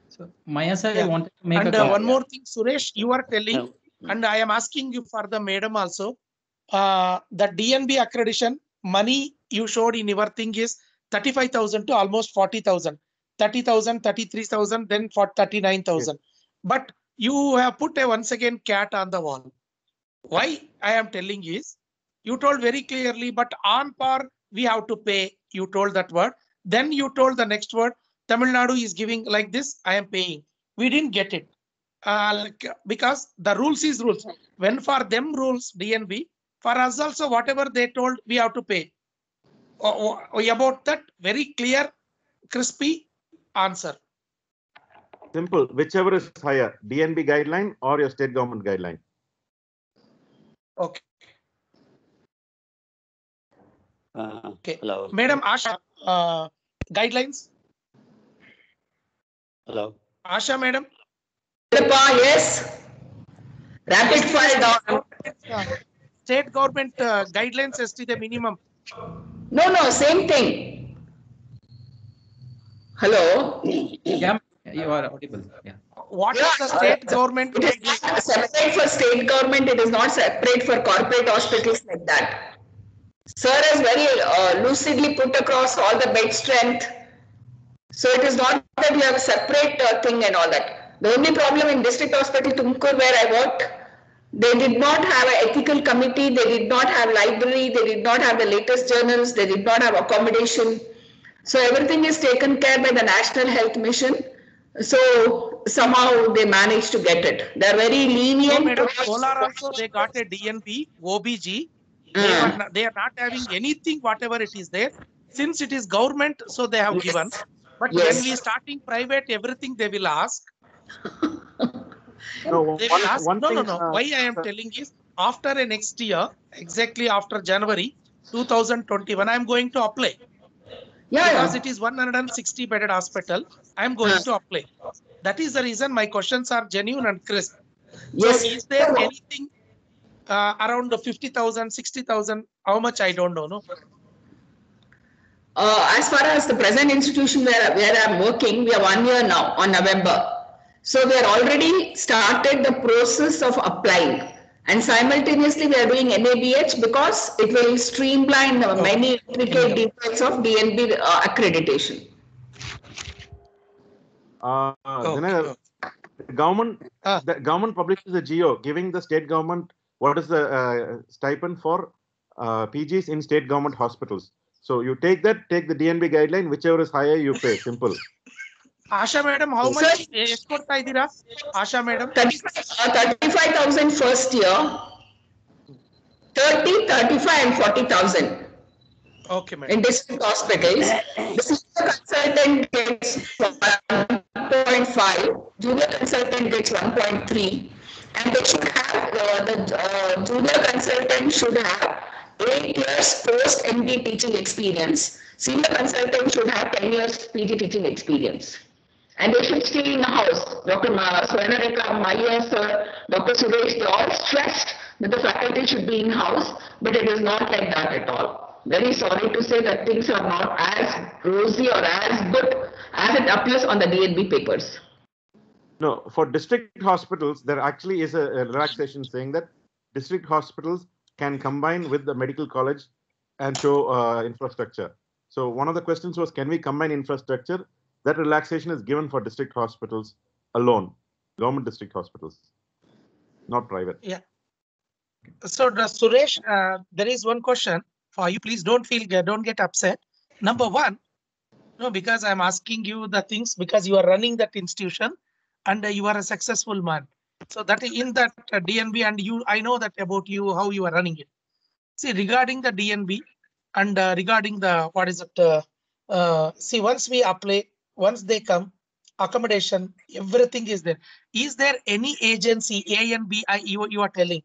So Maya sir, Yeah. I wanted to make And a one more thing, Suresh, you are telling, and I am asking you for the madam also. The DNB accreditation money you showed in your thing is 35,000 to almost 40,000, 30,000, 33,000, then for 39,000. But you have put a once again cat on the wall. Why I am telling is, you told very clearly, but on par we have to pay. You told that word. Then you told the next word, Tamil Nadu is giving like this, I am paying. We didn't get it. Because the rules is rules. When for them rules, DNB, for us also, whatever they told, we have to pay. About that, very clear, crispy answer. Simple. Whichever is higher, DNB guideline or your state government guideline. Okay. Okay. Hello. Madam Asha, guidelines. Hello. Asha, madam. Yes. Rapid fire down. State government guidelines as to the minimum. No, same thing. Hello. Yeah, you are audible. Yeah. What is the state government It is guidelines? not separate for state government. It is not separate for corporate hospitals like that. Sir has very lucidly put across all the bed strength. So it is not that you have a separate thing and all that. The only problem in district hospital Tumkur where I worked, they did not have an ethical committee, they did not have library, they did not have the latest journals, they did not have accommodation. So everything is taken care by the National Health Mission. So somehow they managed to get it. They are very lenient. So, madam, Kolar also they got a DNB, OBG. They are not having anything, whatever it is there. Since it is government, so they have given. But when we starting private, everything they will ask. No, They will ask. one No. thing, Why I am telling is, after a next year, exactly after January 2021, I am going to apply. Because it is 160 bedded hospital, I am going to apply. That is the reason my questions are genuine and crisp. Yes. So is there anything around the 50,000, 60,000? How much? I don't know. No. As far as the present institution where I'm working, we are 1 year now on November. So we are already started the process of applying. And simultaneously, we are doing NABH because it will streamline many intricate details of DNB accreditation. The government publishes a GO giving the state government what is the stipend for PGs in state government hospitals. So you take the DNB guideline, whichever is higher, you pay. Simple. Asha madam, how much? Asha madam, 35,000 first year, 30, 35, and 40,000. Okay, madam. In district hospitals, the senior consultant gets 1.5, junior consultant gets 1.3, and they should have the junior consultant should have 8 years post MD teaching experience. Senior consultant should have 10 years PG teaching experience. And they should stay in the house. Dr. Swarnareka, Maya sir, Dr. Suresh, they all stressed that the faculty should be in house, but it is not like that at all. Very sorry to say that things are not as rosy or as good as it appears on the DNB papers. No, for district hospitals, there actually is a relaxation saying that district hospitals can combine with the medical college and show infrastructure. So one of the questions was, can we combine infrastructure? That relaxation is given for district hospitals alone, government district hospitals, not private. Yeah. So, Suresh, there is one question for you. Please don't get upset. Number one, no, because I'm asking you the things because you are running that institution and you are a successful man. So that in that DNB and I know that about you, how you are running it. See, regarding the DNB and regarding the, see, once we apply, once they come, accommodation, everything is there. Is there any agency, A and B, you are telling,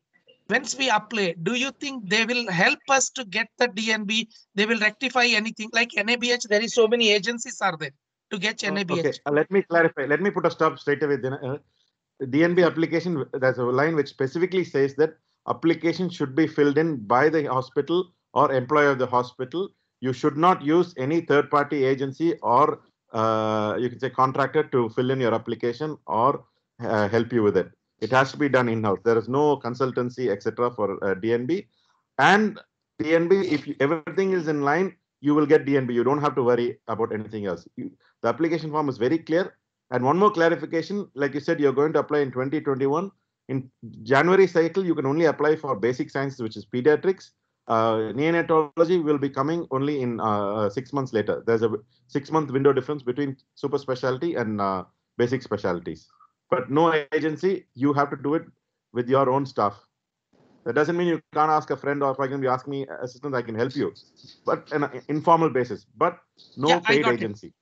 once we apply, do you think they will help us to get the DNB? They will rectify anything like NABH? There is so many agencies are there. to get NABH. Okay, let me clarify. Let me put a stop straight away. DNB application, there's a line which specifically says that application should be filled in by the hospital or employee of the hospital. You should not use any third-party agency or you can say contractor to fill in your application or help you with it. It has to be done in-house. There is no consultancy, etc. for DNB. And DNB, if everything is in line, you will get DNB. You don't have to worry about anything else. The application form is very clear. And one more clarification, like you said, you're going to apply in 2021. In January cycle, you can only apply for basic sciences, which is pediatrics. Neonatology will be coming only in 6 months later. There's a 6-month window difference between super specialty and basic specialties. But no agency, you have to do it with your own staff. That doesn't mean you can't ask a friend, or if I can be ask me assistant, I can help you. But on an informal basis, but no paid agency.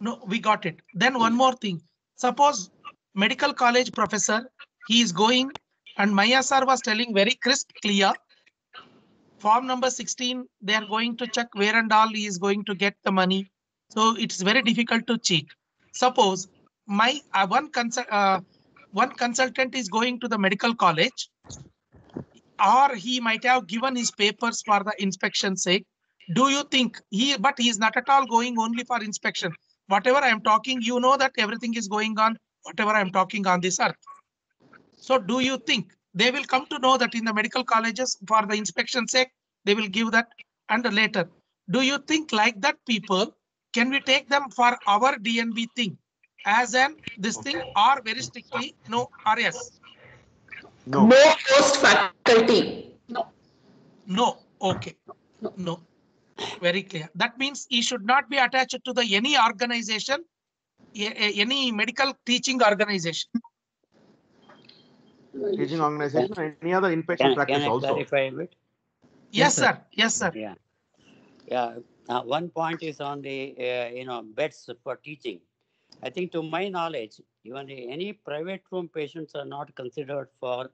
No, we got it. Then one more thing. Suppose medical college professor, he is going, and Maya sir was telling very crisp, clear. Form number 16, they are going to check where and all he is going to get the money. So it's very difficult to cheat. Suppose my one consultant is going to the medical college, or he might have given his papers for the inspection sake. Do you think but he is not at all going only for inspection. Whatever I am talking, you know that everything is going on, whatever I am talking on this earth. So do you think they will come to know that in the medical colleges for the inspection sake, they will give that, and later? Do you think like that people, can we take them for our DNB thing as this thing, or very strictly no, or yes? No post faculty. No. Okay. No. Very clear. That means he should not be attached to any organization, any medical teaching organization. Teaching organization or any other inpatient practice can I also. clarify a bit? Yes, sir. Yes, sir. Yeah. One point is on the beds for teaching. I think, to my knowledge, even any private room patients are not considered for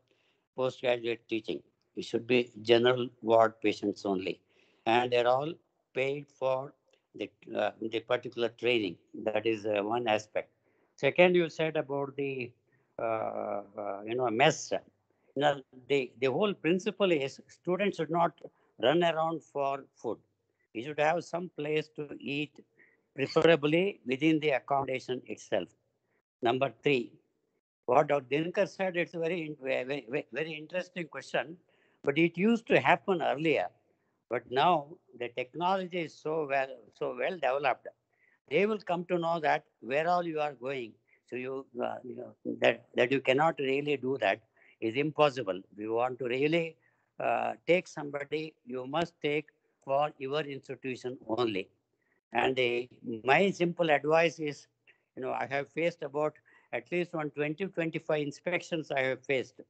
postgraduate teaching. It should be general ward patients only, and they're all paid for the particular training. That is one aspect. Second, you said about the mess. Now, the whole principle is students should not run around for food. You should have some place to eat, preferably within the accommodation itself. Number 3, what Dr. Dinesh said, it's a very interesting question, but it used to happen earlier. But now the technology is so well developed, they will come to know that where all you are going. So that you cannot really do that is impossible. If you want to really take somebody, you must take for your institution only. And my simple advice is, I have faced about at least 20-25 inspections I have faced,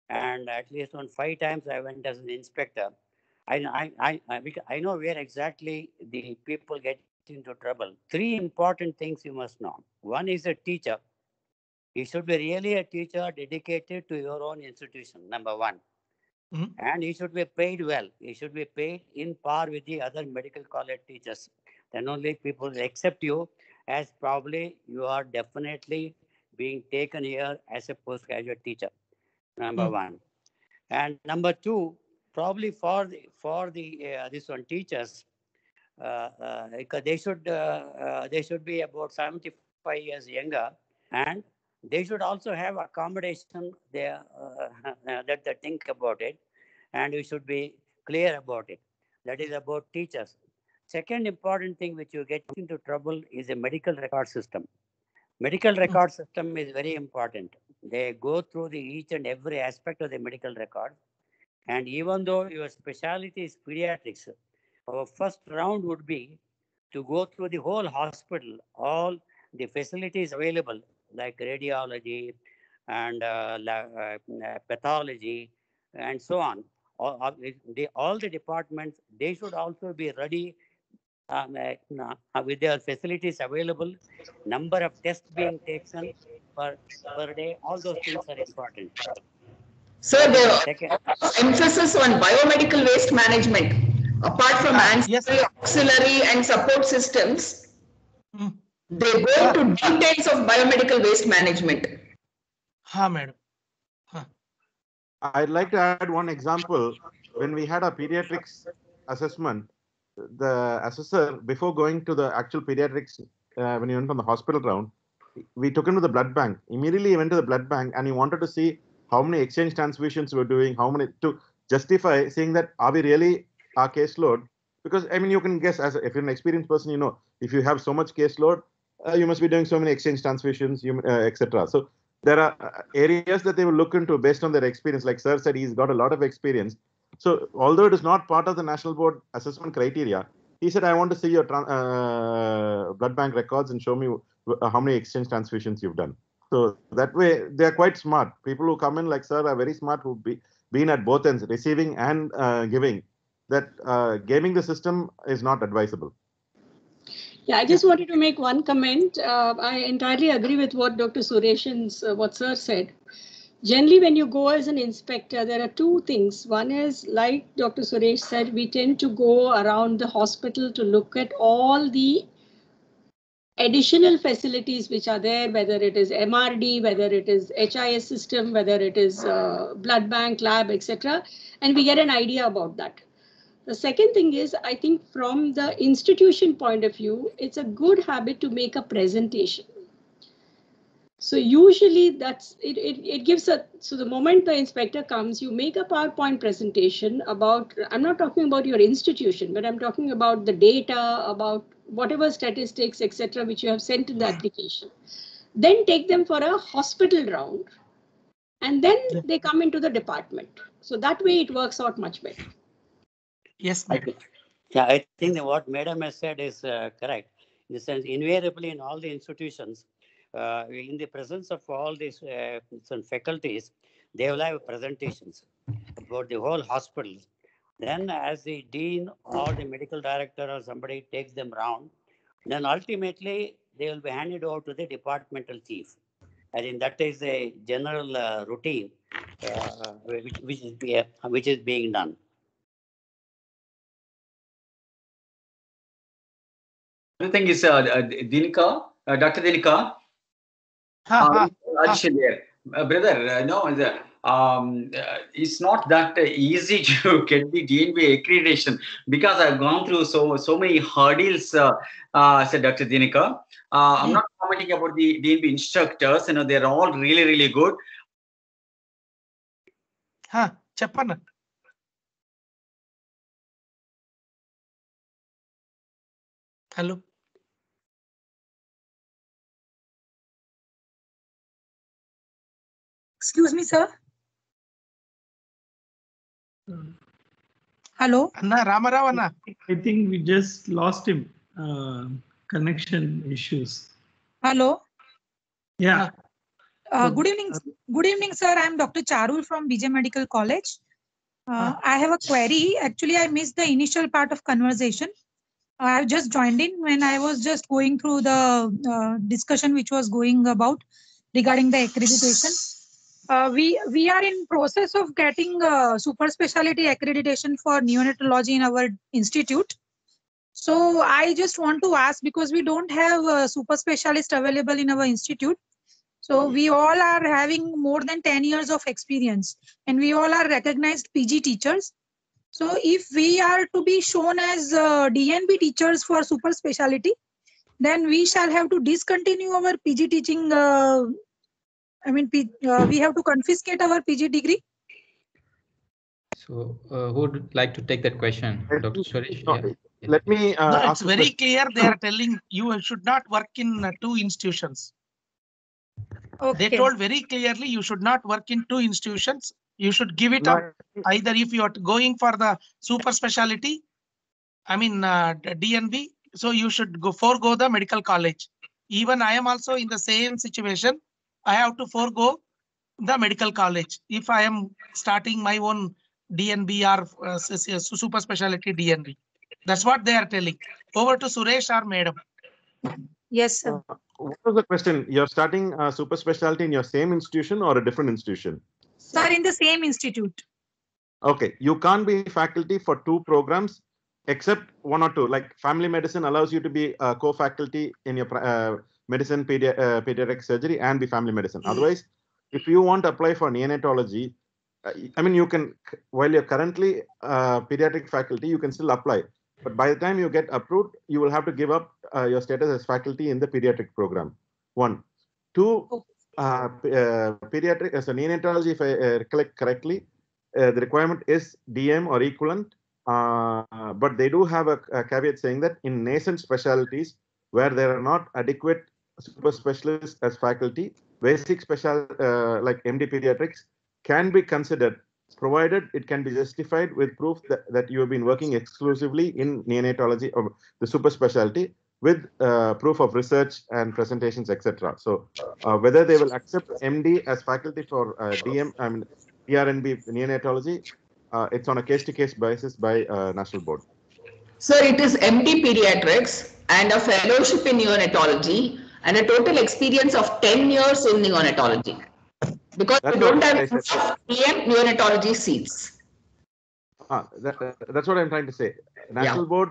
and at least 5 times I went as an inspector. I know where exactly the people get into trouble. 3 important things you must know. One is a teacher. You should be really a teacher dedicated to your own institution, number 1. And you should be paid well. You should be paid in par with the other medical college teachers. Then only people will accept you, as probably you are definitely being taken here as a postgraduate teacher, number 1. And number 2, probably for this one teachers, they should be about 75 years younger, and they should also have accommodation there that they think about it, and we should be clear about it. That is about teachers. Second important thing which you get into trouble is a medical record system. Medical record system is very important. They go through each and every aspect of the medical record. And even though your specialty is pediatrics, our first round would be to go through the whole hospital, all the facilities available, like radiology and pathology and so on. All the departments, they should also be ready with their facilities available, number of tests being taken per day. All those things are important. Sir, the emphasis on biomedical waste management, apart from ancillary, auxiliary and support systems, They go into details of biomedical waste management. Ha, madam. I'd like to add one example. When we had a pediatrics assessment, the assessor, before going to the actual pediatrics, when he went on the hospital round, we took him to the blood bank. Immediately he went to the blood bank and he wanted to see how many exchange transfusions we're doing, how many, to justify saying that are we really our caseload? Because I mean, you can guess, as if you're an experienced person, you know, if you have so much caseload, you must be doing so many exchange transfusions, etc. So there are areas that they will look into based on their experience. Like sir said, he's got a lot of experience. So although it is not part of the national board assessment criteria, he said, I want to see your blood bank records and show me how many exchange transfusions you've done. So that way, they're quite smart. People who come in like sir are very smart, who've been at both ends, receiving and giving. That gaming the system is not advisable. Yeah, I just wanted to make one comment. I entirely agree with what Dr. Sureshan's, what sir said. Generally, when you go as an inspector, there are two things. One is, like Dr. Suresh said, we tend to go around the hospital to look at all the additional facilities which are there, whether it is MRD, whether it is HIS system, whether it is blood bank, lab, etc. And we get an idea about that. The second thing is, I think from the institution point of view, it's a good habit to make a presentation. So usually that's it gives a, so the moment the inspector comes, you make a PowerPoint presentation about, I'm not talking about your institution, but I'm talking about the data, about whatever statistics, etc., which you have sent in the application. Then take them for a hospital round, and then they come into the department. So that way it works out much better. Yes, madam. Yeah, I think that what Madam has said is correct. In the sense, invariably in all the institutions, in the presence of all these some faculties, they will have presentations about the whole hospital. Then as the dean or the medical director or somebody takes them round, then ultimately they will be handed over to the departmental chief. I think that is a general routine which is being done. The thing is, Dinika, Dr. Dinika, addition there. Brother, it's not that easy to get the DNB accreditation, because I've gone through so many hurdles, said Dr. Dinika. I'm not commenting about the DNB instructors. They're all really, really good. Chapana. Hello. Excuse me, sir. Hello. Anna, Ramarao, Anna. I think we just lost him. Connection issues. Hello. Yeah. Good evening. Good evening, sir. I'm Dr. Charul from BJ Medical College. I have a query. Actually, I missed the initial part of conversation. I've just joined in when I was just going through the discussion which was going about regarding the accreditation. We are in process of getting super specialty accreditation for neonatology in our institute. So I just want to ask, because we don't have a super specialist available in our institute. So we all are having more than 10 years of experience, and we all are recognized PG teachers. So if we are to be shown as DNB teachers for super specialty, then we shall have to discontinue our PG teaching. We have to confiscate our PG degree. So who would like to take that question? Dr. Suresh? No, let me no, it's very clear. They are telling you should not work in two institutions. Okay. They told very clearly you should not work in two institutions. You should give it up. Either if you are going for the super specialty, DNB, so you should forego the medical college. Even I am also in the same situation. I have to forego the medical college if I am starting my own DNB or super specialty DNB. That's what they are telling. Over to Suresh or Madam. Yes, sir. What was the question? You're starting super specialty in your same institution or a different institution? Sir, in the same institute. Okay, you can't be faculty for two programs except one or two. Like family medicine allows you to be a co-faculty in your medicine, pediatric surgery, and be family medicine. Otherwise, if you want to apply for neonatology, I mean, you can, while you're currently pediatric faculty, you can still apply. But by the time you get approved, you will have to give up your status as faculty in the pediatric program. One. Two, pediatric, as a neonatology, if I recollect correctly, the requirement is DM or equivalent. But they do have a caveat saying that in nascent specialties where there are not adequate super specialists as faculty, basic special like MD pediatrics can be considered, provided it can be justified with proof that you have been working exclusively in neonatology or the super specialty with proof of research and presentations, etc. So whether they will accept MD as faculty for DM, I mean, PRNB neonatology, it's on a case-to-case basis by national board. Sir, it is MD pediatrics and a fellowship in neonatology and a total experience of 10 years in neonatology. Because we don't have PM neonatology seats. That's what I'm trying to say. National board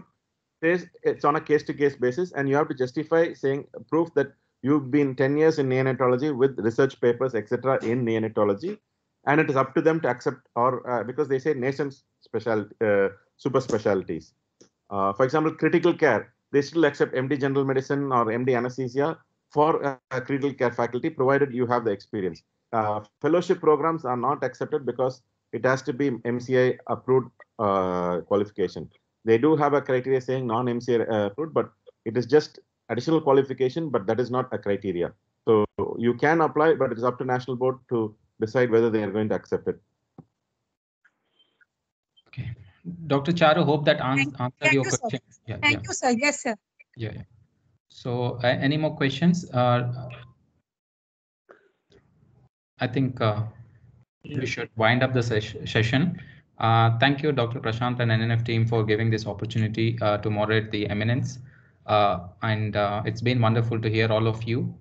says it's on a case-to-case basis, and you have to justify saying proof that you've been 10 years in neonatology with research papers, etc. in neonatology, and it is up to them to accept, or because they say nascent super specialties. For example, critical care, they still accept MD general medicine or MD anesthesia for critical care faculty, provided you have the experience. Fellowship programs are not accepted because it has to be MCI approved qualification. They do have a criteria saying non-MCI approved, but it is just additional qualification, but that is not a criteria. So you can apply, but it is up to national board to decide whether they are going to accept it. Okay. Dr. Charu, hope that answered your question. Thank you, sir. Yes, sir. Yeah. So any more questions? I think we should wind up the session. Thank you, Dr. Prashant and NNF team, for giving this opportunity to moderate the eminence. And it's been wonderful to hear all of you.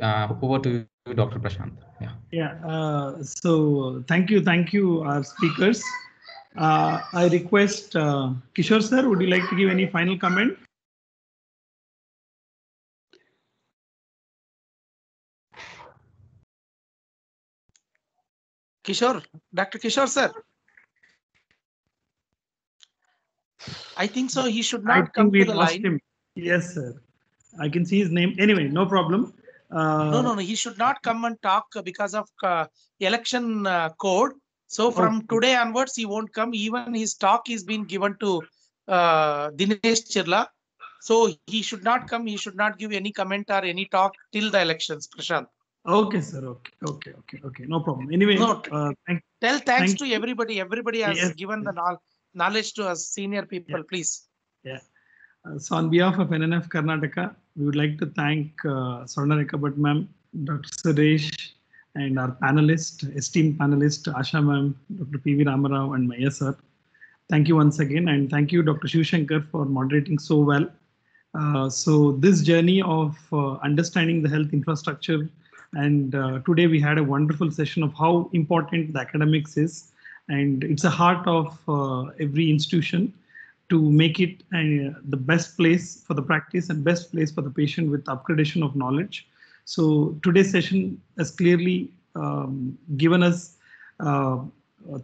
Over to you, Dr. Prashant. So thank you, our speakers. I request Kishore sir, would you like to give any final comment? Kishore, Dr. Kishore sir. I think so. He should not come to the line. Him. Yes, sir. I can see his name. Anyway, no problem. No. He should not come and talk because of election code. So from today onwards, he won't come. Even his talk is being given to Dinesh Chirla. So he should not come. He should not give any comment or any talk till the elections, Prashant. Okay, sir. Okay. No problem. Anyway, tell thanks to everybody. Everybody has given the knowledge to us senior people, please. Yeah. So on behalf of NNF Karnataka, we would like to thank Swarna Rekha Bhatt ma'am, Dr. Suresh, and our panelist, esteemed panelist, Asha ma'am, Dr. P.V. Ramarao, and Maya sir. Thank you once again, and thank you, Dr. Shiv Shankar, for moderating so well. So this journey of understanding the health infrastructure, and today we had a wonderful session of how important the academics is, and it's a heart of every institution to make it the best place for the practice and best place for the patient with upgradation of knowledge. So today's session has clearly given us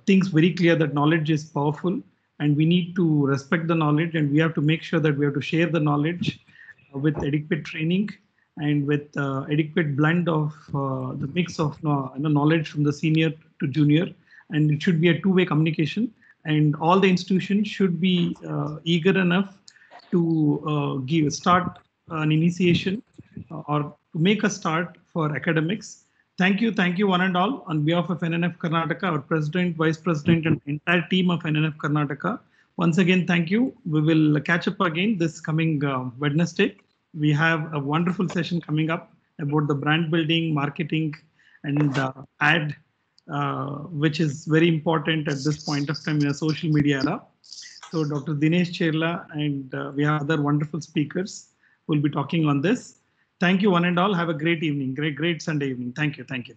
things very clear that knowledge is powerful, and we need to respect the knowledge, and we have to make sure that we have to share the knowledge with adequate training and with adequate blend of the mix of knowledge from the senior to junior, and it should be a two-way communication, and all the institutions should be eager enough to start an initiation or to make a start for academics. Thank you one and all. On behalf of NNF Karnataka, our president, vice president, and entire team of NNF Karnataka, once again, thank you. We will catch up again this coming Wednesday. We have a wonderful session coming up about the brand building, marketing, and ad, which is very important at this point of time in a social media era. So Dr. Dinesh Chirla and we have other wonderful speakers who will be talking on this. Thank you one and all. Have a great evening, great Sunday evening. Thank you. Thank you.